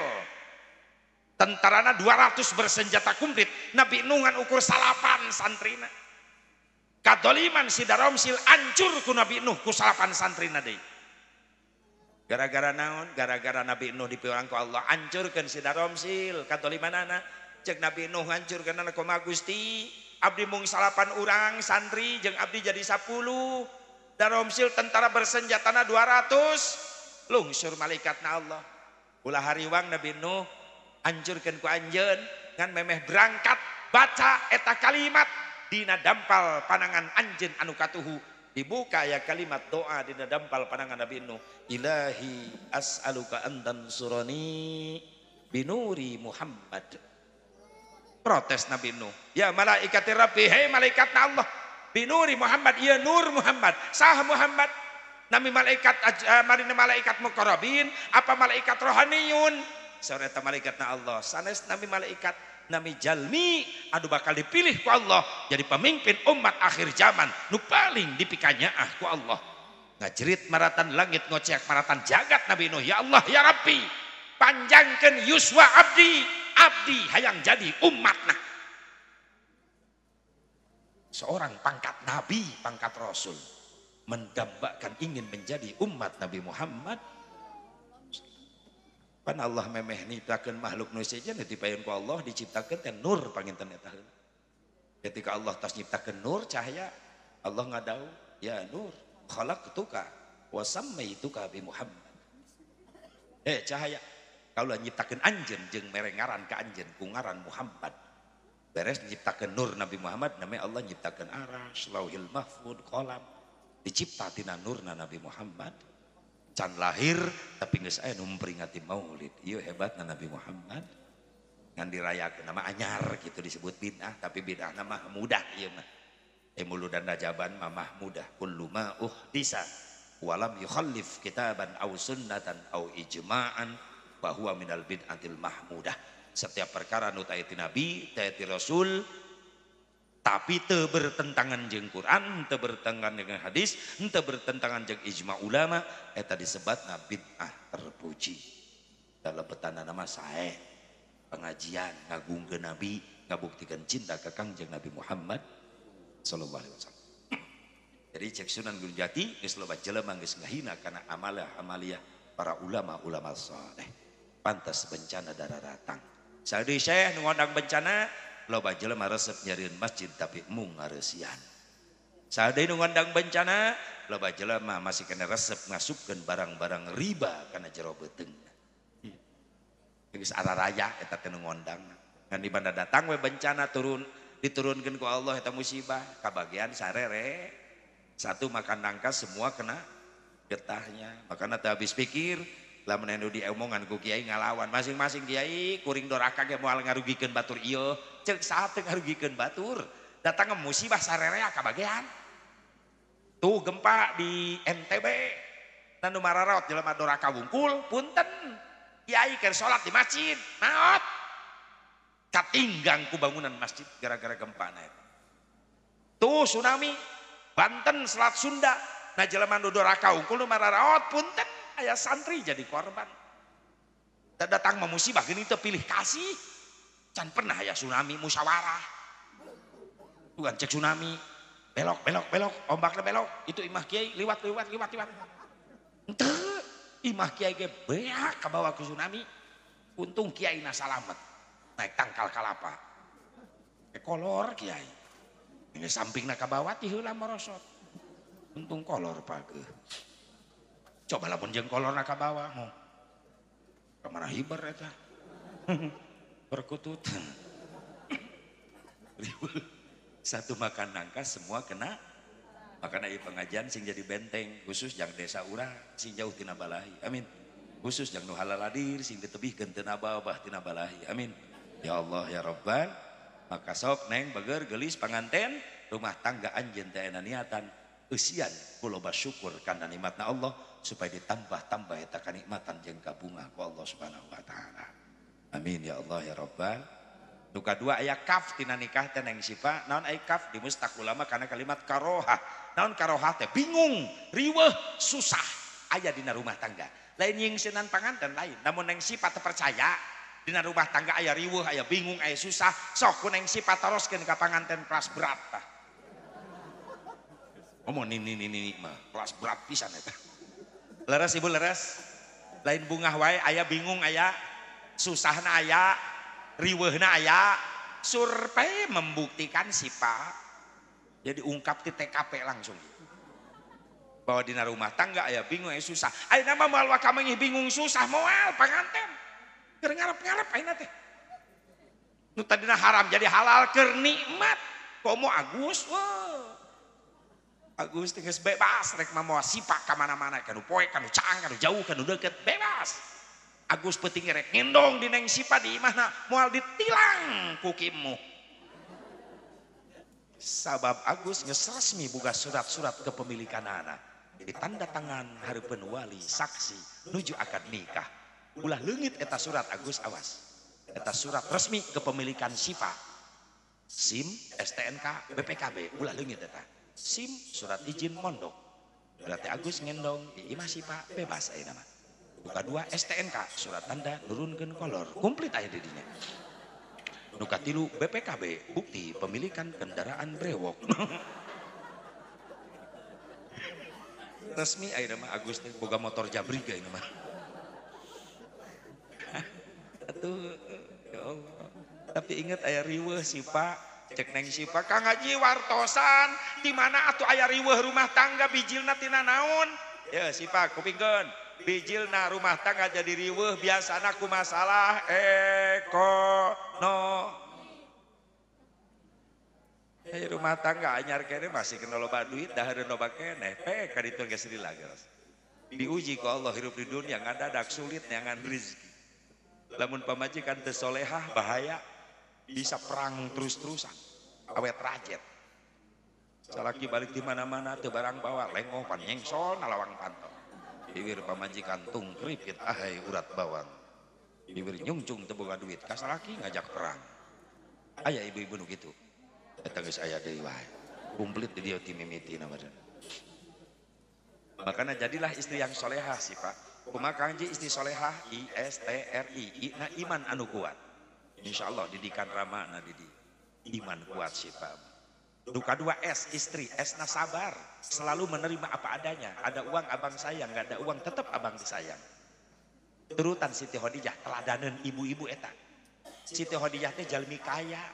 Tentarana 200 bersenjata kumplit. Nabi Nuh ngan ukur salapan santrina. Kadoliman si Daromsil ancur ku Nabi Nuh ku salapan santrina deui. Gara-gara naon? Gara-gara Nabi Nuh dipiurang ku Allah ancurkeun si Daromsil kadolimanana. Cek Nabi Nuh hancurkeunana kumaha Gusti? Abdi mung salapan urang santri jeung abdi jadi 10. Daromsil tentara bersenjatana 200. Lungsur malaikatna Allah. Ulah hariwang Nabi Nuh anjurkeun ku anjeun ngan memeh berangkat baca eta kalimat dina dampal panangan anjeun anu katuhu dibuka ya kalimat doa dina dampal panangan Nabi Nuh, ilahi as'aluka an tansurani binuri Muhammad. Protes Nabi Nuh, ya malaikati Rabbi, hei malaikatna Allah, binuri Muhammad, ya nur Muhammad, sah Muhammad. Nami malaikat marina malaikat muqarrabin apa malaikat rohaniyun? Sore eta malaikatna Allah sanes nami malaikat nami jalmi anu bakal dipilih ku Allah jadi pemimpin umat akhir zaman nu paling dipikanyaah ku Allah. Ngajerit maratan langit ngoceak maratan jagat Nabi Nuh, ya Allah ya Rabbi panjangkeun yuswa abdi hayang jadi umatna. Seorang pangkat nabi pangkat rasul mendambakan ingin menjadi umat Nabi Muhammad. Pan Allah memeh nyiptakeun makhluk nu sejen dipaeun ku Allah diciptakeun teh nur panginten eta heula. Ketika Allah tos nyiptakeun nur cahaya, Allah ngadau, ya nur khalaqtuka wa sammaituka bi Muhammad. Cahaya, kaula nyiptakeun anjeun jeung mere ngaran ka anjeun ku ngaran Muhammad. Beres nyiptakeun nur Nabi Muhammad namanya Allah nyiptakeun aras, lauhil mahfud, qalam. Dicipta tina nurna Nabi Muhammad. Can lahir tapi geus aya nu memperingati maulid. Ieu hebatna Nabi Muhammad. Ngan dirayakeun nama anyar gitu disebut bid'ah tapi bid'ah mah mudah ieu mah. Muludan rajaban mah mahmudah kullu ma uhdisa walam yukhallif kitaban aw sunnatan aw ijma'an fa huwa minal bid'atil mahmudah. Setiap perkara nu ta ti Nabi, ta ti Rasul tapi teu bertentangan jeung Quran, teu bertentangan dengan hadis, teu bertentangan jeung ijma ulama, eta disebutna bid'ah terpuji. Dalebetana nama sae pengajian ngagungkeun Nabi, ngabuktikeun cinta ka Kangjeng Nabi Muhammad sallallahu alaihi wasallam. Jadi cek Sunan Gunung Jati geus loba jelema geus ngahina kana amalah-amaliyah para ulama-ulama saleh. Pantas bencana dararatang. Sadeui Syekh nu ngondang bencana loba jelema resep nyarieun masjid tapi mung ngareusian. Sadeui nu ngondang bencana loba jelema masih kena resep ngasupkeun barang-barang riba kana jero beuteungna. Geus araraya eta teh nu ngondang. Ngan di banda datang we bencana diturunkeun ku Allah eta musibah kabagian sarere. Satu makan nangka semua kena getahnya. Makana teu habis pikir lamun anu diomongan ku kiai ngalawan masing-masing kiai kuring doraka ge moal ngarugikeun batur ieu. Cek saat ngarugikeun batur datang musibah sarerea kabagean. Tuh gempa di NTB nanu mararaot jelema doraka wungkul punten kiai keur salat di masjid naot katinggang ku bangunan masjid gara-gara gempa naik. Tuh tsunami Banten Selat Sunda nah jelema nu doraka unggul nu mararaot punten aya santri jadi korban. Datang musibah gini teu pilih kasih. Can pernah aya tsunami musyawarah. Tuhan cek tsunami belok ombakna belok itu imah kiai liwat. Henteu imah kiai ge beak ka bawah ku tsunami. Untung kiai na salamet. Naik tangkal kalapa. Kolor kiai. Ini sampingna ka bawah ti heula merosot. Untung kolor pageuh. Coba lamun jeung kolorna ka bawah mo. Kamana hiber eta. Perkututan. Satu makan nangka semua kena. Makanya ieu pengajian sing jadi benteng khusus jang desa urang sing jauh tina balahi. Amin. Khusus jang nu halal hadir sing ditebihkeun teu nababah tina balahi. Amin. Ya Allah ya Rabban. Maka sok neng beger gelis panganten rumah tangga anjeun teh aya niatan eusian kuloba syukur kana nikmatna Allah supaya ditambah-tambah eta kanikmatan jeung kabunga ku Allah Subhanahu wa taala. Amin ya Allah ya Rabbal. Nu kadua aya kaf tina nikah teh neng Sifa. Naon aya kaf di mustaq ulama kana kalimat karoha. Naon karoha teh bingung, riweuh, susah aya dina rumah tangga. Lain nyingseunnan panganten lain. Namun neng Sifa teu percaya dina rumah tangga aya riweuh, aya bingung, aya susah, sok ku neng Sifa toroskeun ka panganten kelas berat tah. Ngomong ini mah kelas berat pisan eta. Leres ibu leres. Lain bungah wae aya bingung aya, susahna aya, riweuhna aya. Survei membuktikan Sipa. Jadi ungkap di TKP langsung. Bahwa dina rumah tangga aya bingung aya susah. Ayeuna mah moal wakamengih bingung susah moal panganten. Keur ngarep-ngarep ayeuna teh. Nu tadina haram jadi halal keur nikmat. Komo Agus, wah. Agus geus bebas rek mamoa Sipa ka mana-mana kanu poe kanu caang kanu jauh kanu deukeut bebas. Agus peuting rek ngendong di neng Sipa di imahna moal ditilang ku kimu. Sabab Agus geus resmi boga surat-surat kepemilikanana. Ditanda tangan hareupeun wali saksi nuju akad nikah. Ulah leungit eta surat Agus awas. Eta surat resmi kepemilikan Sipa. SIM, STNK, BPKB ulah leungit eta. SIM surat izin mondok. Berarti Agus ngendong di imah Sipa bebas ayeuna mah. Nu kadua STNK surat tanda nurunkeun kolor komplit aya di dinya. Nu katilu BPKB bukti pemilikan kendaraan brewok. Resmi ayeuna mah Agus teh boga motor Jabriga ayeuna mah. Atuh ya Allah. Tapi ingat aya riweuh Sipa. Cek neng Sipa Kang Haji wartosan di mana atuh aya riweuh rumah tangga bijilna tina naon? Ya Sipa kupingkeun. Bijilna rumah tangga jadi riweuh biasana ku masalah rumah tangga anyar kene masih kena loba duit dah ada loba kene. Ka ditu geus dilageus. Diuji ku Allah hirup di dunia ngadadak sulit neangan rezeki. Lamun pamajikan teu solehah bahaya. Bisa perang terus-terusan awet rajet salaki balik di mana-mana teu barang bawa lengoh pan nyengsol nalawang pantau bibir pamajikan tung kripit ahai urat bawang bibir nyungcung teu boga duit ka salaki ngajak perang aya ibu-ibu nu kitu eta geus aya deui wae kumplit di dieu ti mimitina badan. Makana jadilah istri yang solehah sih Pak. Kumaha Kang Ji istri solehah ISTRI na iman anu kuat. Insya Allah didikan ramana didi iman kuat sih Pak. Nu kadua S istri, S na sabar, selalu menerima apa adanya. Ada uang abang sayang, nggak ada uang tetap abang disayang. Turutan Siti Khadijah teladanan ibu-ibu eta. Siti Khadijah teh jalmi kaya,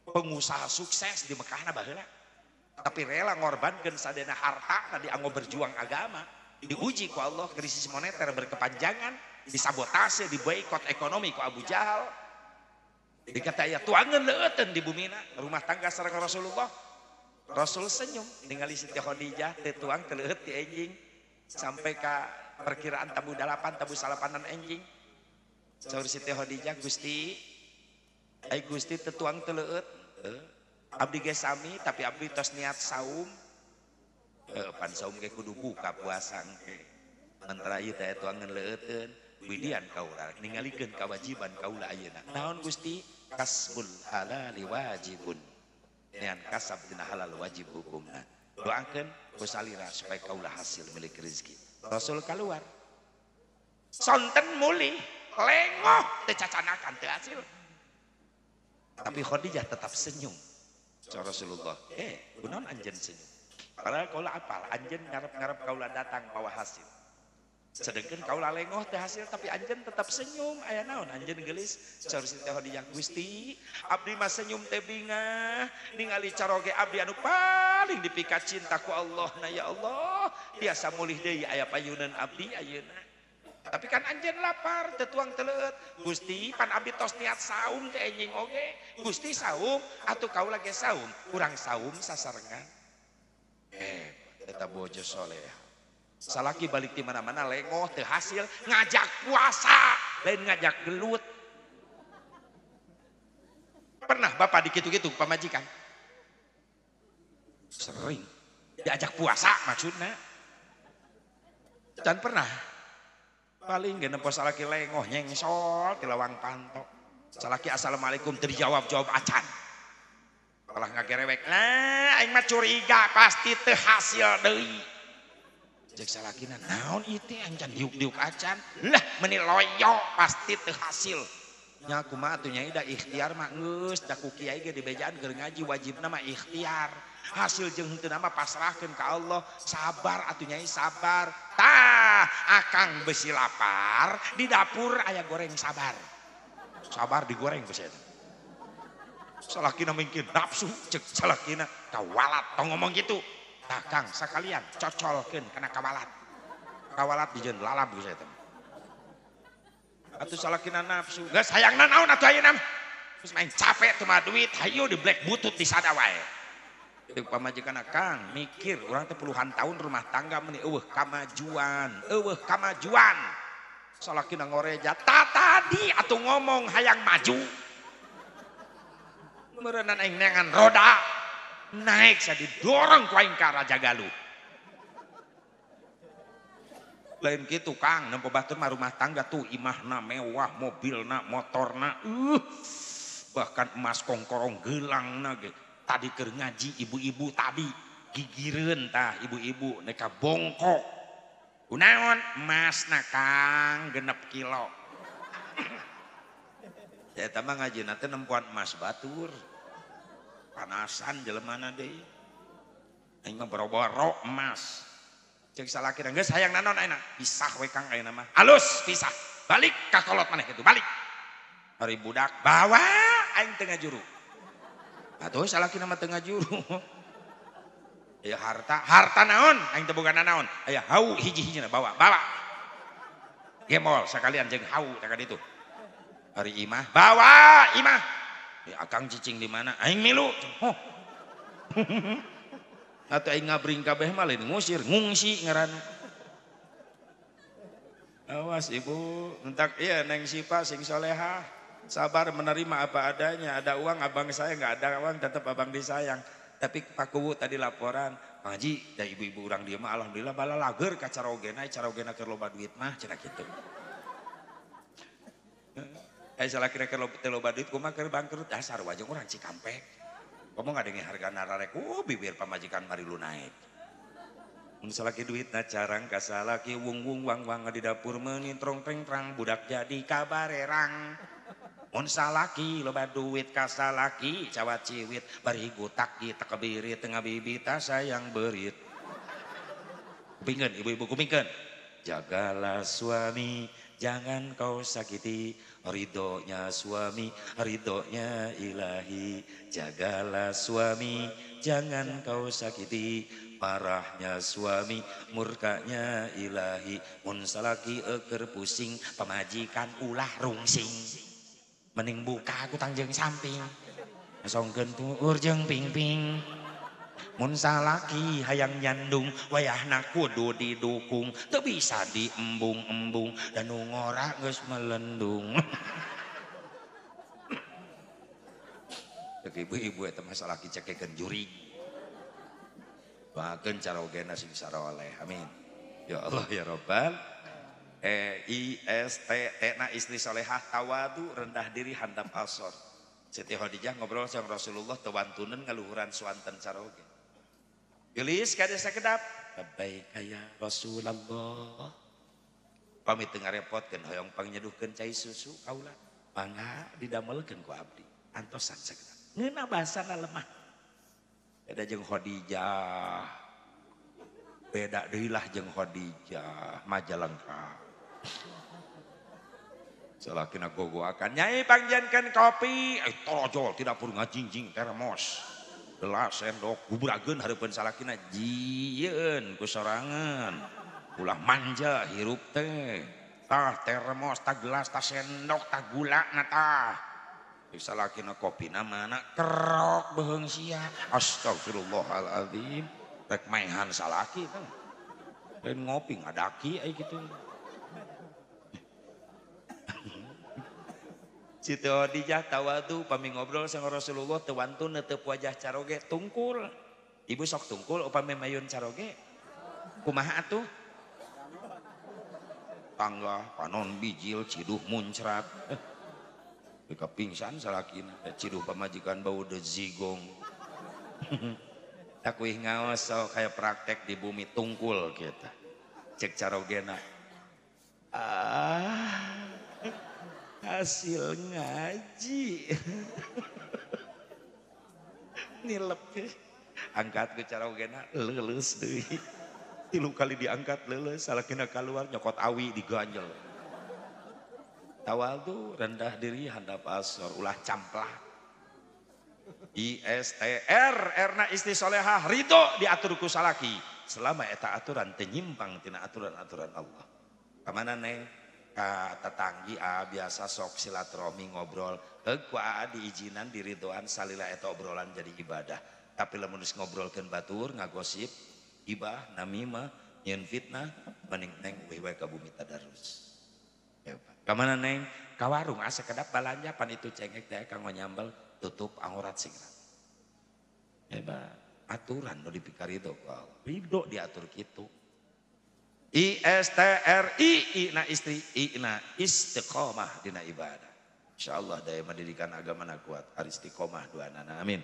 pengusaha sukses di Mekahna baheula. Tapi rela ngorbankeun sadena harta dianggo berjuang agama. Diuji ku Allah krisis moneter berkepanjangan, disabotase, diboikot ekonomi ku Abu Jahal. Dikata ya tuangan leuteun di bumina rumah tangga sareng Rasulullah. Rasul senyum ningali Siti Khadijah teu tuang teu leueut ti enjing sampai ka perkiraan tabu 8 tabu 8an enjing. Saur Siti Khadijah Gusti ai Gusti teu tuang teu leueut. Abdi ge sami tapi abdi tos niat saum. Pan saum ge kudu buka puasa engke. Antara ieu teh tuangan leueuteun. Widian kaula ningalikeun kewajiban kaula ayeuna. Naon Gusti? kasbul halali wajibun. Nean kasab tina halal wajib hukumna. Doakeun ku salira supaya kaulah hasil milik rezeki. Rasul keluar. Sonten mulih, lengoh teu cacanakan teu hasil. Tapi Khadijah tetap senyum. Ca Rasulullah, kunaon anjeun senyum? Padahal kaulah apal, anjeun ngarep-ngarep kaulah datang bawa hasil. Sedangkan kaulah lengoh teh hasil tapi anjeun tetap senyum. Aya naon anjeun geulis? Ca Siti Khadijah, Gusti, abdi mah senyum teh bingah ningali caroge abdi anu paling dipikat cinta ku Allah. Na ya Allah, tiasa mulih deui aya payunan abdi ayeuna. Tapi kan anjeun lapar, teu tuang teuleut. Gusti, pan abdi tos niat saum teh enjing oge. Gusti saum atuh kaula ge saum. Urang saum sasarengan. Eta bojo soleh. Salaki balik di mana-mana lengoh teu hasil ngajak puasa, lain ngajak gelut. Pernah Bapak dikitu-kitu pamajikan? Sering. Diajak puasa maksudna. Dan pernah. Paling gak nempo salaki lengoh nyengsol di lawang pantok. Salaki assalamualaikum teu dijawab-jawab acan. Malah ngagerewek. Nah, aing mah curiga pasti teu hasil deui. Jek salakina naon ieu teh ancan diuk-diuk acan. Lah meni loyo pasti teu hasil. Nya kumaha atuh nyai da ikhtiar mah geus da ku kiai ge dibejaan keur ngaji wajibna mah ikhtiar. Hasil jeung henteu mah pasrahkeun ka Allah. Sabar atuh nyai sabar. Tah akang besi lapar di dapur aya goreng sabar. Sabar digoreng besi eta. Salakina mungkin nafsu cek salakina kawalat tong ngomong gitu. Tah Kang sakalian cocolkeun kana kawalat. Kawalat dijieun lalab geus eta. Atuh salakina nafsu. Geus hayangna naon atuh ayeuna mah? Geus main capek teu mah duit, hayu di black butut di sada wae. Deuk pamajikanna Kang mikir urang teh puluhan tahun rumah tangga meni eueuh kamajuan. Salakina ngoreja, "Ta tadi atuh ngomong hayang maju." Meureunna aing neangan roda. Naik saya didorong ku aing ka Raja Galuh. Lain gitu Kang, nempo batur mah rumah tangga tuh imahna mewah, mobilna, motorna, bahkan emas kongkorong gelangna ge. Tadi keur ngaji ibu-ibu tadi gigireun tah ibu-ibu neka bongkok. Kunaon? Emasna Kang 6 kilo. Ya eta mah ngajina teh nempuan emas batur. Panasan jelemana deui. Aing mah boro-boro emas. Cek salakina geus hayang naon ayeuna? Pisah we Kang ayeuna mah. Alus pisah. Balik ka kolot maneh kitu, balik. Hari budak bawa aing teu ngajuru. Atuh salakina mah teu ngajuru. Ya harta naon? Aing teu boga naon. Aya hau hiji-hijina bawa. Gemol sakalian jeung hau teh ka ditu. Hari imah, bawa imah. Ya akang cicing di mana? Aing milu. Oh. Atuh aing ngabring kabeh mah lain ngusir, ngungsi ngaranna. Awas ibu, entak iya Neng Sipa sing solehah. Sabar menerima apa adanya. Ada uang abang saya, nggak ada uang tetap abang disayang. Tapi Pak Kuwu tadi laporan, Pak Haji, da ibu-ibu orang dia mah alhamdulillah bala lager ka carogena keur loba duit mah cenah kitu. Salah kira-kira loba duit kumaha keur bangkrut dasar wajeng urang Cikampek. Ngomong ngadenge harga nararek bibir pamajikan mari lu naik. Mun salaki duitna carang ka salaki wung-wung wang-wang di dapur meuni trong-treng-trang budak jadi kabarerang. Mun salaki loba duit ka salaki cawat ciwit bari gutak di takbirit tengah bibita sayang beurit. Kupingkeun ibu-ibu kupingkeun. Jagalah suami jangan kau sakiti, ridhonya suami, ridhonya ilahi. Jagalah suami, jangan kau sakiti, marahnya suami, murkanya ilahi. Mun salaki eker pusing, pamajikan ulah rungsing. Mending buka aku tangjeng samping, songkeun puur jeung pingping. Mun salaki hayang nyandung wayahna kudu didukung, teu bisa diembung-embung dan nu ngora geus melendung. Cek ibu-ibu eta mah salaki cekekeun jurig. Doakeun carogena sing saroleh. Amin. Ya Allah ya Rabbal. IST na istri solehah tawadu rendah diri handap asor. Siti Khadijah ngobrol sama Rasulullah tewantunen ngaluhuran suanten caroge. Gelis kada sakedap. Labbaik ya Rasulullah. Pamit teu ngarepotkeun hoyong pangnyeduhkeun cai susu kaula. Mangga didamelkeun ku abdi. Antosan sakedap. Ngeuna bahasana lemah. Beda jeung Khadijah. Beda deui lah jeung Khadijah, Majalengka. Salakina gogoakan nyai pangjankeun kopi, torojol tidak perlu ngajingjing termos. Gelas sendok guburageun hareupeun salakina jieun ku sorangan. Ulah manja hirup teh. Tah termos, tah gelas, tah sendok, tah gula na tah. Salakina kopina mana kerok beheung sia. Astagfirullahaladzim. Rek maehan salaki teh. Lain ngopi ngadaki aya kitu. Siti Khadijah tawadu pami ngobrol sama Rasulullah tewantun teu wajah caroge tungkul. Ibu sok tungkul upami mayun caroge. Kumaha atuh? Tangga panon bijil ciduh muncrat. Bika pingsan salakina ciduh pamajikan bau de zigong. Takuih ngaos sok kayak praktek di bumi tungkul kita. Cek carogena. Hasil ngaji. Nilep angkat ke carogena leuleus deui. 3 kali diangkat leuleus salakina keluar nyokot awi diganjel. Tawadu rendah diri handap asor ulah camplah. ISTR erna istri solehah ridho diatur ku salaki selama eta aturan teu nyimpang tina aturan-aturan Allah. Kamana neng? Ka tetanggi biasa sok silaturahmi ngobrol ku diizinan diridoan salila eta obrolan jadi ibadah tapi lamun geus ngobrolkeun batur ngagosip gibah namimah nyeun fitnah mending neng we ka bumi tadarus. Kamana neng? Ka warung asa kedap balanja pan itu cengek teh kanggo nyambel tutup aurat sigana. Hebat aturan nu dipikarido ku Allah. Ridho diatur kitu. ISTRI ina istri ina istiqomah dina ibadah. Insyaallah daya pendidikan agama na kuat ari istiqomah duanana amin.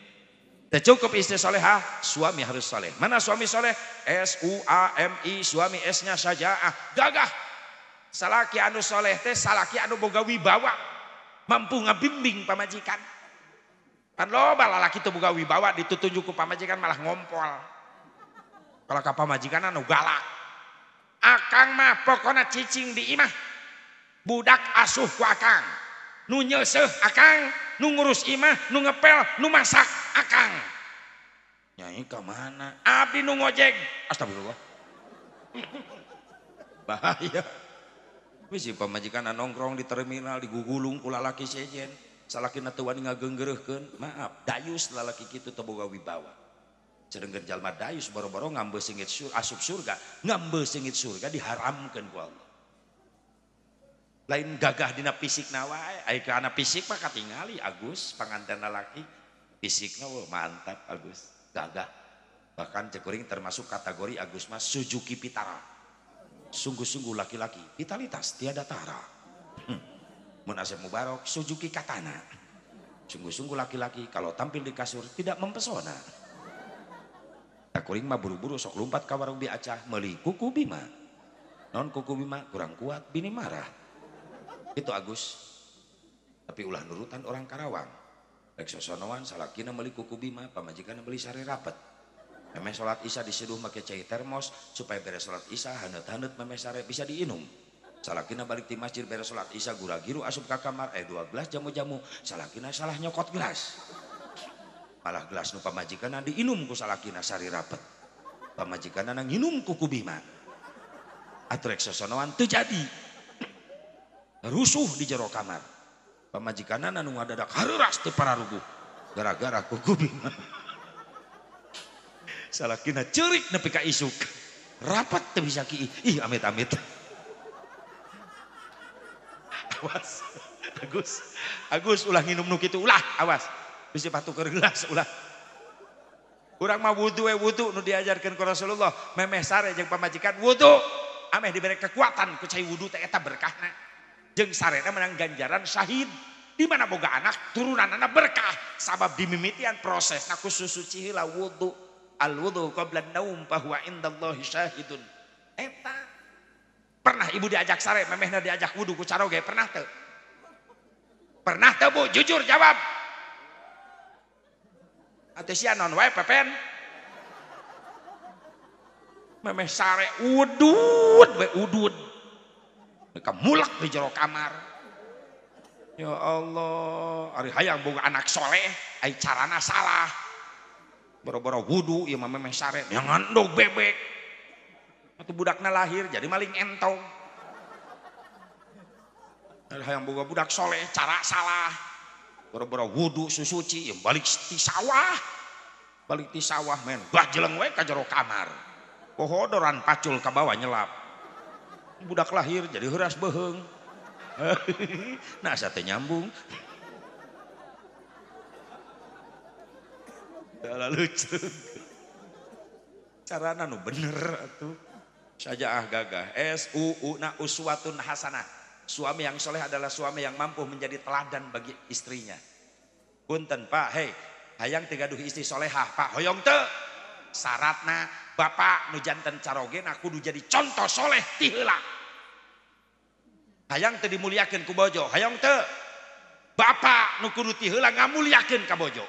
Teu cukup istri solehah, suami harus soleh. Mana suami soleh? SUAMI suami S-nya sajaah, gagah. Salaki anu soleh teh salaki anu boga wibawa, mampu ngabimbing pamajikan. Kan loba lalaki teu boga wibawa ditutunjuk ku pamajikan malah ngompol. Kalau ka pamajikan anu galak. Akang mah pokona cicing di imah budak asuh ku akang nu nyeuseuh akang nu ngurus imah nu ngepel nu masak akang nyai ka mana abdi nu ngojek astagfirullah bahaya bisi pamajikan nongkrong di terminal digugulung ku lalaki sejen salakina teu wani ngageunggeureurkeun maaf dayus lalaki kitu teu boga wibawa. Sedengkeun jalma dayus boro-boro ngambeul sengit asup surga, ngambeul sengit surga diharamkeun ku Allah. Lain gagah dina fisikna wae, aya kana fisik mah katingali Agus panganten lalaki. Fisikna mantap Agus, gagah. Bahkan cek kuring termasuk kategori Agus mah Suzuki Vitara. Sungguh-sungguh laki-laki, vitalitas tiada tara. Mun Asep Mubarok Suzuki Katana. Sungguh-sungguh laki-laki kalau tampil di kasur tidak mempesona. Kuring mah buru-buru sok lompat ka warung biacah meuli kuku bima. Non kuku bima kurang kuat bini marah. Itu Agus. Tapi ulah nurutan orang Karawang. Rek sosonoan salakina meuli kuku bima, pamajikanna meuli sare rapet. Memeh salat Isya diseduh make cai termos supaya beres salat Isya haneut-haneut memeh sare bisa diinum. Salakina balik di masjid beres salat Isya gura-giru asup ka kamar 12 jamu-jamu. Salakina salah nyokot gelas. Malah gelas nu pamajikanna diinum ku salakina sari rapet. Pamajikanna nginum ku kubima. Atrek sosonoan teu jadi. Rusuh di jero kamar. Pamajikanna nu ngadadak hareuras teu pararuguh gara-gara ku kubima. Salakina ceurik nepi ka isuk. Rapat teu bisa ki. Ih amit-amit. Awas. Agus ulah nginum nu kitu ulah awas. Bisa patukeun gelas ulah. Urang mah wudu nu diajarkeun ku Rasulullah, memeh sare jeung pamajikan wudu, ameh diberi kekuatan ku cai wudu teh eta berkahna. Jeung sarena menang ganjaran syahid. Di mana boga anak turunan anak berkah sabab dimimitian proses naku susuci heula wudu al wudu qabla naum bahwa indallahi syahidun eta pernah ibu diajak sare memehna diajak wudu ku caroge pernah teu Bu jujur jawab atuh sia non wae pepen memeh sare udud we udud mereka mulak di jero kamar. Ya Allah, ari hayang boga anak soleh, ai carana salah. Boro-boro wudu ieu mah memeh sare, yang ndog bebek. Atuh budakna lahir jadi maling entong. Ari hayang boga budak soleh, cara salah. Boro-boro wudu susuci, balik ti sawah. Balik ti sawah men, bajleng we ka jero kamar. Pohodoran pacul ka bawah nyelap. Budak lahir jadi heuras beheung. Nah sate nyambung. Lucu. Carana nu bener atuh. Sajaah gagah. SUU na uswatun hasanah. Suami yang soleh adalah suami yang mampu menjadi teladan bagi istrinya. Punten Pak, hei, hayang tigaduh istri solehah, Pak hoyong teu. Syaratna bapak nu janten caroge na kudu jadi contoh soleh ti heula. Hayang teu dimuliakeun ku bojo, hayang teu. Bapak nu kudu ti heula ngamuliakeun ka bojo.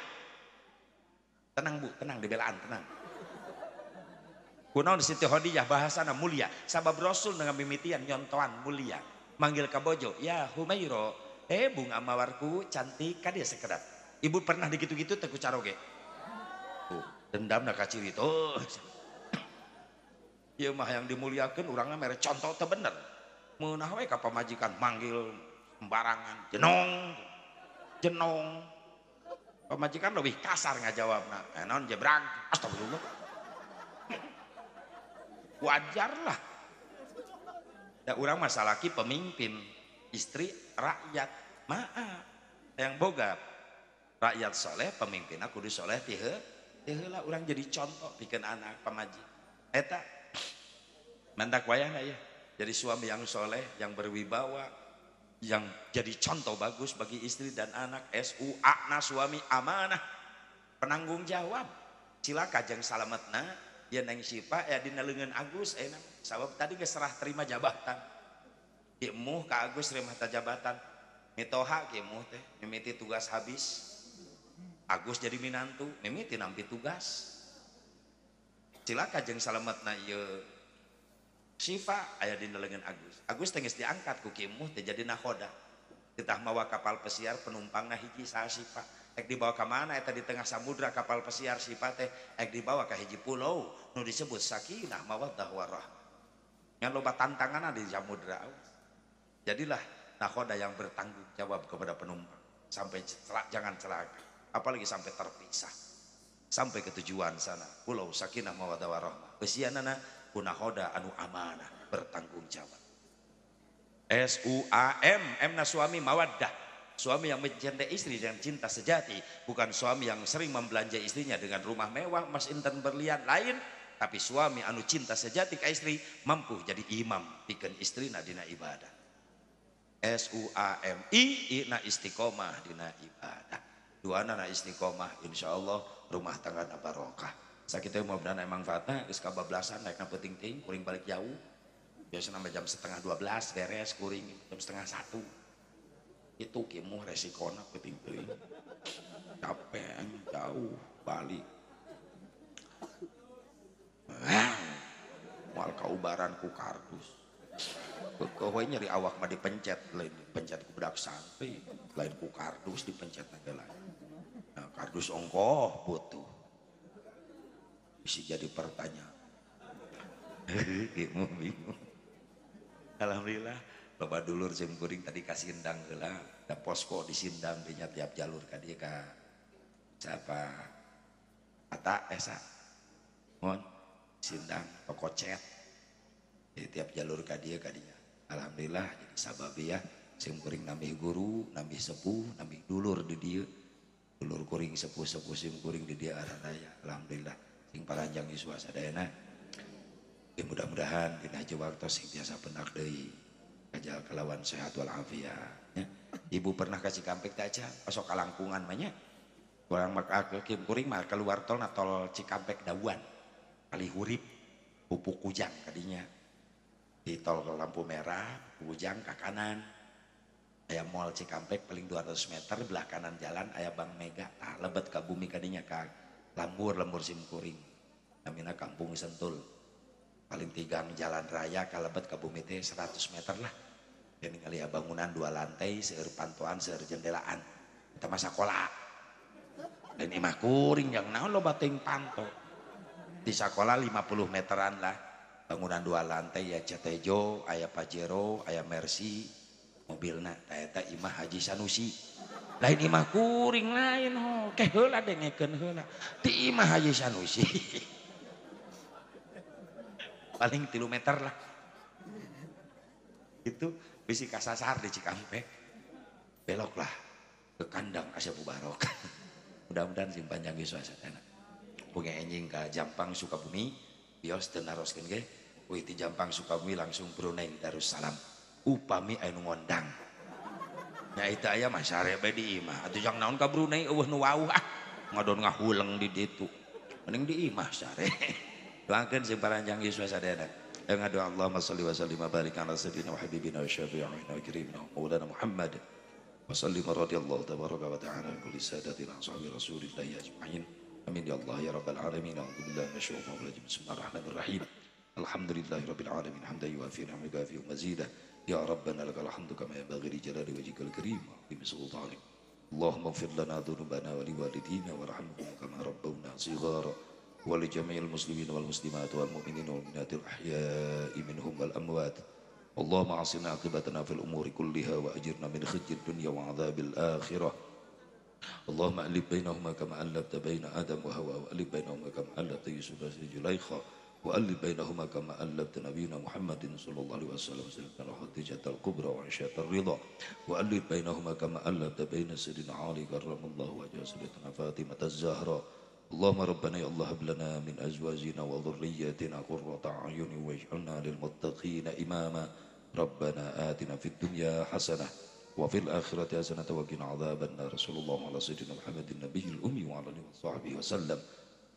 Tenang Bu, tenang dibelaan, tenang. Kunaon Siti Khadijah bahasana mulia, sabab Rasul dengan mimitian nyontoan mulia. Manggil ka bojo, ya Humairo, bunga mawarku cantik ka dia sekedap. Ibu pernah digitu-gitu teu ku caroge. Tuh, dendamna ka ciri tuh. Ieu mah yang dimuliakeun urangna mere contoh teu bener. Meunah we ka pamajikan manggil sembarangan, jenong. Pamajikan lebih kasar ngajawabna. Naon jebrang, astagfirullah. Wajar lah. Da urang mah salaki pemimpin, istri rakyat. Maaf. Yang boga rakyat soleh, pemimpinna kudu soleh ti heula urang jadi contoh pikeun anak pamaji. Eta mantak wayahna ya. Jadi suami yang soleh, yang berwibawa, yang jadi contoh bagus bagi istri dan anak. SUA na suami amanah, penanggung jawab. Cilaka jeung salametna, ya Neng Sipa ya dina leungeun Agus enak. Sabab tadi geus serah terima jabatan. Ieu muh ka Agus terima jabatan. Mitoha kieu muh teh mimiti tugas habis. Agus jadi minantu, mimiti nampi tugas. Cilaka jeung salametna ieu Sifa aya dina leungeun Agus. Agus teh geus diangkat ku kieu muh teh jadi nakhoda. Ditah mawa kapal pesiar penumpangna hiji saha Sifa. Ek dibawa ka mana eta di tengah samudra kapal pesiar Sifa teh ek dibawa ka hiji pulau nu disebut Sakinah Mawaddah Warahmah. Yang loba tantanganna di samudra. Jadilah nakhoda yang bertanggung jawab kepada penumpang sampai jangan celaka, apalagi sampai terpisah. Sampai ke tujuan sana, pulau Sakinah Mawaddah Warahmah. Besianana kunakhoda anu amanah bertanggung jawab. SUAM, emna suami mawaddah, suami yang mencintai istri dengan cinta sejati, bukan suami yang sering membelanja istrinya dengan rumah mewah, emas intan berlian lain, tapi suami anu cinta sejati ke istri, mampu jadi imam pikeun istrina dina ibadah. SUAMI ina istiqomah dina ibadah. Duana na istiqomah, insyaallah rumah tangga na barokah. Sakitu mudah-mudahan emang manfaatna geus kabablasan naikna peuting teuing kuring balik jauh. Biasana jam 11:30 beres kuring jam 12:30. Itu kieu moh resikona peuting teuing. Capek jauh balik. Moal kaubaran ku kardus. Keueuh we nyeri awak mah dipencet, lain dipencet ku budak santai, lain ku kardus dipencet teh lain. Nah, kardus ongkoh butuh. Bisa jadi pertanyaan. Bingung. Alhamdulillah loba dulur jeung kuring tadi ka Sindang heula, da posko di Sindang di tiap jalur ka dieu ka siapa? Ata esa. Mohon Sindang Pokocet. Di tiap jalur ka dieu ka dinya. Alhamdulillah jadi sababi ya jeung kuring nambih guru, nambih sepuh, nambih dulur di dieu. Dulur kuring sepuh-sepuh jeung kuring di dieu aranaya. Alhamdulillah. Sing paranjang yuswa sadayana. Mudah-mudahan dina haji waktu sing biasa pendak deui kajal kelawan sehat wal afiat ya. Ibu pernah kasih Cikampek tak aja, pasok kalangkungan banyak. Orang maka Kim Kuring mah keluar tol na tol Cikampek Dauan. Kali hurip, pupuk kujang kadinya. Di tol ke lampu merah, kujang ke kanan. Aya mall Cikampek paling 200 meter, belah kanan jalan aya Bank Mega. Tah lebet ke bumi kadinya ke lembur Sim Kuring. Namina Kampung Sentul. Paling tigang jalan raya ke lebet ke bumi teh 100 meter lah. Dan ningali bangunan 2 lantai, seueur pantuan, seueur jendelaan. Kita mah sakola. Dan imah kuring yang naon lo bating panto. Di sekolah 50 meteran lah. Bangunan 2 lantai ya Cetejo, aya Pajero, aya Mercy. Mobilna eta imah Haji Sanusi. Lain imah kuring lain ho. Keh heula dengekeun heula. Ti imah Haji Sanusi. Paling 3 meter lah. Itu bisi kasasar di Cikampek. Beloklah ke kandang Asep Mubarok. Mudah-mudahan sing panjang ge suasana. Punya enjing ka Jampang Sukabumi, bios teu naroskeun ge. Wih ti Jampang Sukabumi langsung Brunei Darussalam. Upami aya nu ngondang. Nya eta aya mah sare bae di imah. Atuh jang naon ka Brunei eueuh nu wauh ah. Ngadon ngahuleng di ditu. Mending di imah sare. Doakeun sing paranjang ge suasana. Yang ada Allahumma salli wa sallim wa barik ala sayyidina wa habibina wa syafi'ina wa karimina maulana Muhammad wa sallim radhiyallahu tabaraka wa ta'ala kulli sadatina ashabi rasulillah ajma'in amin ya Allah ya rabbal alamin a'udzu billahi minasyaitonir rajim bismillahir rahim alhamdulillahi rabbil alamin hamdan yuwafi ni'amahu wa mazidah ya rabbana lakal hamdu kama yanbaghi li jalali wajhikal karim wa bi sultanik Allahumma ighfir lana dhunubana wa liwalidina warhamhum kama rabbawna shighara ولجميع المسلمين والمسلمات والمؤمنين والمؤمنات الأحياء منهم والأموات اللهم أعصنا عاقبتنا في الأمور كلها وأجرنا من خزي الدنيا وعذاب الآخرة اللهم ألف بينهما كما ألفت بين آدم وحواء وألف بينهما كما ألفت يوسف وزليخا وألف بينهما كما ألفت نبينا محمد صلى الله عليه وسلم سيدنا خديجة الكبرى وعائشة الرضا وألف بينهما كما ألفت بين سيدنا علي كرم الله وجهه سيدنا فاطمة الزهراء اللهم ربنا يا الله هب لنا من أزواجنا وذرياتنا قرة أعين واجعلنا للمتقين إماما ربنا آتنا في الدنيا حسنة وفي الآخرة حسنة وقنا عذاب النار صلى الله على سيدنا محمد النبي الأمي وعلى آله وصحبه وسلم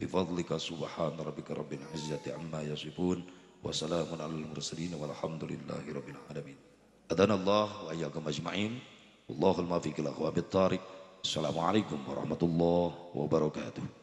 بفضلك سبحان ربك رب العزة عما يصفون وسلام على المرسلين والحمد لله رب العالمين أذن الله وإياكم أجمعين والله الموفق للأقوام الطارق السلام عليكم ورحمة الله وبركاته